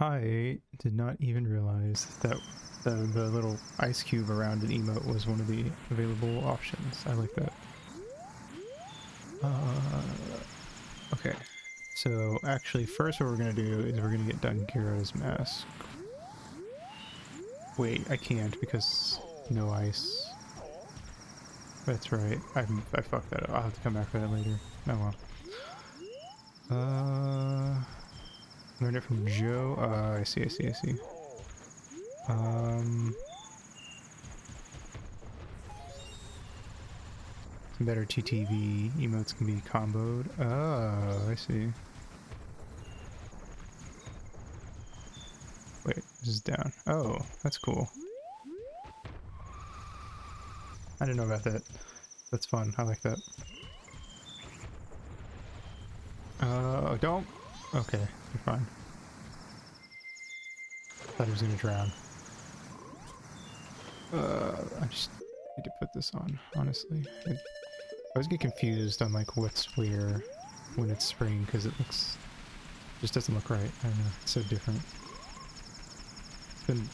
S1: I did not even realize that the little ice cube around an emote was one of the available options. I like that. Okay, so actually first what we're gonna do is we're gonna get Dungira's mask. Wait, I can't because no ice. That's right. I fucked that up. I'll have to come back for that later. Oh well. Learned it from Joe. I see. Some better TTV emotes can be comboed. Oh, I see. Wait, this is down. Oh, that's cool. I didn't know about that. That's fun. I like that. Don't. Okay, you're fine. Thought he was gonna drown. I just need to put this on, honestly. I always get confused on like what's where when it's spring because it just doesn't look right. I don't know. It's so different.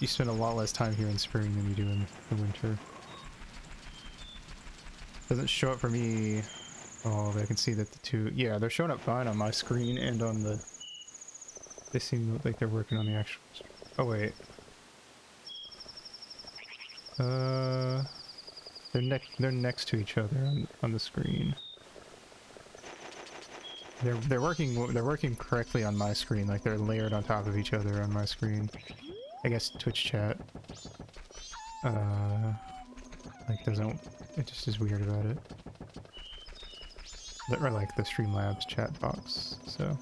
S1: You spend a lot less time here in spring than you do in the winter. Doesn't show up for me. Oh, I can see that the two... Yeah, they're showing up fine on my screen and on the... They seem like they're working on the actual... Oh, wait. They're next to each other on the screen. They're working correctly on my screen, like they're layered on top of each other on my screen. I guess Twitch chat like doesn't, it just is weird about it. Or like the Streamlabs chat box, so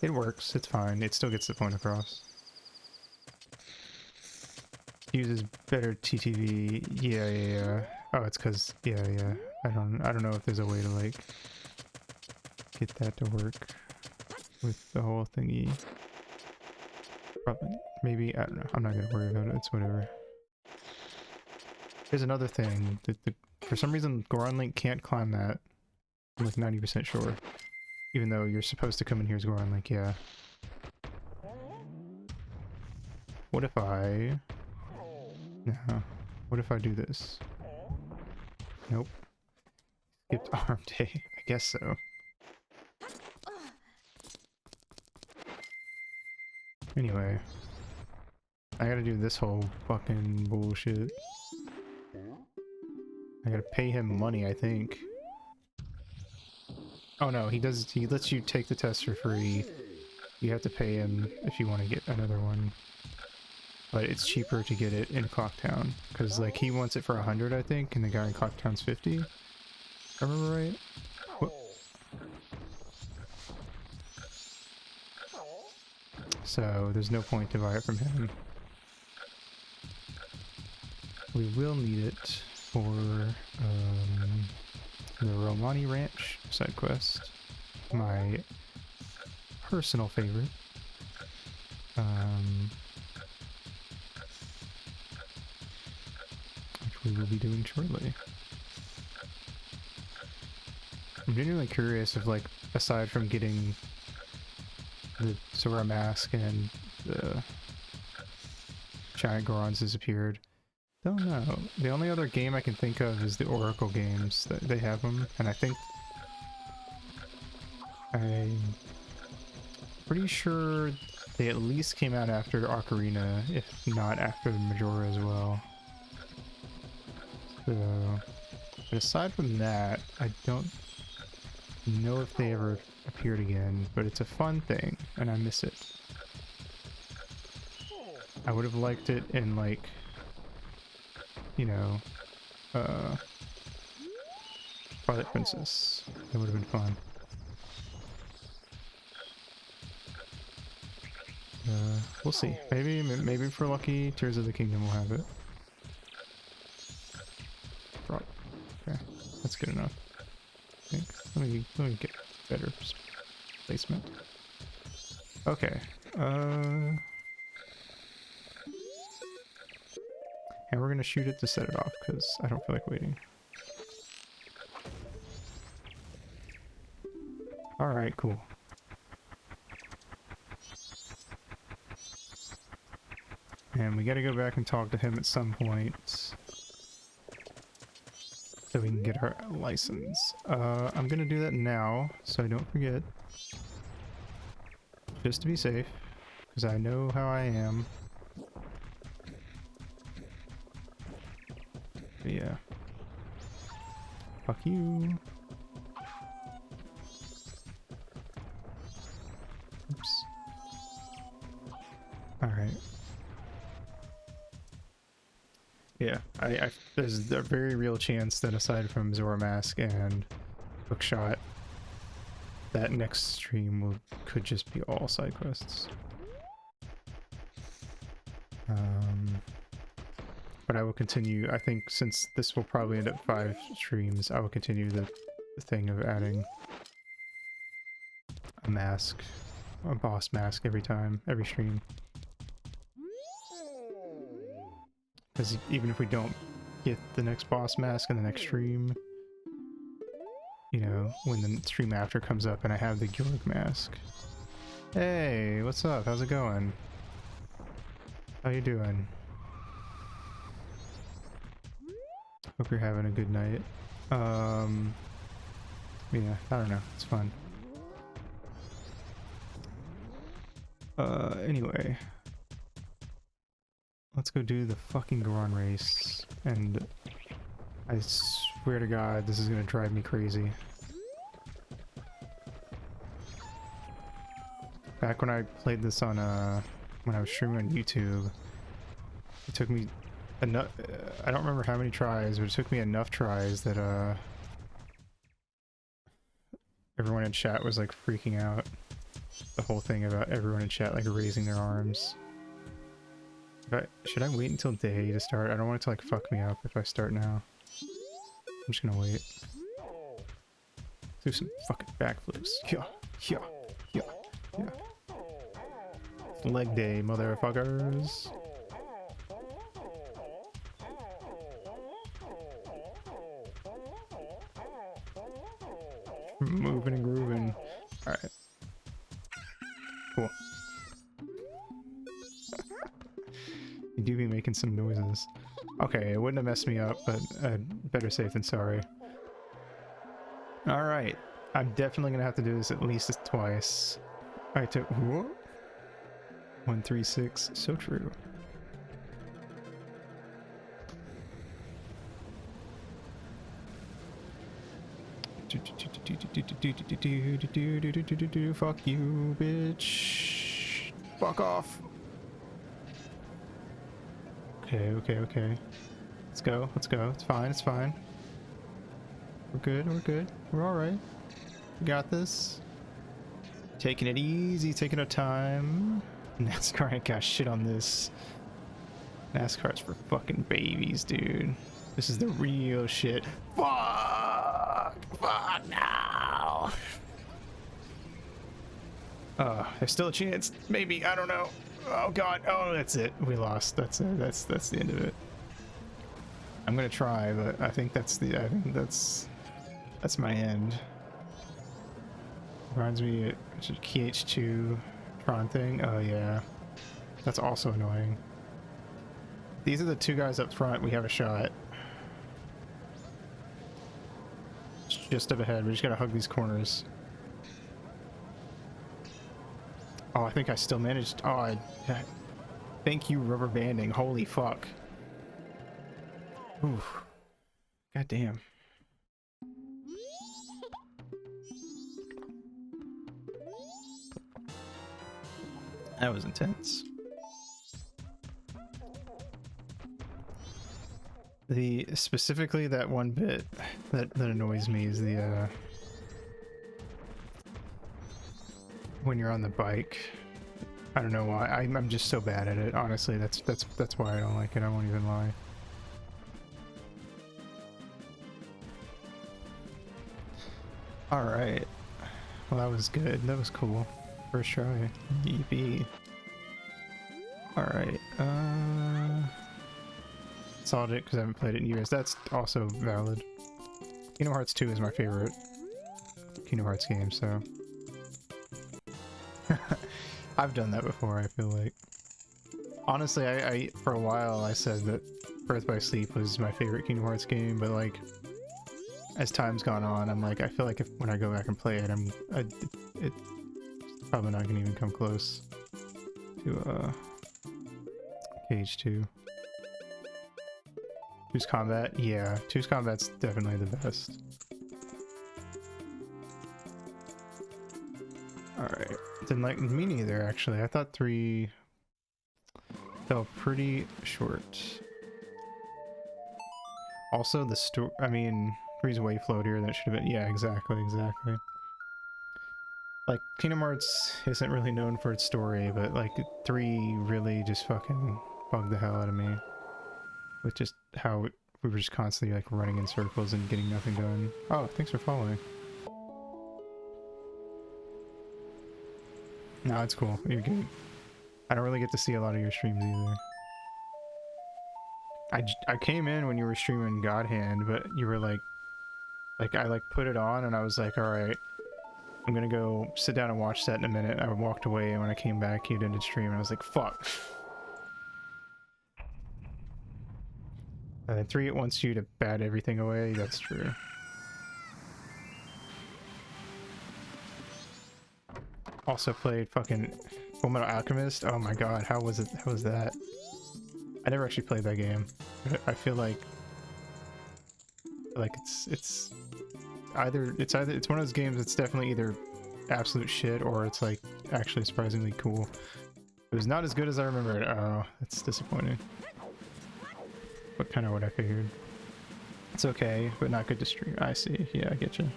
S1: it works, it's fine, it still gets the point across. Uses better TTV, yeah. Oh, it's cause, yeah. I don't know if there's a way to like get that to work with the whole thingy. Probably, maybe, I don't know, I'm not gonna worry about it, it's whatever. Here's another thing, for some reason Goron Link can't climb that. I'm like 90% sure. Even though you're supposed to come in here as Goron Link, yeah. What if I... No. What if I do this? Nope. Skipped arm day. I guess so. Anyway. I gotta do this whole fucking bullshit. I gotta pay him money, I think. Oh no, he lets you take the test for free. You have to pay him if you want to get another one. But it's cheaper to get it in Clocktown. Because like he wants it for 100, I think, and the guy in Clocktown's 50. If I remember right? Whoop. So there's no point to buy it from him. We will need it for the Romani Ranch side quest. My personal favorite. Which we will be doing shortly. I'm genuinely curious if, like, aside from getting the Sora mask and the giant Gorons disappeared, don't know. The only other game I can think of is the Oracle games. That they have them, and I think I'm pretty sure they at least came out after Ocarina, if not after the Majora as well. So, but aside from that, I don't know if they ever appeared again, but it's a fun thing, and I miss it. I would have liked it in, like, you know, Twilight Princess. That would have been fun. We'll see. Maybe if we're lucky, Tears of the Kingdom will have it. Okay, that's good enough. I think. Let me get better placement. Okay. And we're gonna shoot it to set it off because I don't feel like waiting. Alright, cool. And we gotta go back and talk to him at some point so we can get our license. I'm gonna do that now so I don't forget. Just to be safe, because I know how I am. But yeah. Fuck you. Oops. Alright. Yeah, there's a very real chance that aside from Zora Mask and Bookshot, that next stream could just be all side quests. But I will continue, I think since this will probably end up 5 streams, I will continue the thing of adding a mask, a boss mask every stream. Because even if we don't get the next boss mask in the next stream, you know, when the stream after comes up and I have the Georg mask. Hey, what's up? How's it going? How you doing? Hope you're having a good night. Yeah, I don't know. It's fun. Anyway. Let's go do the fucking Goron race. And I swear to God, this is gonna drive me crazy. Back when I played this on, when I was streaming on YouTube, it took me enough, I don't remember how many tries, but it took me enough tries that, everyone in chat was, like, freaking out. The whole thing about everyone in chat, like, raising their arms. Should I wait until day to start? I don't want it to, like, fuck me up if I start now. I'm just gonna wait. Do some fucking backflips. Yeah, yeah, yeah, yeah. It's leg day, motherfuckers. Moving and grooving. Alright. Cool. You do be making some noises. Okay, it wouldn't have messed me up, but better safe than sorry. Alright. I'm definitely gonna have to do this at least twice. Alright, 136. So true. Fuck you, bitch. Fuck off. Okay, okay, okay. Let's go, let's go. It's fine, it's fine. We're good, we're good. We're alright. We got this. Taking it easy, taking our time. NASCAR ain't got shit on this. NASCAR's for fucking babies, dude. This is the real shit. Fuck! Fuck now! There's still a chance. Maybe, I don't know. Oh god, oh that's it. We lost. That's it. That's the end of it. I'm gonna try, but I think that's my end. Reminds me of KH2 Tron thing. Oh yeah. That's also annoying. These are the two guys up front. We have a shot. It's just up ahead. We just gotta hug these corners. Oh, I think I still managed. Oh, thank you, rubber banding. Holy fuck. Oof. God damn. That was intense. Specifically that one bit that annoys me is the when you're on the bike. I don't know why. I'm just so bad at it. Honestly, that's why I don't like it. I won't even lie. All right. Well, that was good. That was cool. First try. Yippee. All right. Solved it because I haven't played it in years. That's also valid. Kingdom Hearts 2 is my favorite Kingdom Hearts game, so I've done that before, I feel like. Honestly, I for a while I said that Birth by Sleep was my favorite Kingdom Hearts game, but like as time's gone on, I'm like, I feel like when I go back and play it, it's probably not gonna even come close to KH2. Two's combat? Yeah, two's combat's definitely the best. Alright. Didn't like me neither, actually. I thought 3 fell pretty short. Also, the story, I mean, 3's way floatier than it should have been. Yeah, exactly. Like, Kingdom Hearts isn't really known for its story, but like 3 really just fucking bugged the hell out of me. With just how we were just constantly like running in circles and getting nothing done. Oh, thanks for following. No, it's cool. You're good. I don't really get to see a lot of your streams either. I came in when you were streaming God Hand, but you were like I like put it on and I was like, alright, I'm gonna go sit down and watch that in a minute. I walked away and when I came back you didn't stream and I was like, fuck. And then 3, it wants you to bat everything away. That's true. Also played fucking Fullmetal Alchemist. Oh my god, how was it? How was that? I never actually played that game. I feel like it's one of those games that's definitely either absolute shit or it's like actually surprisingly cool. It was not as good as I remembered. Oh, that's disappointing. But kind of what I figured. It's okay, but not good to stream. I see. Yeah, I get you.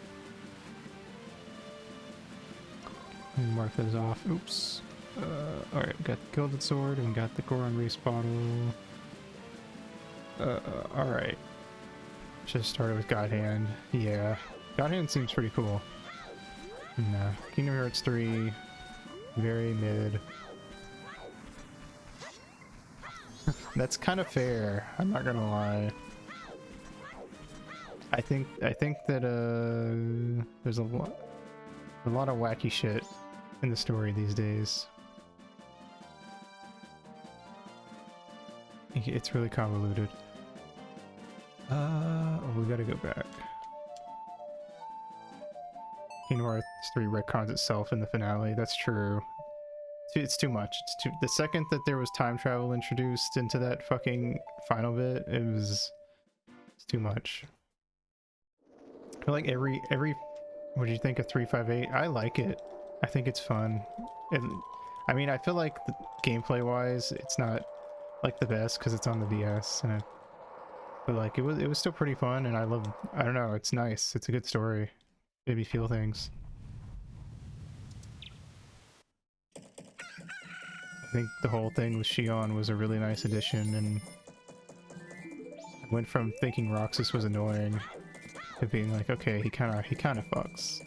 S1: Let me mark those off. Oops. Alright, we got the Gilded Sword and we got the Goron Race bottle. Alright. Just started with God Hand. Yeah. God Hand seems pretty cool. No. Kingdom Hearts 3. Very mid. That's kind of fair. I'm not gonna lie. I think that there's a lot of wacky shit in the story these days. It's really convoluted. Oh, we gotta go back. Kingdom Hearts 3 retcons itself in the finale. That's true. It's too much. It's too. The second that there was time travel introduced into that fucking final bit, it's too much. I feel like every. What do you think of 358? I like it. I think it's fun. I mean, I feel like gameplay wise, it's not like the best because it's on the DS, but like it was still pretty fun, and I don't know, it's nice. It's a good story. Made me feel things. I think the whole thing with Shion was a really nice addition, and I went from thinking Roxas was annoying to being like, okay, he kind of fucks.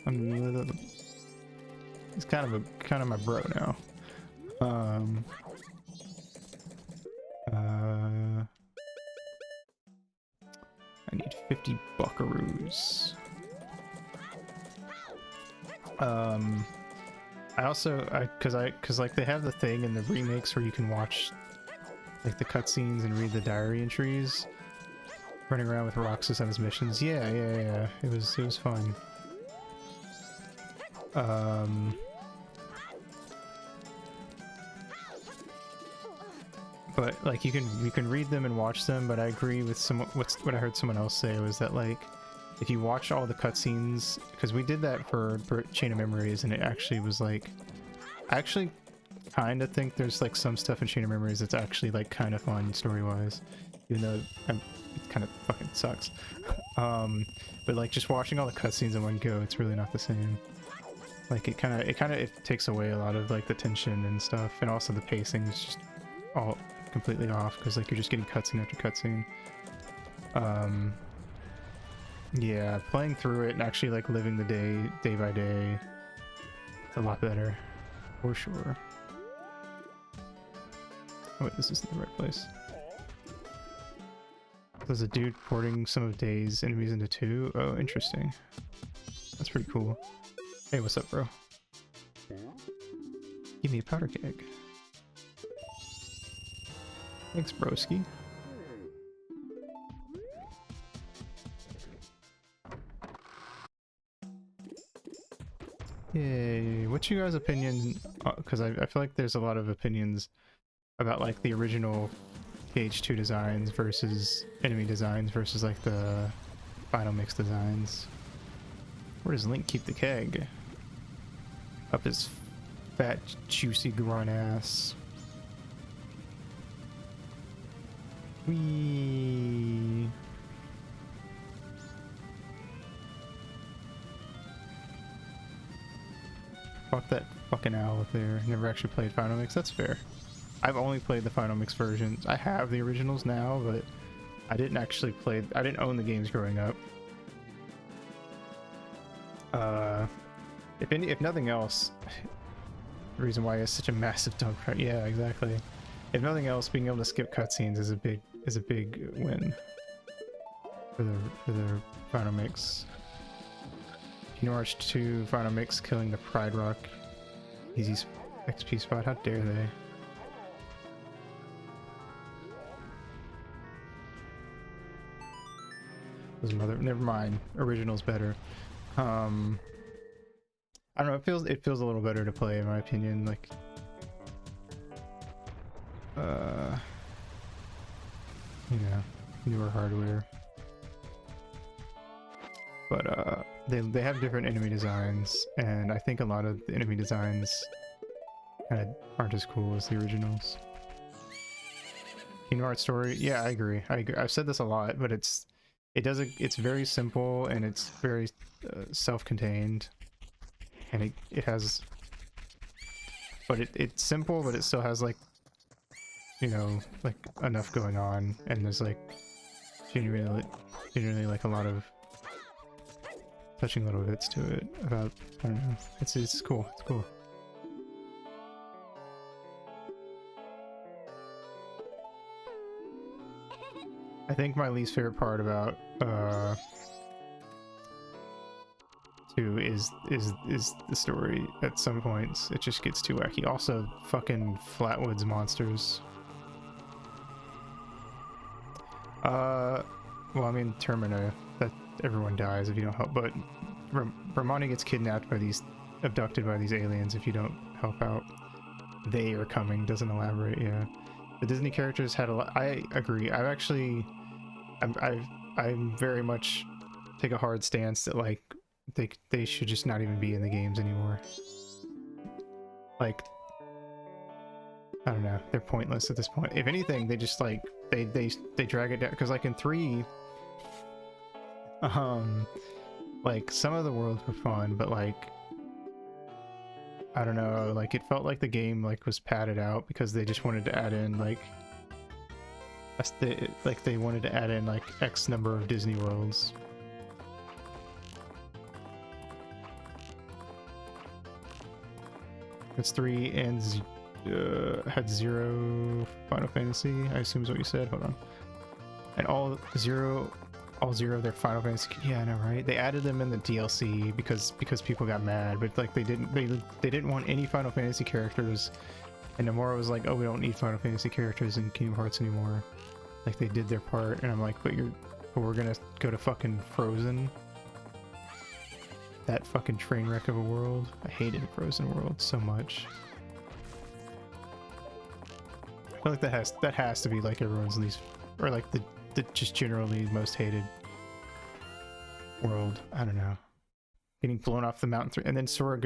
S1: He's kind of my bro now. I need 50 buckaroos. Cause like they have the thing in the remakes where you can watch like the cutscenes and read the diary entries, running around with Roxas on his missions. Yeah. It was fun. But like you can read them and watch them, but I agree with what I heard someone else say was that like if you watch all the cutscenes, because we did that for Chain of Memories, and it actually was like, I actually kind of think there's like some stuff in Chain of Memories that's actually like kind of fun story-wise, even though it kind of fucking sucks. But like just watching all the cutscenes in one go, it's really not the same. Like it takes away a lot of like the tension and stuff, and also the pacing is just all completely off because like you're just getting cutscene after cutscene. Yeah, playing through it and actually like living the day by day, it's a lot better, for sure. Oh wait, this isn't the right place. There's a dude porting some of Day's enemies into 2. Oh, interesting. That's pretty cool. Hey, what's up, bro? Give me a powder keg. Thanks, broski. Yay. What's you guys' opinion? Because I feel like there's a lot of opinions about like the original TH2 designs versus enemy designs versus like the final mix designs. Where does Link keep the keg? Up his fat, juicy grunt ass. Whee! Fuck that fucking owl up there. Never actually played Final Mix. That's fair. I've only played the Final Mix versions. I have the originals now, but I didn't actually play. I didn't own the games growing up. If nothing else, the reason why it's such a massive dunk fight. Yeah, exactly. If nothing else, being able to skip cutscenes is a big win for the Final Mix. Kingdom Hearts 2 Final Mix killing the Pride Rock easy XP spot. How dare they? Was mother? Never mind. Original's better. I don't know. It feels a little better to play in my opinion. Like, you know, newer hardware. But they have different enemy designs, and I think a lot of the enemy designs kind of aren't as cool as the originals. Kingdom Hearts story, yeah, I agree. I've said this a lot, but it's very simple and it's very self-contained, and it has, but it's simple, but it still has, like, you know, like enough going on, and there's like genuinely like a lot of touching little bits to it about, I don't know, it's cool. It's cool. I think my least favorite part about 2 is the story. At some points it just gets too wacky. Also, fucking Flatwoods monsters. Well, I mean, Termina, that everyone dies if you don't help, but Romani gets kidnapped by abducted by these aliens if you don't help out. They are coming, doesn't elaborate. Yeah, the Disney characters had a lot. I agree. I'm very much take a hard stance that, like, they should just not even be in the games anymore. Like, I don't know, they're pointless at this point. If anything, they just, like, they drag it down, because like in 3, like, some of the worlds were fun, but like, I don't know, like, it felt like the game, like, was padded out because they just wanted to add in, like, they wanted to add in like X number of Disney worlds. It's 3 and had 0 Final Fantasy, I assume is what you said. Hold on. And all zero of their Final Fantasy. Yeah, I know, right? They added them in the DLC because people got mad, but like they didn't want any Final Fantasy characters. And Nomura was like, "Oh, we don't need Final Fantasy characters in Kingdom Hearts anymore." Like, they did their part, and I'm like, but we're gonna go to fucking Frozen. That fucking train wreck of a world. I hated Frozen World so much. I feel like that has to be like everyone's least, or like the just generally most hated world. I don't know. Getting blown off the mountain and then Sora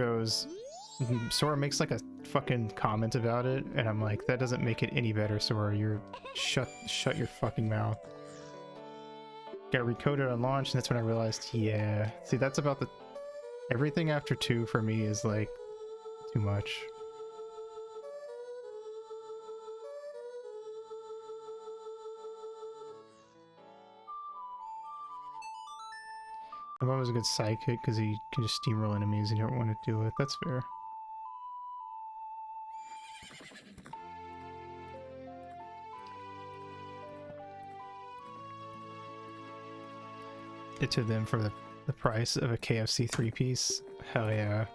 S1: makes like a fucking comment about it, and I'm like, that doesn't make it any better, Sora. You're shut your fucking mouth. Got recoded on launch, and that's when I realized, yeah. See, that's about everything after 2 for me is like too much. Mom was a good sidekick because he can just steamroll enemies and you don't want to do it. That's fair. It to them for the price of a KFC 3-piece. Hell yeah.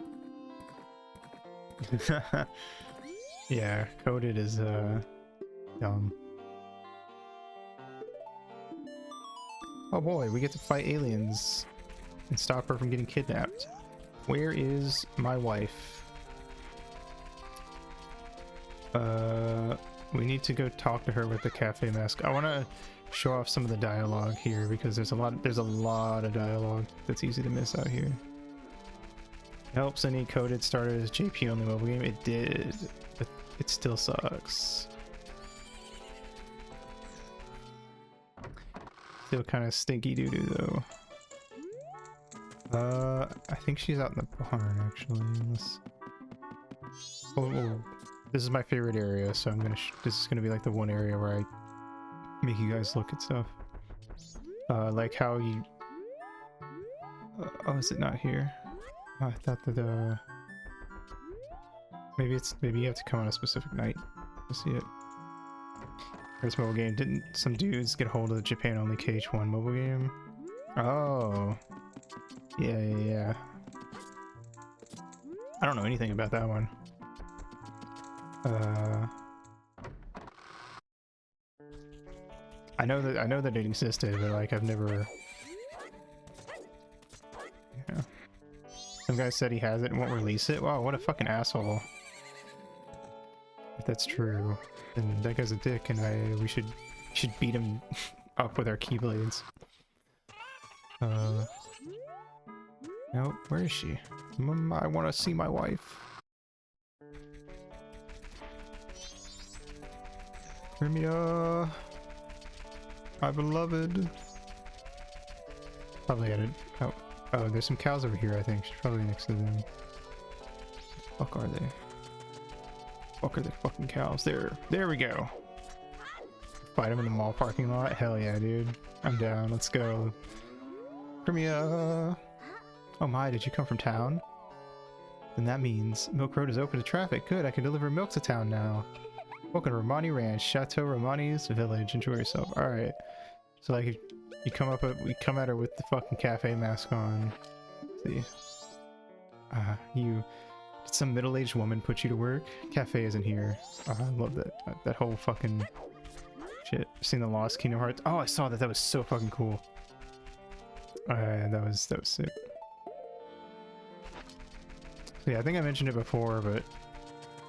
S1: Yeah, coded is dumb. Oh boy, we get to fight aliens and stop her from getting kidnapped. Where is my wife? We need to go talk to her with the cafe mask. I want to show off some of the dialogue here because there's a lot of dialogue that's easy to miss out here. Helps any coded started as JP only mobile game. It did, but it still sucks. Still kind of stinky doo-doo though. I think she's out in the barn actually. Unless... Oh, this is my favorite area, so I'm gonna. This is gonna be like the one area where I make you guys look at stuff. Like how you. Oh, is it not here? Oh, I thought that. Maybe you have to come on a specific night to see it. First mobile game. Didn't some dudes get a hold of the Japan only KH1 mobile game? Oh. Yeah. I don't know anything about that one. I know that it existed, but like I've never. Yeah. Some guy said he has it and won't release it. Wow, what a fucking asshole. If that's true, then that guy's a dick, and we should beat him up with our keyblades. No, where is she? I want to see my wife. Crimea, my beloved. Probably at it. Oh, there's some cows over here. I think she's probably next to them. The fuck are they? Fuck are the fucking cows? There we go. Fight them in the mall parking lot. Hell yeah, dude. I'm down. Let's go. Crimea. Oh my, did you come from town? Then that means Milk Road is open to traffic. Good, I can deliver milk to town now. Welcome to Romani Ranch, Chateau Romani's village. Enjoy yourself. Alright. So like we come at her with the fucking cafe mask on. Let's see. Did some middle-aged woman put you to work? Cafe isn't here. Oh, I love that whole fucking shit. Seen the Lost Kingdom Hearts? Oh, I saw that. That was so fucking cool. That was sick. So yeah, I think I mentioned it before, but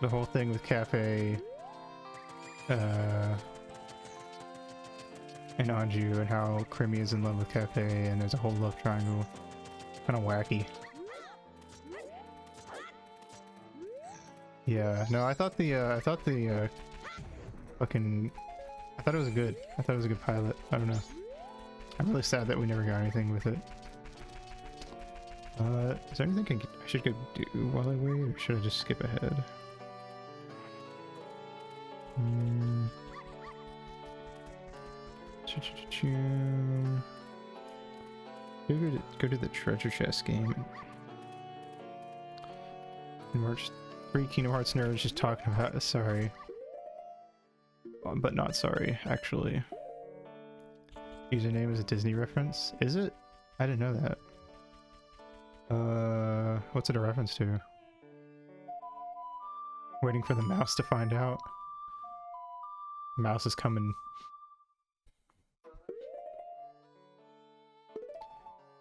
S1: the whole thing with Cafe and Anju and how Crimea is in love with Cafe and there's a whole love triangle. Kind of wacky. Yeah, no, I thought it was good. I thought it was a good pilot. I don't know. I'm really sad that we never got anything with it. Is there anything I should go do while I wait, or should I just skip ahead? Go to the treasure chest game. In March 3 Kingdom Hearts nerds just talking about sorry. But not sorry, actually. Username is a Disney reference. Is it? I didn't know that. What's it a reference to? Waiting for the mouse to find out. Mouse is coming.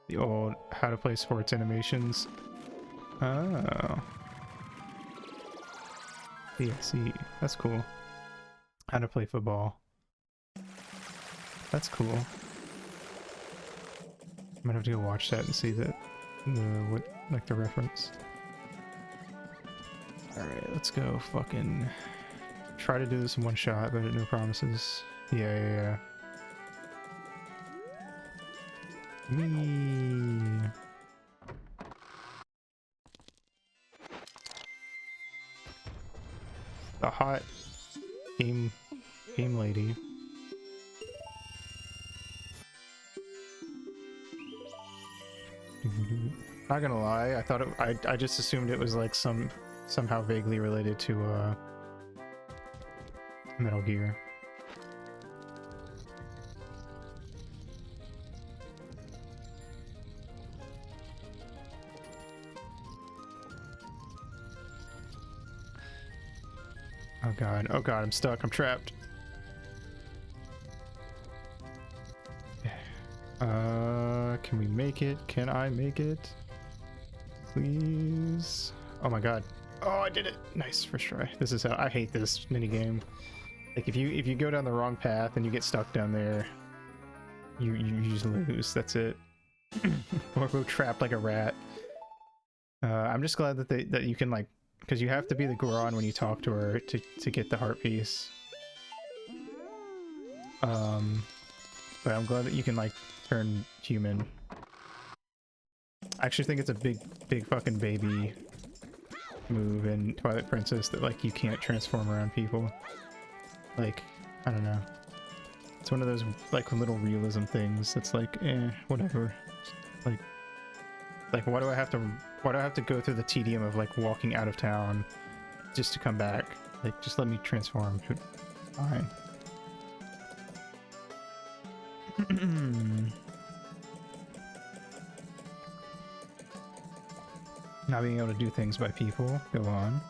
S1: The old how to play sports animations. Oh. Yeah, see, that's cool. How to play football. That's cool. I'm gonna have to go watch that and see the reference. Alright, let's go fucking try to do this in one shot, but no promises. Yeah. Me. The hot game lady. Not gonna lie, I thought I just assumed it was like somehow vaguely related to Metal Gear. Oh god, I'm stuck, I'm trapped. Can we make it? Can I make it? Please? Oh my god. Oh, I did it! Nice, first try. This is how I hate this minigame. Like if you go down the wrong path and you get stuck down there, you just lose. That's it. Or go trapped like a rat. I'm just glad that you can like, because you have to be the Goron when you talk to her to get the heart piece. But I'm glad that you can like turn human. I actually think it's a big fucking baby move in Twilight Princess that like you can't transform around people. Like, I don't know. It's one of those like little realism things that's like, whatever. Like why do I have to go through the tedium of like walking out of town just to come back? Like just let me transform. Fine. Not being able to do things by people. Go on.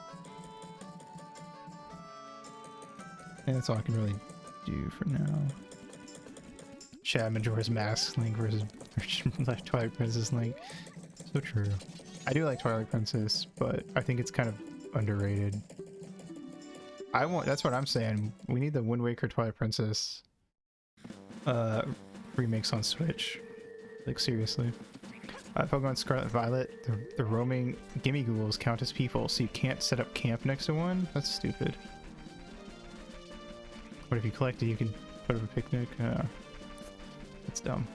S1: And that's all I can really do for now. Chad Majora's Mask Link versus Twilight Princess Link. So true. I do like Twilight Princess, but I think it's kind of underrated. That's what I'm saying. We need the Wind Waker Twilight Princess remakes on Switch. Like seriously. Pokemon Scarlet Violet, the roaming gimme ghouls count as people, so you can't set up camp next to one? That's stupid. What if you collect it, you can put up a picnic? That's dumb.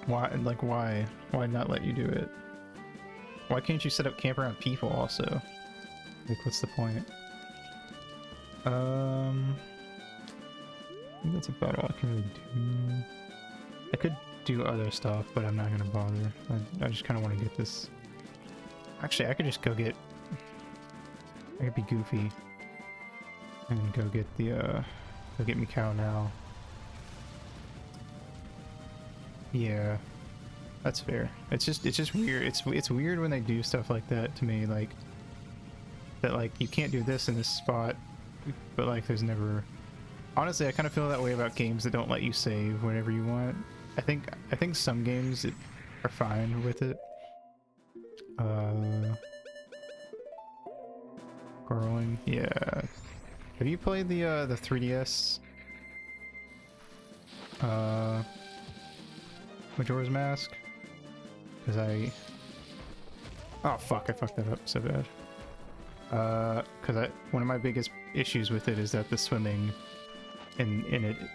S1: Why, like why? Why not let you do it? Why can't you set up camp around people also? Like what's the point? I think that's about all I can really do. I could do other stuff, but I'm not gonna bother. I just kind of want to get this. Actually, I could just go get. I could be goofy and go get the go get Mikau now. Yeah, that's fair. It's just weird. It's weird when they do stuff like that to me. Like that, like you can't do this in this spot, but like there's never. Honestly, I kind of feel that way about games that don't let you save whenever you want. I think some games are fine with it. Garling, yeah. Have you played the 3DS? Majora's Mask? Because oh fuck, I fucked that up so bad. Because one of my biggest issues with it is that the swimming in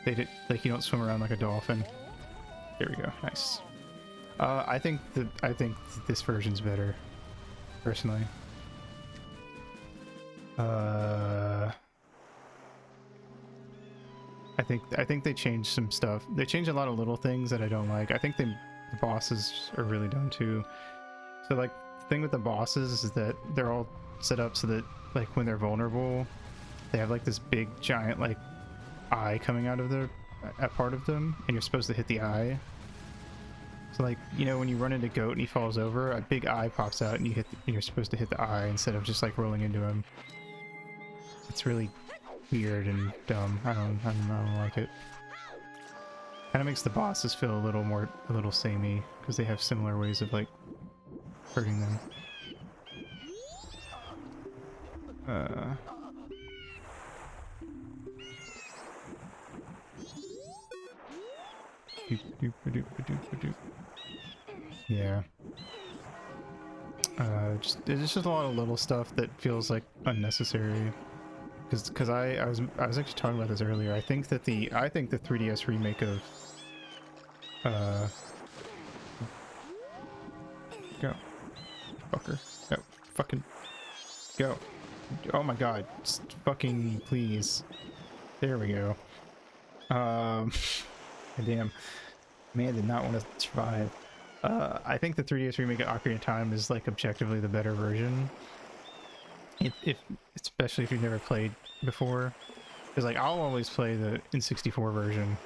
S1: it, like you don't swim around like a dolphin. There we go. Nice. I think this version's better, personally. I think they changed some stuff. They changed a lot of little things that I don't like. I think the bosses are really dumb too. So like the thing with the bosses is that they're all set up so that like when they're vulnerable, they have like this big giant like eye coming out of a part of them, and you're supposed to hit the eye. So like, you know, when you run into Goat and he falls over, a big eye pops out and you're supposed to hit the eye instead of just like rolling into him. It's really weird and dumb. I don't like it. Kind of makes the bosses feel a little samey because they have similar ways of like hurting them. Yeah. There's just a lot of little stuff that feels like unnecessary. Because I was actually talking about this earlier. I think the 3DS remake of go fucker. No, fucking go. Oh my god. Just fucking please. There we go. Damn. Man did not want to survive. I think the 3DS remake of Ocarina of Time is like objectively the better version. Especially if you've never played before, because like I'll always play the N64 version,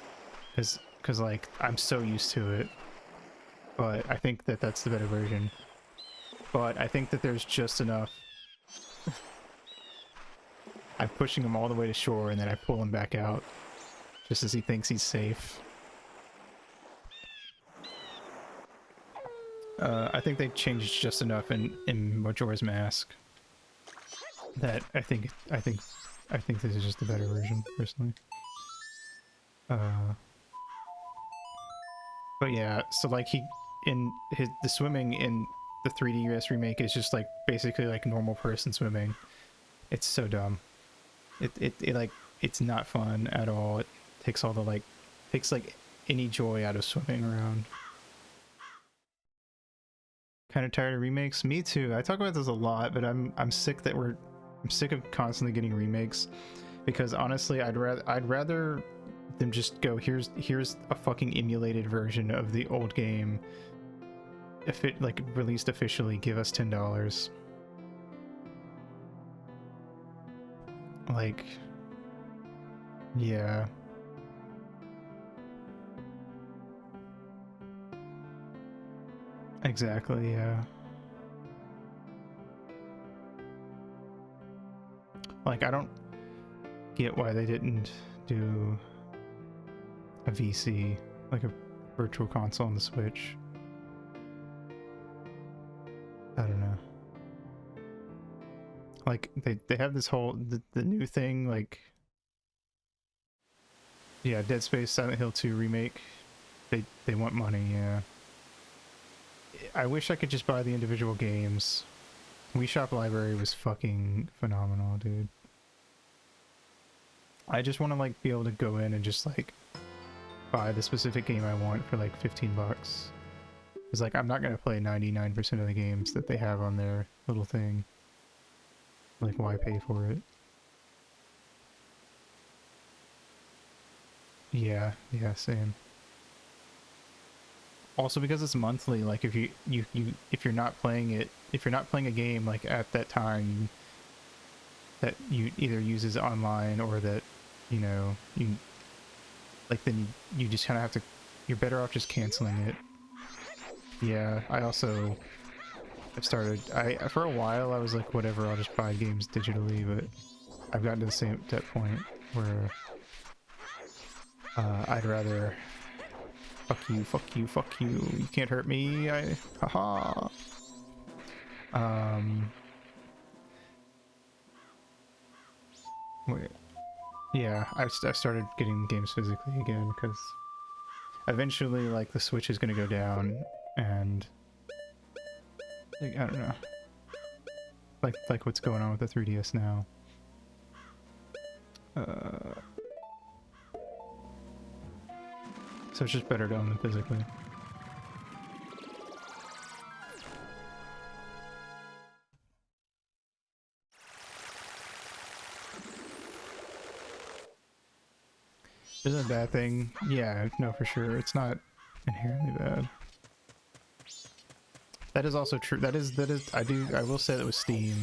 S1: because like I'm so used to it. But I think that that's the better version. But I think that there's just enough. I'm pushing him all the way to shore, and then I pull him back out, just as he thinks he's safe. I think they changed just enough in Majora's Mask that I think I think this is just a better version, personally. But yeah, so like the swimming in the 3DS remake is just like basically like normal person swimming. It's so dumb. It like it's not fun at all. It takes all the takes like any joy out of swimming around. Kind of tired of remakes. Me too. I talk about this a lot, but I'm sick that I'm sick of constantly getting remakes, because honestly, I'd rather them just go, here's a fucking emulated version of the old game. If it like released officially, give us $10. Like, yeah. Exactly, yeah. Like, I don't get why they didn't do a VC, like a virtual console on the Switch. I don't know. Like, they have this whole, the new thing, like, yeah, Dead Space, Silent Hill 2 remake. They want money, yeah. I wish I could just buy the individual games. Wii Shop Library was fucking phenomenal, dude. I just want to like be able to go in and just like buy the specific game I want for like 15 bucks. It's like, I'm not gonna play 99% of the games that they have on their little thing. Like, why pay for it? Yeah, same. Also, because it's monthly, like if if you're not playing it, if you're not playing a game like at that time that you either uses online, or that, you know, you like, then you just kind of have to, you're better off just canceling it. Yeah, I've started, for a while I was like, whatever, I'll just buy games digitally, but I've gotten to that point where I'd rather fuck you, you can't hurt me, haha. Wait. Yeah, I started getting games physically again, because eventually, like, the Switch is gonna go down, and like, I don't know, like what's going on with the 3DS now. So it's just better to own them physically. Isn't a bad thing. Yeah, no, for sure. It's not inherently bad. That is also true. That is, I will say that with Steam,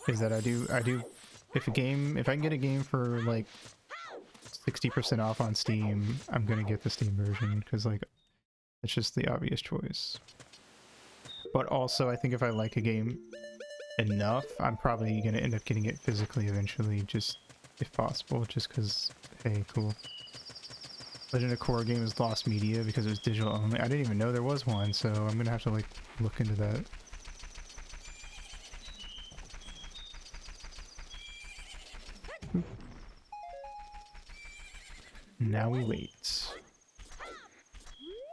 S1: is that I do, if I can get a game for like 60% off on Steam, I'm gonna get the Steam version, because like, it's just the obvious choice. But also, I think if I like a game enough, I'm probably gonna end up getting it physically eventually, just if possible, just because, hey, cool. Legend of Korra game is lost media because it was digital only. I didn't even know there was one, so I'm gonna have to like look into that. Now we wait.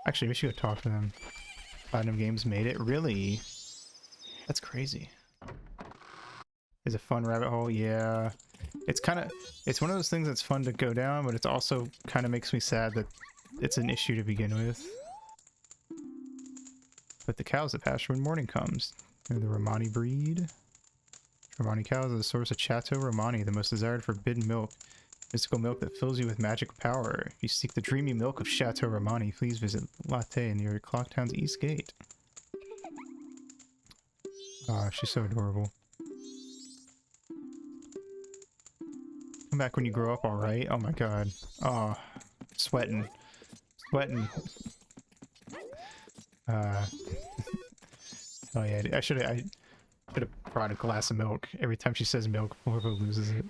S1: Actually, we should go talk to them. Platinum Games made it? Really? That's crazy. Is a fun rabbit hole? Yeah. It's one of those things that's fun to go down, but it's also kind of makes me sad that it's an issue to begin with. But the cows that pasture when morning comes. They're the Romani breed. Romani cows are the source of Chateau Romani, the most desired forbidden milk. Mystical milk that fills you with magic power. If you seek the dreamy milk of Chateau Romani, please visit Latte near Clocktown's East Gate. Ah, she's so adorable. Come back when you grow up, alright? Oh my god. Oh, sweating. Sweating. Oh yeah, I should have brought a glass of milk. Every time she says milk, Morvo loses it.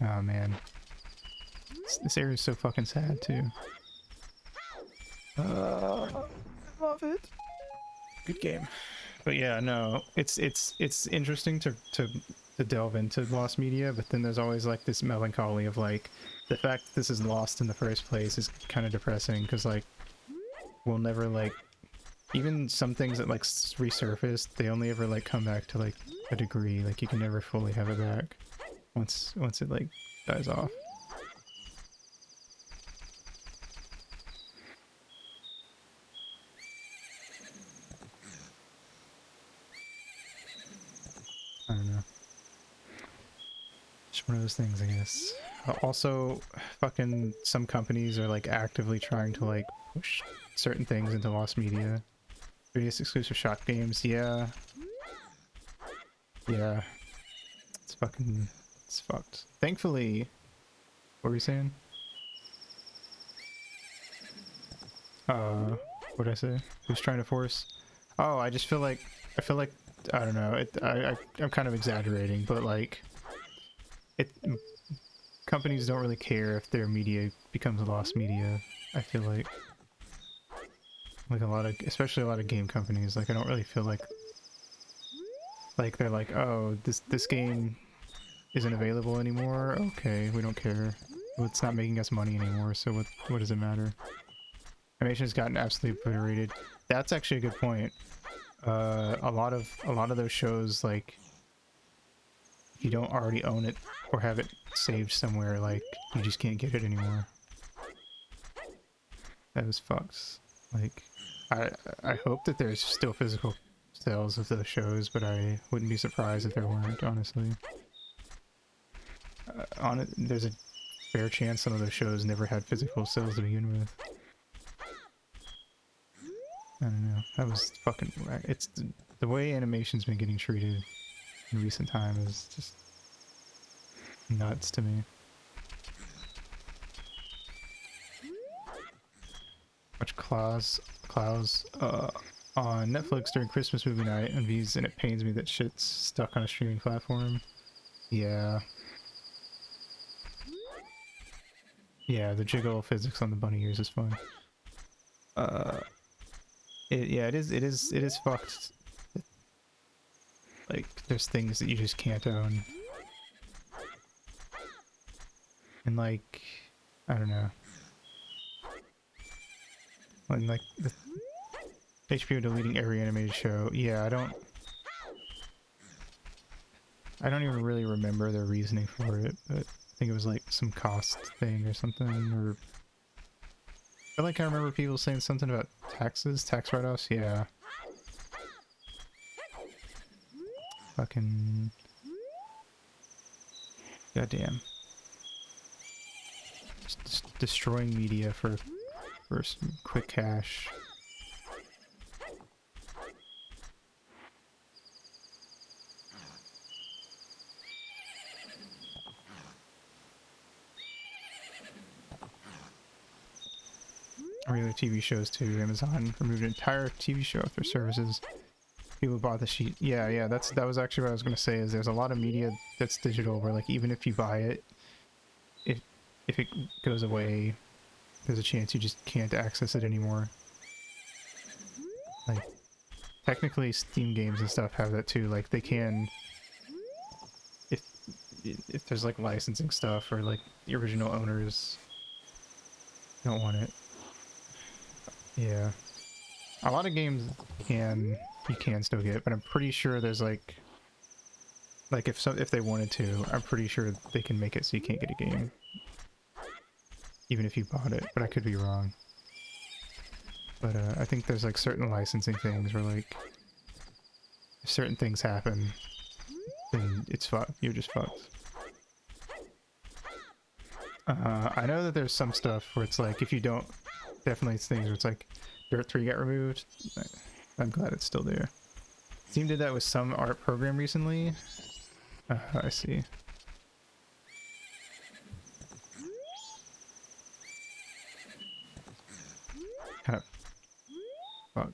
S1: Oh man. This area is so fucking sad too. I love it. Good game. But yeah, no, it's interesting to delve into lost media, but then there's always like this melancholy of like the fact that this is lost in the first place is kind of depressing because like we'll never like even some things that like resurface, they only ever like come back to like a degree. Like you can never fully have it back once it like dies off. I don't know. Just one of those things, I guess. Also, fucking some companies are like actively trying to like push certain things into lost media. 3DS exclusive shop games, yeah. Yeah. It's fucked. Thankfully, what were you saying? What did I say? Who's trying to force? Oh, I just feel like, I don't know, I'm kind of exaggerating, but like, companies don't really care if their media becomes lost media, I feel like. Like especially a lot of game companies, like I don't really feel like they're like, oh, this game isn't available anymore, okay, we don't care. Well, it's not making us money anymore, so what does it matter? Animation's gotten absolutely obliterated. That's actually a good point. A lot of those shows, like, if you don't already own it or have it saved somewhere, like, you just can't get it anymore. That was fucked. Like, I hope that there's still physical sales of those shows, but I wouldn't be surprised if there weren't, honestly. There's a fair chance some of those shows never had physical sales to begin with. I don't know. That was fucking... It's the way animation's been getting treated in recent time is just nuts to me. Watch Klaus on Netflix during Christmas movie night and V's, and it pains me that shit's stuck on a streaming platform. Yeah. Yeah, the jiggle physics on the bunny ears is fun. Yeah, it is fucked. Like, there's things that you just can't own. And like, I don't know. And like, the HBO deleting every animated show. Yeah, I don't even really remember their reasoning for it, but I think it was like some cost thing or something, or... I feel like I remember people saying something about taxes, tax write-offs, yeah. Fucking... Goddamn. Just destroying media for some quick cash. Regular TV shows too. Amazon removed an entire TV show off their services. People bought the sheet. Yeah, that was actually what I was gonna say, is there's a lot of media that's digital where like even if you buy it, if it goes away, there's a chance you just can't access it anymore. Like, technically Steam games and stuff have that too, like they can, if there's like licensing stuff or like the original owners don't want it. Yeah. A lot of games you can still get, but I'm pretty sure there's like if they wanted to, I'm pretty sure they can make it so you can't get a game. Even if you bought it, but I could be wrong. But I think there's like certain licensing things where like if certain things happen, then it's fucked. You're just fucked. I know that there's some stuff where it's like if you don't, definitely it's things where it's like Dirt 3 got removed. I'm glad it's still there. Steam did that with some art program recently. I see. Kind of fucked.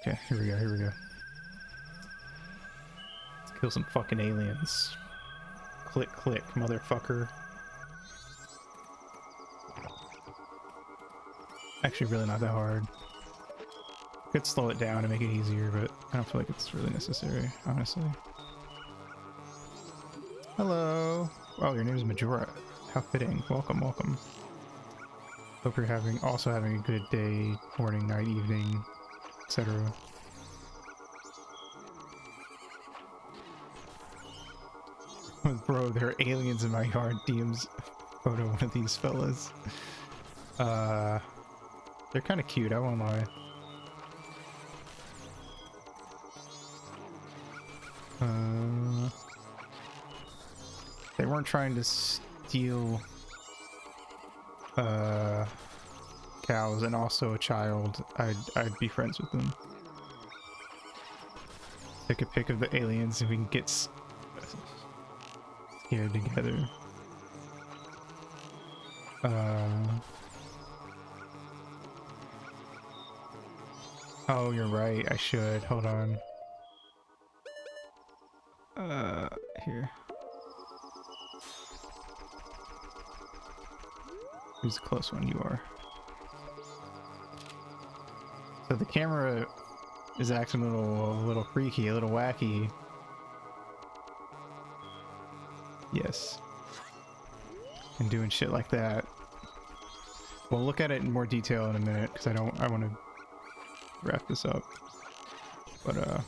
S1: Okay, here we go. Let's kill some fucking aliens. Click, click, motherfucker. Actually, really not that hard. Could slow it down and make it easier, but I don't feel like it's really necessary, honestly. Hello. Oh, your name is Majora. How fitting. Welcome, welcome. Hope you're also having a good day, morning, night, evening, etc. Bro, there are aliens in my yard. DM's photo one of these fellas. They're kind of cute, I won't lie. They weren't trying to steal cows and also a child. I'd be friends with them. Take a pic of the aliens and we can get scared together. Oh, you're right. I should. Hold on. Here. Who's the close one? You are. So the camera is acting a little freaky, a little wacky. Yes. And doing shit like that. We'll look at it in more detail in a minute because I want to wrap this up. But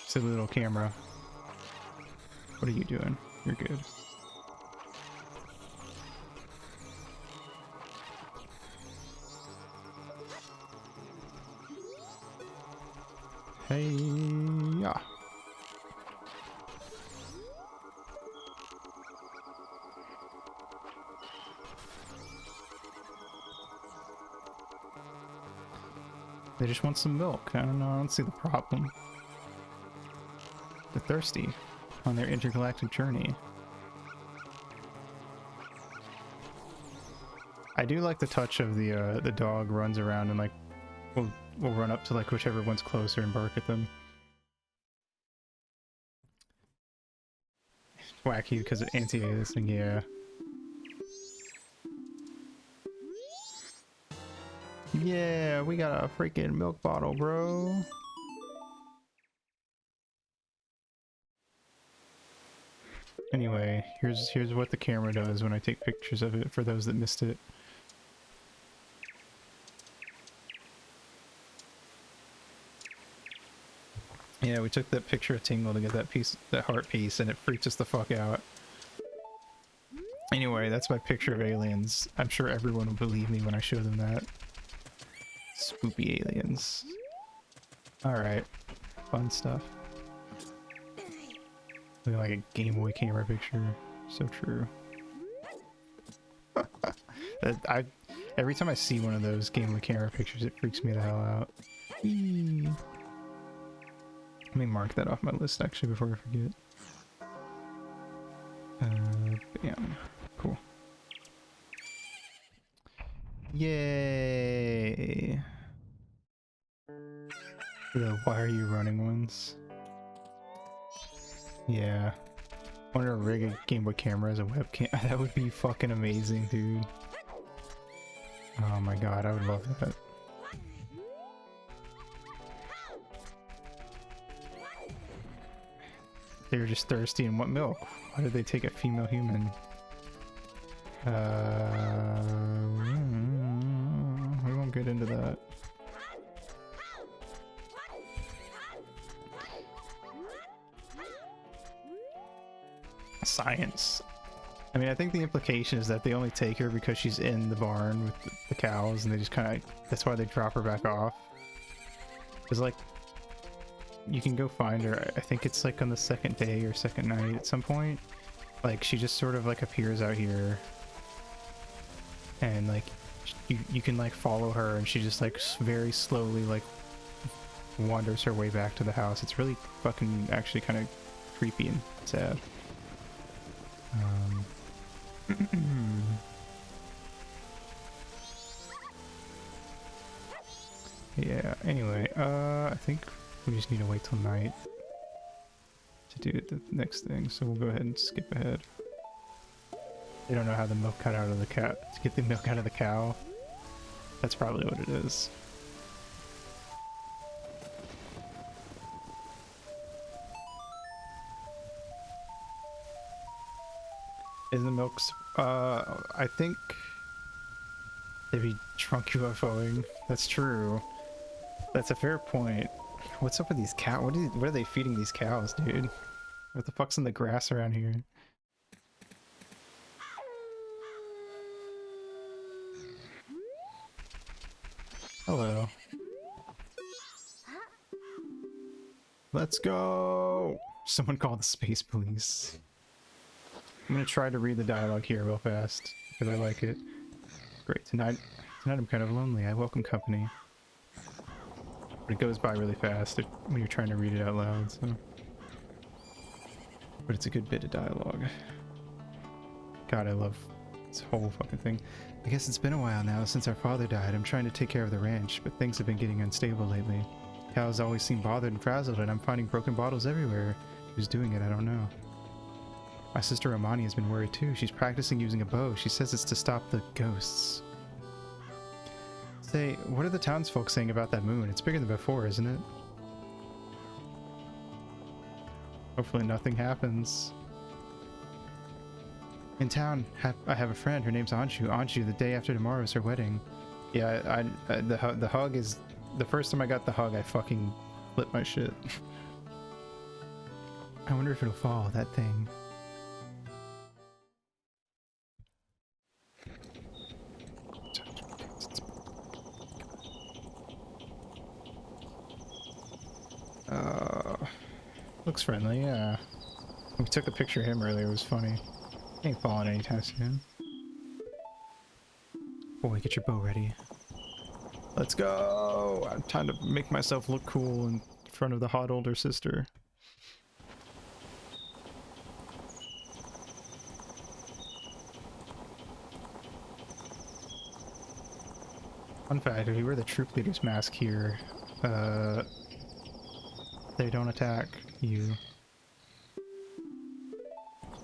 S1: silly little camera. What are you doing? You're good. Hey, yeah. They just want some milk. I don't know. I don't see the problem. They're thirsty on their intergalactic journey. I do like the touch of the dog runs around and like we'll run up to like whichever one's closer and bark at them. It's wacky because of anti-aliasing, yeah. Yeah, we got a freaking milk bottle, bro. Anyway, here's what the camera does when I take pictures of it for those that missed it. Yeah, we took that picture of Tingle to get that heart piece, and it freaked us the fuck out. Anyway, that's my picture of aliens. I'm sure everyone will believe me when I show them that. Spoopy aliens. Alright. Fun stuff. Looking like a Game Boy camera picture. So true. Every time I see one of those Game Boy camera pictures, it freaks me the hell out. Whee! Let me mark that off my list actually before I forget. Bam. Cool. Yay! The why are you running ones? Yeah. I wonder to rig a Game Boy camera as a webcam. That would be fucking amazing, dude. Oh my god, I would love that. They were just thirsty and want milk. Why did they take a female human? We won't get into that. Science. I mean, I think the implication is that they only take her because she's in the barn with the cows, and they just kind of, that's why they drop her back off. Because, like, you can go find her. I think it's like on the second day or second night at some point. Like, she just sort of like appears out here, and like you can like follow her, and she just like very slowly like wanders her way back to the house. It's really fucking actually kind of creepy and sad. Yeah, anyway, I think we just need to wait till night to do the next thing, so we'll go ahead and skip ahead. They don't know how the milk got out of the cat to get the milk out of the cow. That's probably what it is. Is the milk's I think they'd be drunk UFOing. That's true. That's a fair point. What's up with these cows? What are they feeding these cows, dude? What the fuck's in the grass around here? Hello. Let's go! Someone call the space police. I'm gonna try to read the dialogue here real fast, because I like it. Great, tonight I'm kind of lonely. I welcome company. But it goes by really fast when you're trying to read it out loud, so... But it's a good bit of dialogue. God, I love this whole fucking thing. I guess it's been a while now since our father died. I'm trying to take care of the ranch, but things have been getting unstable lately. Cows always seem bothered and frazzled, and I'm finding broken bottles everywhere. Who's doing it? I don't know. My sister Amani has been worried too. She's practicing using a bow. She says it's to stop the ghosts. Say, what are the townsfolk saying about that moon? It's bigger than before, isn't it? Hopefully nothing happens. In town, I have a friend. Her name's Anshu. Anshu, the day after tomorrow is her wedding. Yeah, the hug is... The first time I got the hug, I fucking flipped my shit. I wonder if it'll fall, that thing. Looks friendly, yeah. We took a picture of him earlier, it was funny. Ain't falling anytime soon. Boy, get your bow ready. Let's go! I'm trying to make myself look cool in front of the hot older sister. Fun fact, if you wear the troop leader's mask here, they don't attack you.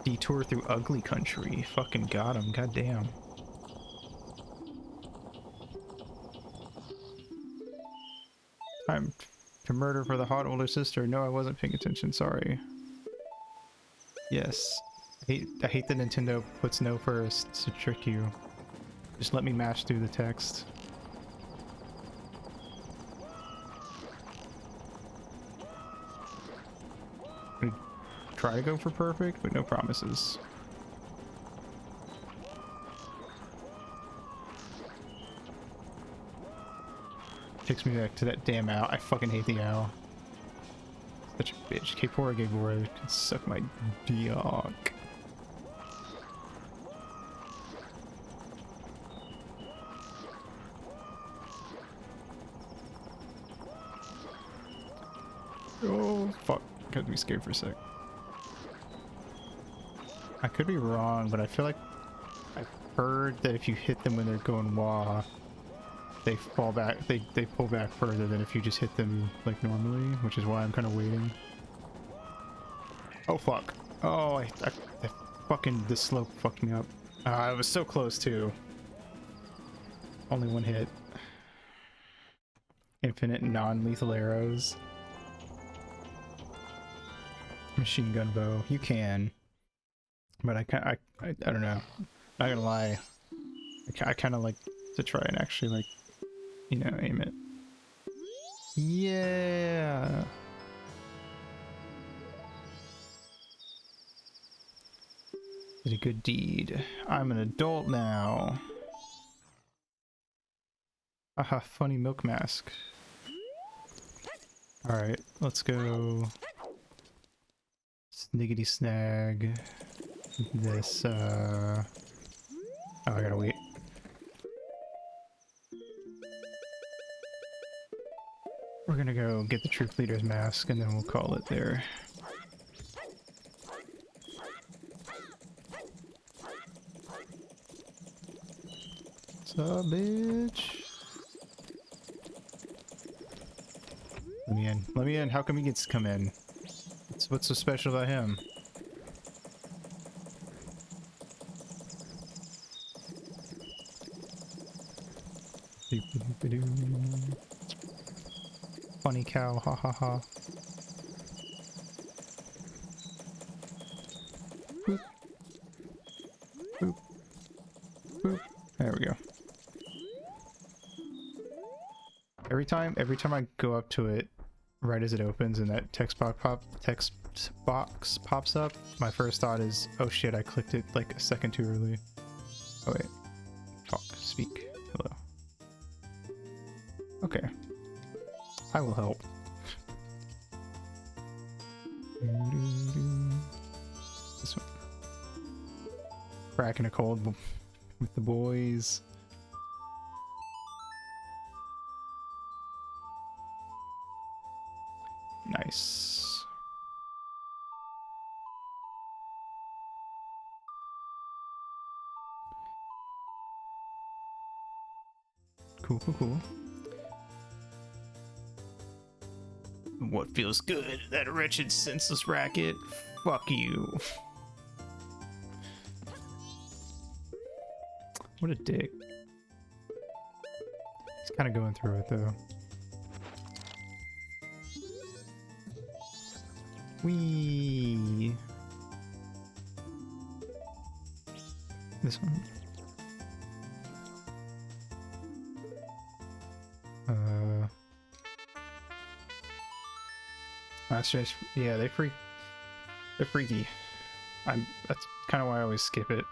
S1: Detour through ugly country. Fucking got him, goddamn. Time to murder for the hot older sister. No, I wasn't paying attention, sorry. Yes. I hate that Nintendo puts no first to trick you. Just let me mash through the text. Try to go for perfect, but no promises. Takes me back to that damn owl. I fucking hate the owl. Such a bitch. K4 Gabor can suck my dick. Oh fuck. Got to be scared for a sec. I could be wrong, but I feel like I've heard that if you hit them when they're going wah, they fall back, they pull back further than if you just hit them like normally, which is why I'm kind of waiting. Oh fuck. Oh, I fucking, this slope fucked me up. I was so close too. Only one hit. Infinite non-lethal arrows. Machine gun bow. You can. But I don't know. Not gonna lie. I kind of like to try and actually, like, you know, aim it. Yeah. Did a good deed. I'm an adult now. Aha, funny milk mask. Alright, let's go. Sniggity snag. This, oh, I gotta wait. We're gonna go get the troop leader's mask and then we'll call it there. Sup, bitch? Let me in. Let me in. How come he gets to come in? What's so special about him? Doop-a-doop-a-doo. Funny cow, ha ha ha. Boop. Boop. Boop. There we go. Every time I go up to it, right as it opens and that text box pops up, my first thought is, oh shit, I clicked it like a second too early. Oh wait. Talk. Speak. Hello. Okay. I will help. This one. Cracking a cold with the boys. Nice. Cool, cool, cool. What feels good? That wretched, senseless racket? Fuck you. What a dick. He's kind of going through it though. Whee! This one. That's just, yeah, they're freaky. That's kind of why I always skip it.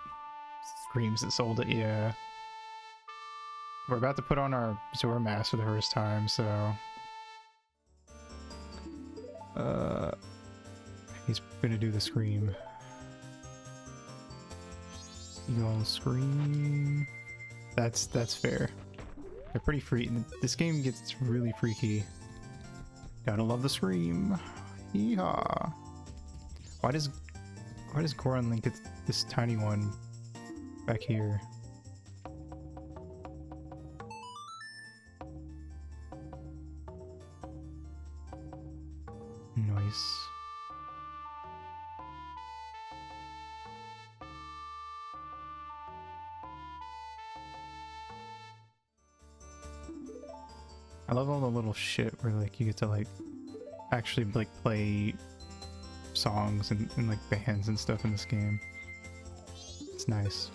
S1: Screams that sold it, yeah. We're about to put on our Zora mask for the first time, so he's gonna do the scream. You gonna scream? That's fair. They're pretty free. This game gets really freaky. Gotta love the scream. Yeehaw. Why does Goron Link get this tiny one back here? Nice. I love all the little shit where like you get to like actually like play songs and like bands and stuff in this game. It's nice.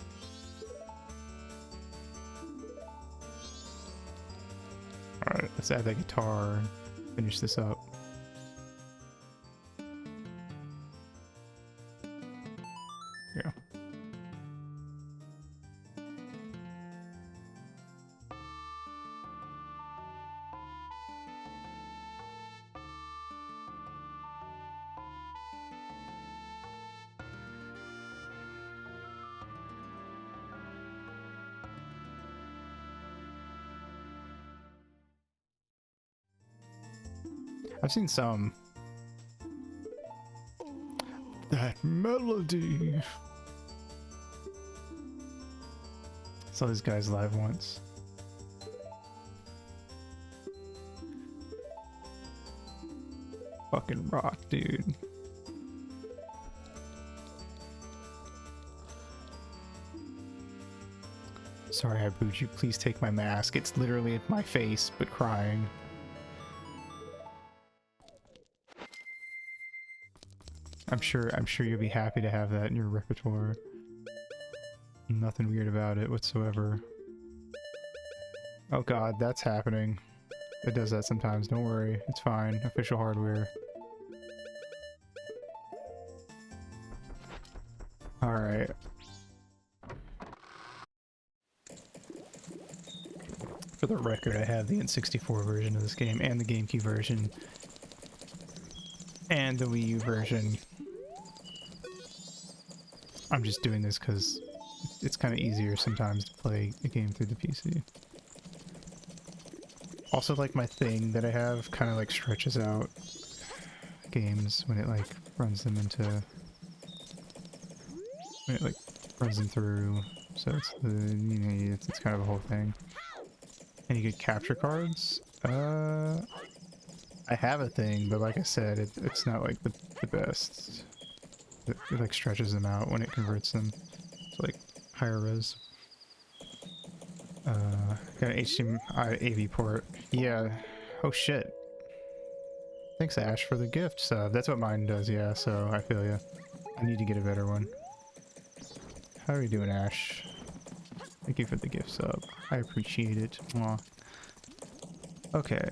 S1: Alright, let's add that guitar and finish this up. Yeah. I've seen some. That melody. Saw these guys live once. Fucking rock, dude. Sorry I booed you. Please take my mask. It's literally at my face, but crying. I'm sure you'll be happy to have that in your repertoire. Nothing weird about it whatsoever. Oh god, that's happening. It does that sometimes, don't worry. It's fine. Official hardware. Alright. For the record, I have the N64 version of this game, and the GameCube version, and the Wii U version. I'm just doing this because it's kind of easier sometimes to play a game through the PC. Also, like, my thing that I have kind of like stretches out games when it like runs them into, when it like runs them through. So it's the, you know, it's kind of a whole thing. And you get capture cards. I have a thing, but like I said, it's not like the best. It like stretches them out when it converts them to like higher res. Got an HDMI AV port. Yeah. Oh shit. Thanks Ash for the gift sub. That's what mine does, yeah, so I feel ya. I need to get a better one. How are you doing, Ash? Thank you for the gift sub. I appreciate it. Mwah. Okay,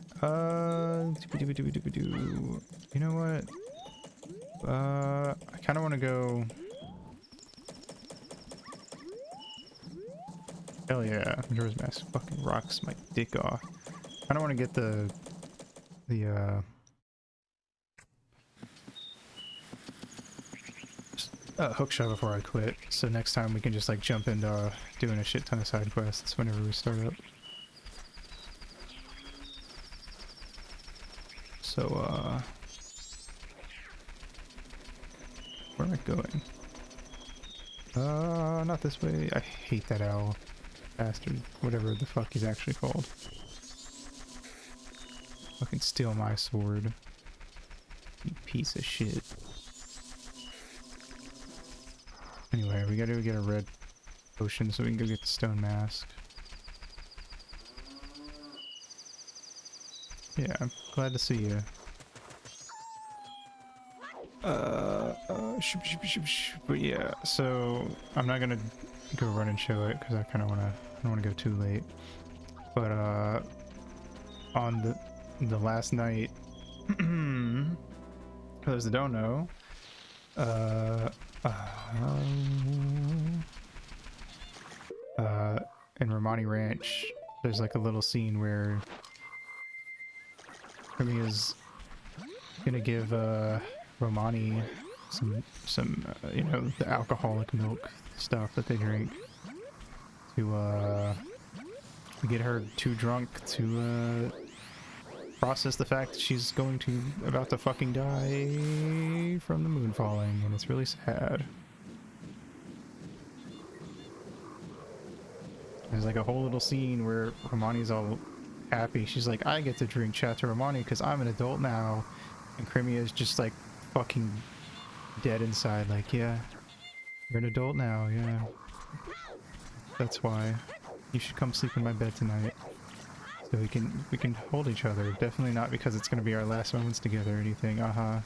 S1: you know what? I kind of want to go... Hell yeah, Majora's Mask fucking rocks my dick off. I don't want to get the hook shot before I quit, so next time we can just like jump into doing a shit ton of side quests whenever we start up. So where am I going? Not this way. I hate that owl bastard, whatever the fuck he's actually called. Fucking steal my sword, you piece of shit. Anyway, we gotta get a red potion so we can go get the stone mask. Yeah, I'm glad to see you. But yeah, so I'm not gonna go run and show it because I kind of I don't want to go too late. But on the last night, for those that don't know, in Romani Ranch, there's like a little scene where Remia's gonna give Romani some you know, the alcoholic milk stuff that they drink to get her too drunk to process the fact that she's about to fucking die from the moon falling, and it's really sad. There's like a whole little scene where Romani's all happy. She's like, I get to drink Chateau Romani because I'm an adult now. And Cremia's just like fucking dead inside, like, yeah, you're an adult now, yeah. That's why. You should come sleep in my bed tonight. So we can hold each other. Definitely not because it's gonna be our last moments together or anything. I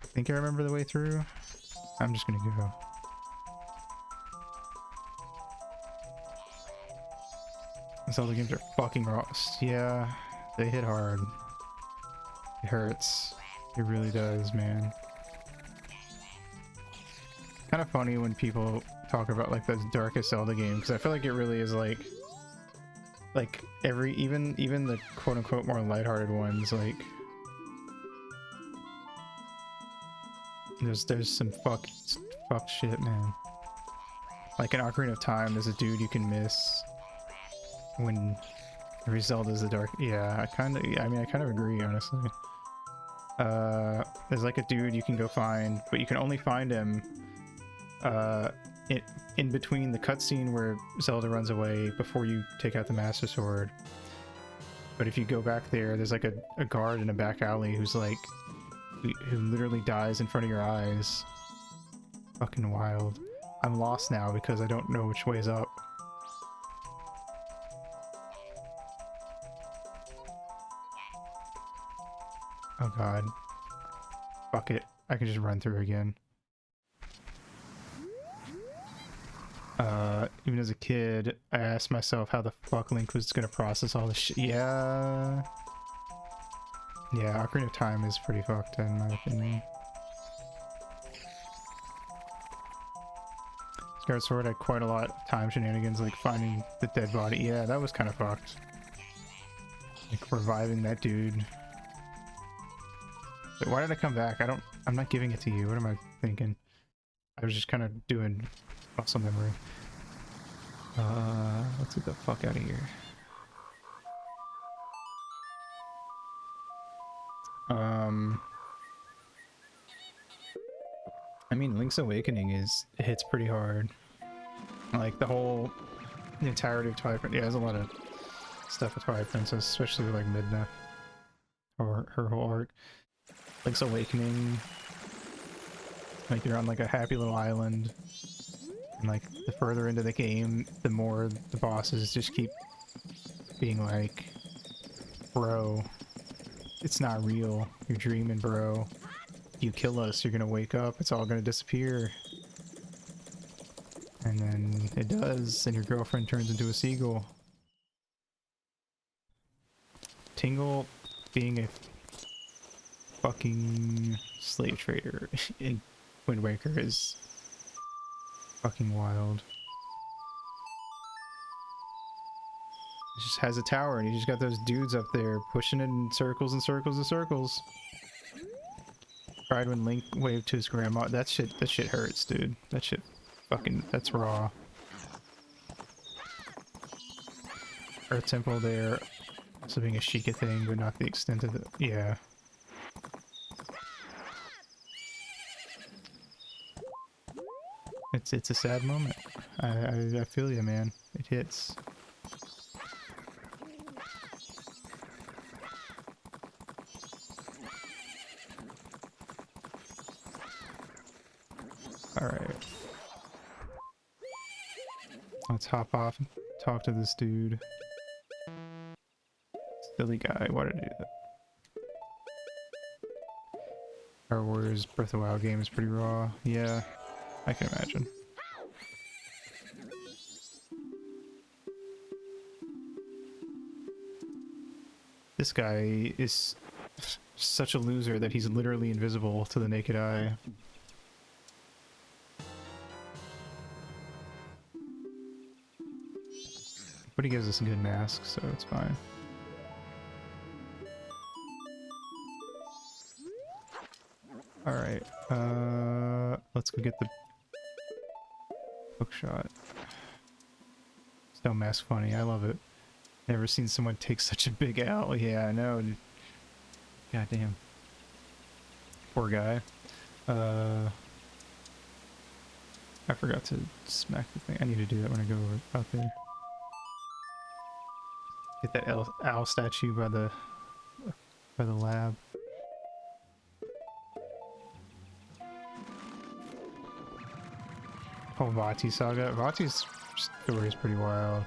S1: think I remember the way through. I'm just gonna go. Zelda games are fucking rough. Yeah, they hit hard. It hurts. It really does, man. Kind of funny when people talk about like those darkest Zelda games, because I feel like it really is like every even the quote unquote more lighthearted ones, like there's some fuck shit, man. Like in Ocarina of Time, there's a dude you can miss when every Zelda's the dark. Yeah, I kind of agree, honestly. There's like a dude you can go find, but you can only find him in between the cutscene where Zelda runs away before you take out the Master Sword. But if you go back there, there's like a guard in a back alley who's like who literally dies in front of your eyes. Fucking wild. I'm lost now because I don't know which way's up. Oh god. Fuck it. I can just run through again. Even as a kid, I asked myself how the fuck Link was gonna process all this shit. Yeah. Yeah, Ocarina of Time is pretty fucked in my opinion. Skyward Sword had quite a lot of time shenanigans, like finding the dead body. Yeah, that was kind of fucked. Like reviving that dude. Wait, why did I come back? I'm not giving it to you. What am I thinking? I was just kind of doing muscle memory. Let's get the fuck out of here. I mean, Link's Awakening it hits pretty hard. Like the entirety of Twilight Princess. Yeah, there's a lot of stuff with Twilight Princess, especially with like Midna or her whole arc. Link's Awakening, like you're on like a happy little island And like the further into the game, the more the bosses just keep being like, bro, it's not real. You're dreaming, bro. You kill us, you're gonna wake up, it's all gonna disappear. And then it does, and your girlfriend turns into a seagull. Tingle being a fucking slave trader in Wind Waker is fucking wild. He just has a tower and he just got those dudes up there pushing it in circles and circles and circles. Cried when Link waved to his grandma. That shit hurts, dude. That shit fucking, that's raw. Earth Temple there, also being a Sheikah thing, but not the extent of it. Yeah. It's a sad moment. I feel you, man. It hits. Alright. Let's hop off and talk to this dude. Silly guy, why did I do that? Star Wars Breath of the Wild game is pretty raw. Yeah, I can imagine. This guy is such a loser that he's literally invisible to the naked eye. But he gives us a good mask, so it's fine. Alright, let's go get the hookshot. Stone mask funny, I love it. Never seen someone take such a big L. Yeah, I know. Goddamn. Poor guy. I forgot to smack the thing. I need to do that when I go out there. Get that owl statue by the lab. Oh, Vati saga. Vati's story is pretty wild.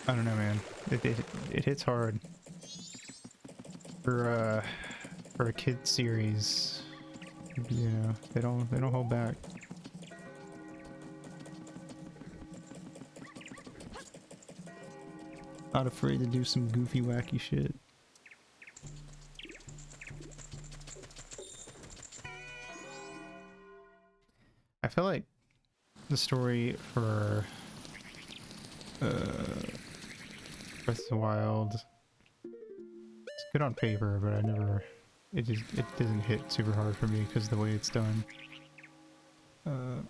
S1: I don't know, man. It hits hard for a kid series. You know, they don't hold back. Not afraid to do some goofy, wacky shit. I feel like the story for Breath of the Wild, it's good on paper, but it doesn't hit super hard for me because of the way it's done. I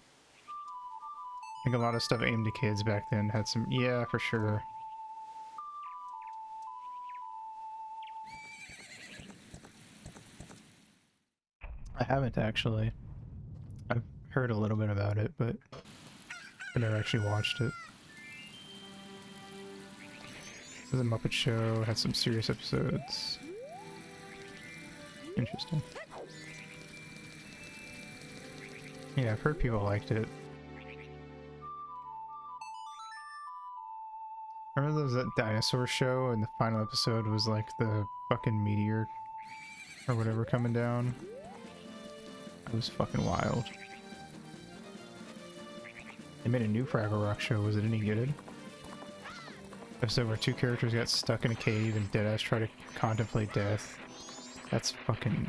S1: think a lot of stuff aimed at kids back then had some, yeah, for sure. I haven't actually. I've heard a little bit about it, but I never actually watched it. It was a Muppet Show, had some serious episodes. Interesting. Yeah, I've heard people liked it. I remember there was that dinosaur show and the final episode was like the fucking meteor or whatever coming down. It was fucking wild. They made a new Fraggle Rock show. Was it any good? Episode where two characters got stuck in a cave and Deadass try to contemplate death. That's fucking...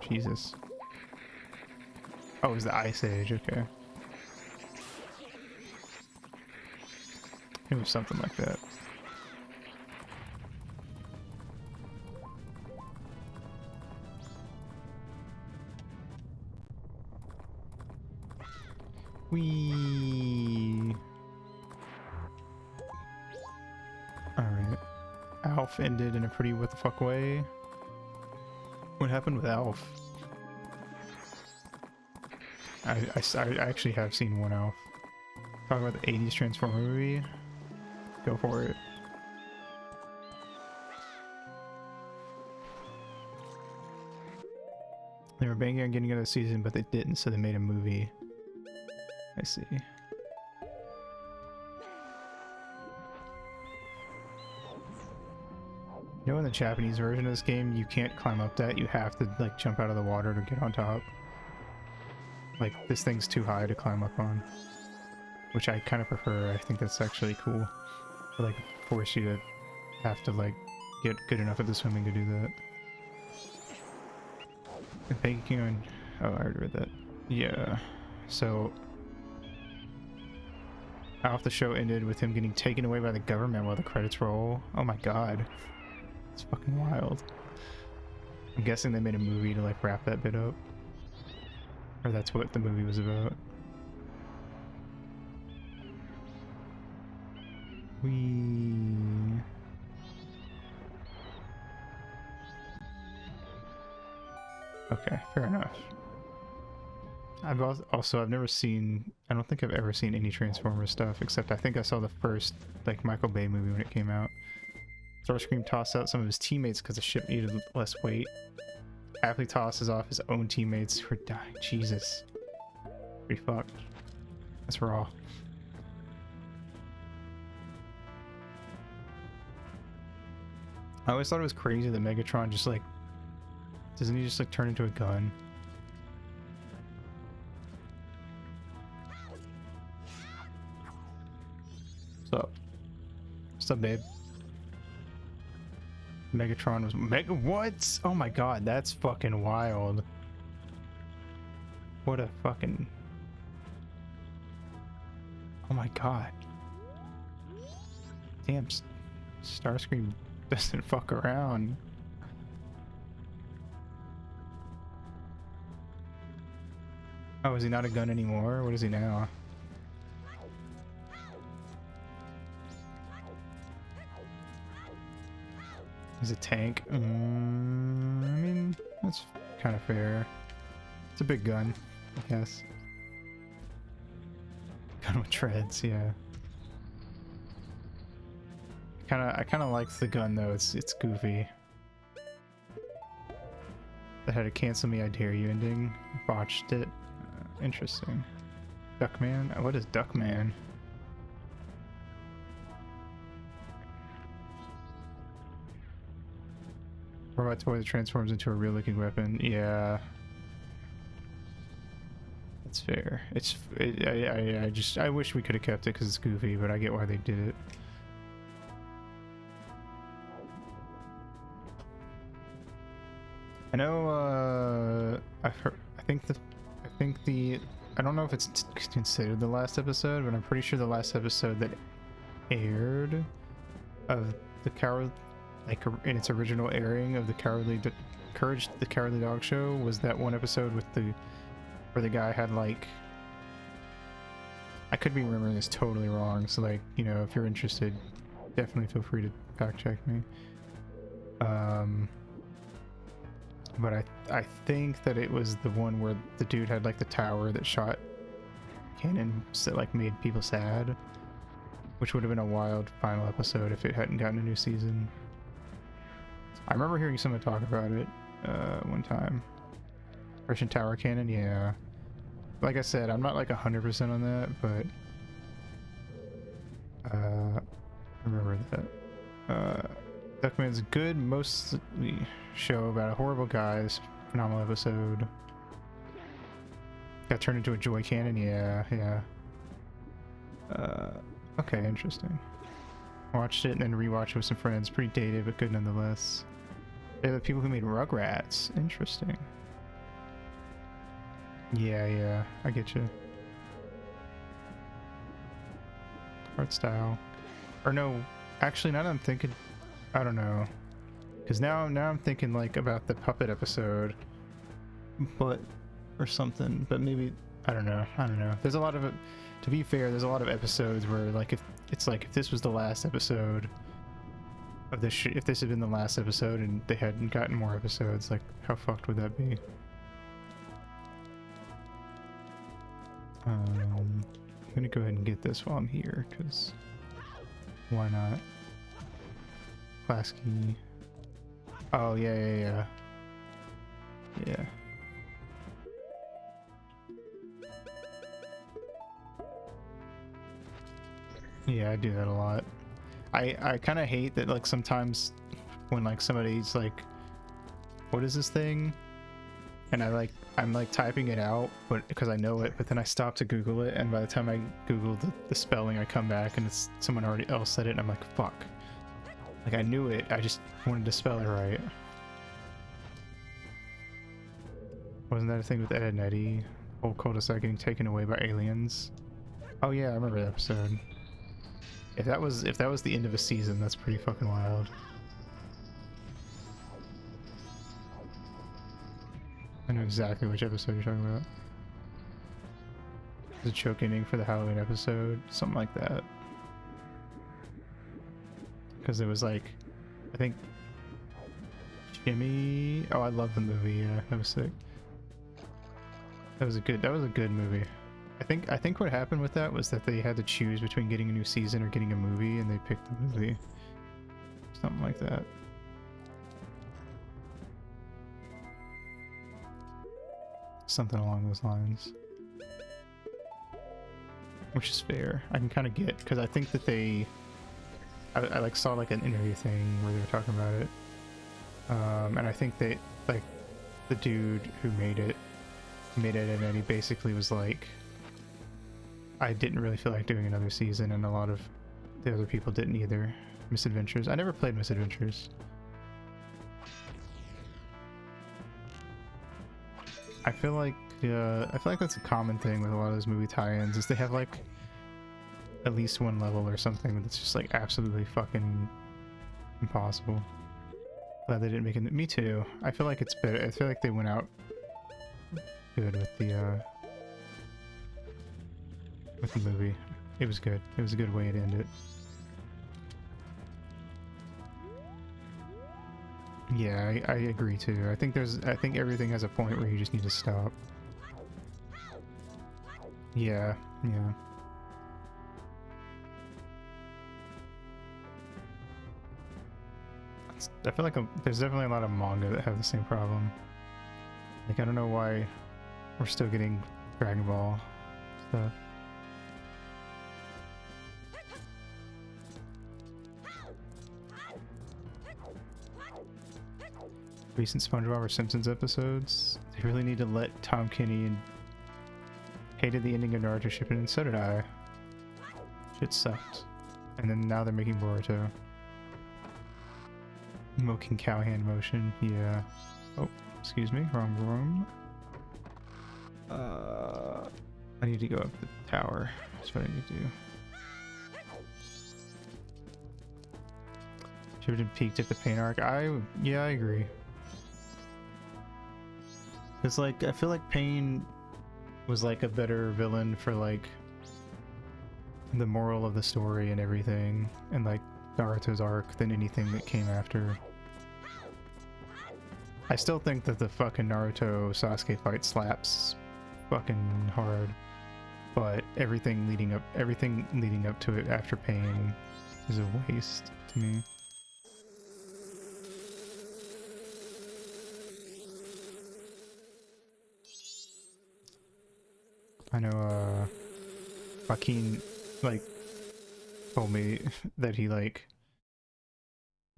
S1: Jesus. Oh, it was the Ice Age, okay. It was something like that. Whee! Alright. Alf ended in a pretty what the fuck way. What happened with Alf? I actually have seen one Alf. Talk about the 80s Transformer movie. Go for it. They were banking on getting another season, but they didn't, so they made a movie. I see. You know, in the Japanese version of this game, you can't climb up that. You have to, like, jump out of the water to get on top. Like, this thing's too high to climb up on. Which I kind of prefer. I think that's actually cool. To, like, force you to have to, like, get good enough at the swimming to do that. And banking on... Oh, I already read that. Yeah. So... Half the show ended with him getting taken away by the government while the credits roll. Oh my god. It's fucking wild. I'm guessing they made a movie to like wrap that bit up. Or that's what the movie was about. Okay, fair enough. I've never seen, I don't think I've ever seen any Transformers stuff, except I think I saw the first like Michael Bay movie when it came out. Starscream tossed out some of his teammates because the ship needed less weight. Aptly tosses off his own teammates who are dying. Jesus. Pretty fucked. That's raw. I always thought it was crazy that Megatron just like... Doesn't he just like turn into a gun? What's up? What's up, babe? Megatron was what? Oh my god, that's fucking wild. What a fucking... Oh my god. Damn, Starscream doesn't fuck around. Oh, is he not a gun anymore? What is he now? He's a tank. I mean, that's kind of fair. It's a big gun, I guess. Gun with treads, yeah. I kind of like the gun though. It's goofy. That had a cancel me, I dare you ending. Botched it. Interesting. Duckman? What is Duckman? Robot toy that transforms into a real looking weapon. Yeah. That's fair. I wish we could have kept it because it's goofy, but I get why they did it. I know, I've heard, I think the, I don't know if it's considered the last episode, but I'm pretty sure the last episode that aired of the Coward, like in its original airing of the Courage the Cowardly Dog show was that one episode with where the guy had like, I could be remembering this totally wrong, so like, you know, if you're interested, definitely feel free to fact check me. But I think that it was the one where the dude had like the tower that shot cannons that like made people sad, which would have been a wild final episode if it hadn't gotten a new season. I remember hearing someone talk about it one time. Russian tower cannon, yeah. Like I said, I'm not like 100% on that, but I remember that. Duckman's good, mostly show about a horrible guy's phenomenal episode. Got turned into a joy cannon, yeah. Okay, interesting. Watched it and then rewatched it with some friends. Pretty dated, but good nonetheless. They're the people who made Rugrats. Interesting. Yeah, I get you. Art style. Or no, actually, now that I'm thinking, I don't know. Because now I'm thinking like about the puppet episode, but or something. But maybe I don't know. There's a lot of, to be fair, there's a lot of episodes where like if this was the last episode of this, if this had been the last episode and they hadn't gotten more episodes, like how fucked would that be? I'm gonna go ahead and get this while I'm here, because why not? Class key. Oh, yeah. Yeah, I do that a lot. I kind of hate that, like, sometimes when, like, somebody's like, what is this thing? And I'm like typing it out, but because I know it, but then I stop to Google it, and by the time I Google the spelling, I come back and it's someone already else said it, and I'm like, fuck. Like, I knew it, I just wanted to spell it right. Wasn't that a thing with Ed and Eddie? Whole cul-de-sac getting taken away by aliens. Oh yeah, I remember that episode. If that was the end of a season, that's pretty fucking wild. I know exactly which episode you're talking about. The choke ending for the Halloween episode, something like that. Because it was like, I think Jimmy. Oh, I love the movie. Yeah, that was sick. That was a good movie. I think what happened with that was that they had to choose between getting a new season or getting a movie, and they picked the movie. Something like that. Something along those lines. Which is fair. I can kind of get, because I think that they... I like saw like an interview thing where they were talking about it. And I think they, like, the dude who made it, and he basically was like, I didn't really feel like doing another season, and a lot of the other people didn't either. Misadventures. I never played Misadventures. I feel like that's a common thing with a lot of those movie tie-ins, is they have like at least one level or something that's just like absolutely fucking impossible. Glad they didn't make it. Me too. I feel like it's better. I feel like they went out good with the movie. It was good. It was a good way to end it. Yeah, I agree too. I think everything has a point where you just need to stop. Yeah, yeah. I feel like there's definitely a lot of manga that have the same problem. Like, I don't know why we're still getting Dragon Ball stuff. Recent SpongeBob or Simpsons episodes. They really need to let Tom Kenny and hated the ending of Naruto Shippuden, and so did I. Shit sucked. And then now they're making Boruto. Milking cow hand motion, yeah. Oh, excuse me, wrong room. I need to go up the tower. That's what I need to do. Shippuden peaked at the pain arc. Yeah, I agree. It's like, I feel like Pain was like a better villain for like the moral of the story and everything, and like Naruto's arc than anything that came after. I still think that the fucking Naruto Sasuke fight slaps fucking hard, but everything leading up to it after Pain is a waste to me. I know Joaquin like told me that he like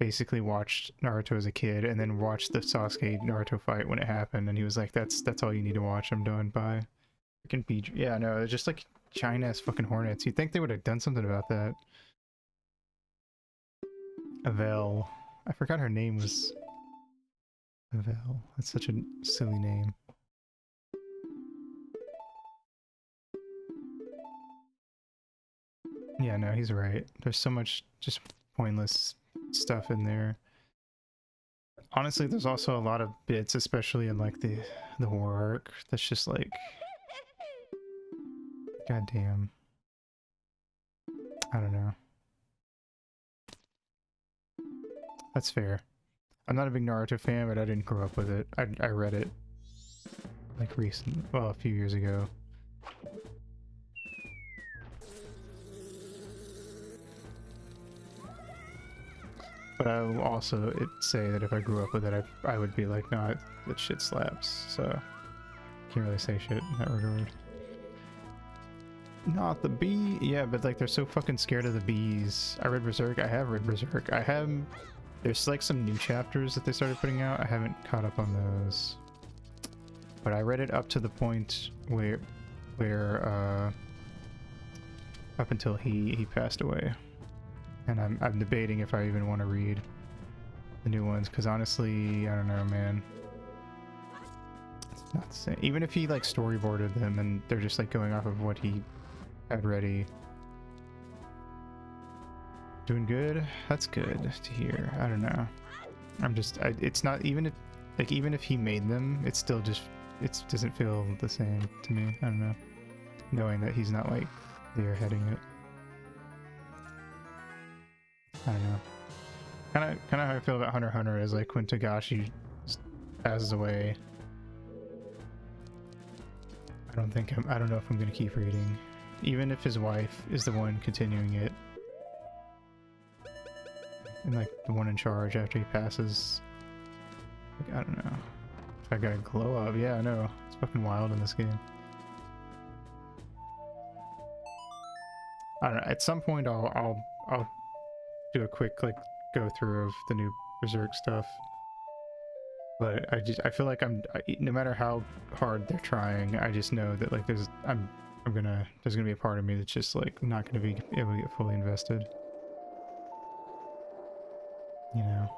S1: basically watched Naruto as a kid and then watched the Sasuke Naruto fight when it happened, and he was like, that's all you need to watch. I'm done. Bye. Freaking PG. Yeah, no, it's just like China ass fucking hornets. You'd think they would have done something about that. Avel. I forgot her name was Avel. That's such a silly name. Yeah, no, he's right. There's so much just pointless stuff in there. Honestly, there's also a lot of bits, especially in like the war arc, that's just like, goddamn. I don't know. That's fair. I'm not a big Naruto fan, but I didn't grow up with it. I read it like a few years ago. But I will also say that if I grew up with it, I would be like, no, that shit slaps. So can't really say shit in that regard. not the bee. Yeah, but like they're so fucking scared of the bees. I read Berserk. I have read Berserk. I have. There's like some new chapters that they started putting out. I haven't caught up on those. But I read it up to the point where up until he passed away. And I'm debating if I even want to read the new ones, because honestly, I don't know, man. It's not the same. Even if he like storyboarded them and they're just like going off of what he had ready. Doing good? That's good to hear. I don't know. It's not, even if he made them, it's still just, it doesn't feel the same to me. I don't know. Knowing that he's not like there heading it. I don't know. Kind of how I feel about Hunter x Hunter is like when Togashi passes away. I don't know if I'm gonna keep reading. Even if his wife is the one continuing it. And like the one in charge after he passes. Like, I don't know. If I gotta glow up, yeah, I know. It's fucking wild in this game. I don't know, at some point I'll do a quick like go through of the new Berserk stuff. But I feel like no matter how hard they're trying, I just know that like there's gonna be a part of me that's just like not gonna be able to get fully invested. You know.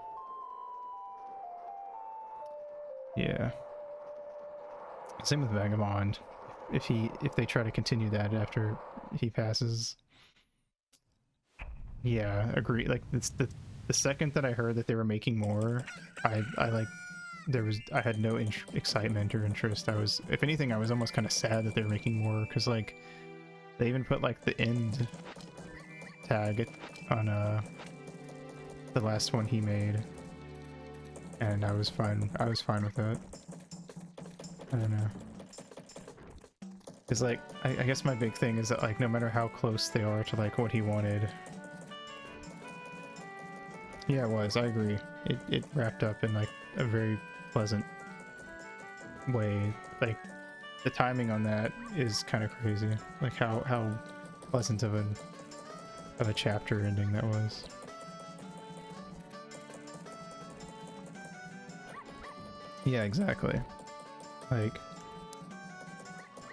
S1: Yeah. Same with Vagabond. If they try to continue that after he passes. Yeah, agree. Like it's the second that I heard that they were making more, I had no excitement or interest. If anything, I was almost kind of sad that they're making more, because like they even put like the end tag on the last one he made, and I was fine with that. I don't know, because like I guess my big thing is that like no matter how close they are to like what he wanted. Yeah, it was. I agree. It wrapped up in like a very pleasant way. Like the timing on that is kind of crazy. Like how pleasant of a chapter ending that was. Yeah, exactly. Like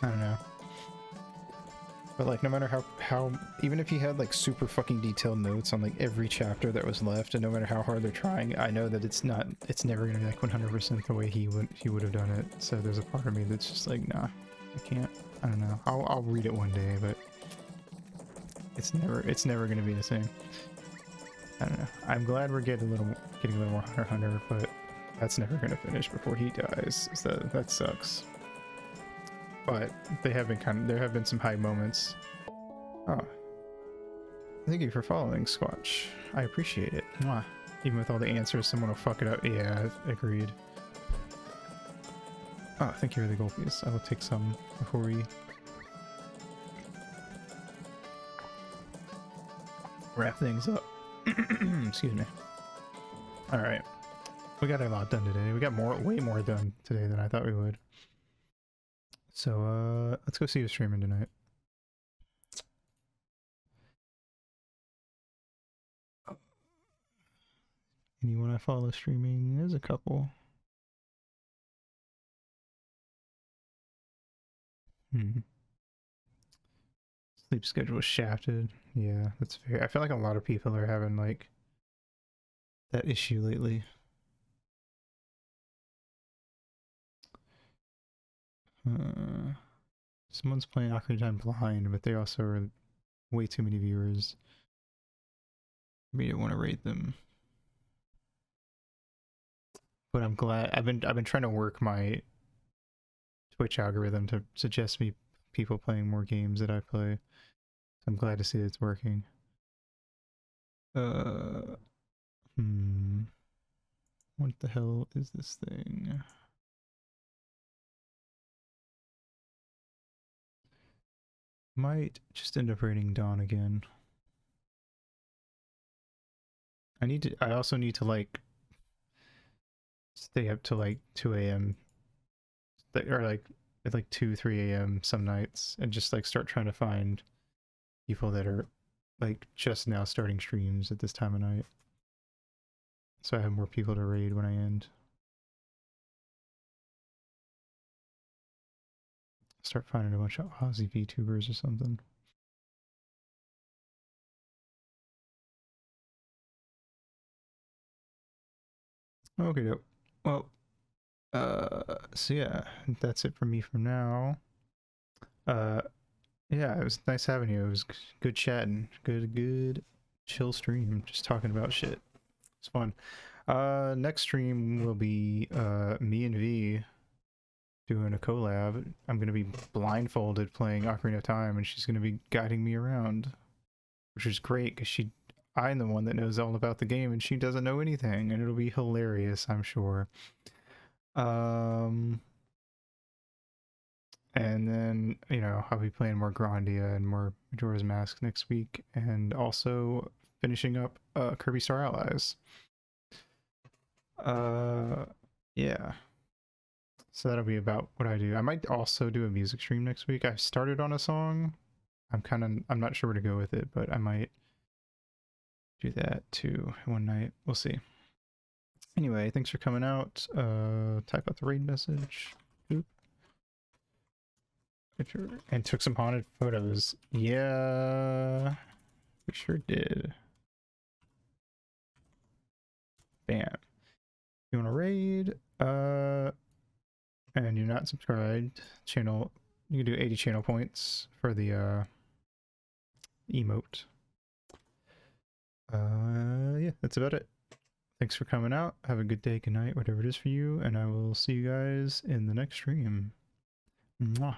S1: I don't know. But like no matter how even if he had like super fucking detailed notes on like every chapter that was left, and no matter how hard they're trying, I know that it's never gonna be like 100% the way he would have done it. So there's a part of me that's just like, nah, I can't. I don't know. I'll read it one day, but it's never gonna be the same. I don't know. I'm glad we're getting a little more Hunter x Hunter, but that's never gonna finish before he dies. So that sucks. But there have been some high moments. Oh, thank you for following, Squatch. I appreciate it. Mwah. Even with all the answers, someone will fuck it up. Yeah, agreed. Oh, thank you for the gold piece. I will take some before we wrap things up. Excuse me. All right, we got a lot done today. We got way more done today than I thought we would. So let's go see who's streaming tonight. Anyone I follow streaming? There's a couple. Sleep schedule is shafted. Yeah, that's fair. I feel like a lot of people are having like that issue lately. Someone's playing Ocarina of Time blind, but they also are way too many viewers for me to want to rate them. But I'm glad I've been trying to work my Twitch algorithm to suggest me people playing more games that I play. So I'm glad to see it's working. What the hell is this thing? Might just end up rating Dawn again. I also need to like stay up to like 2 a.m. or like at like 2, 3 a.m. some nights and just like start trying to find people that are like just now starting streams at this time of night. So I have more people to raid when I end. Start finding a bunch of Aussie VTubers or something. Okay, dope. Well, so yeah, that's it for me for now. Yeah, it was nice having you. It was good chatting. Good chill stream. Just talking about shit. It's fun. Next stream will be me and V doing a collab. I'm gonna be blindfolded playing Ocarina of Time, and she's gonna be guiding me around, which is great because I'm the one that knows all about the game, and she doesn't know anything, and it'll be hilarious, I'm sure. And then, you know, I'll be playing more Grandia and more Majora's Mask next week, and also finishing up Kirby Star Allies. Yeah. So that'll be about what I do. I might also do a music stream next week. I started on a song. I'm not sure where to go with it, but I might do that too one night. We'll see. Anyway, thanks for coming out. Type out the raid message. Oop. And took some haunted photos. Yeah, we sure did. Bam. You want to raid? And you're not subscribed. Channel, you can do 80 channel points for the emote. Yeah, that's about it. Thanks for coming out. Have a good day, good night, whatever it is for you, and I will see you guys in the next stream. Mwah.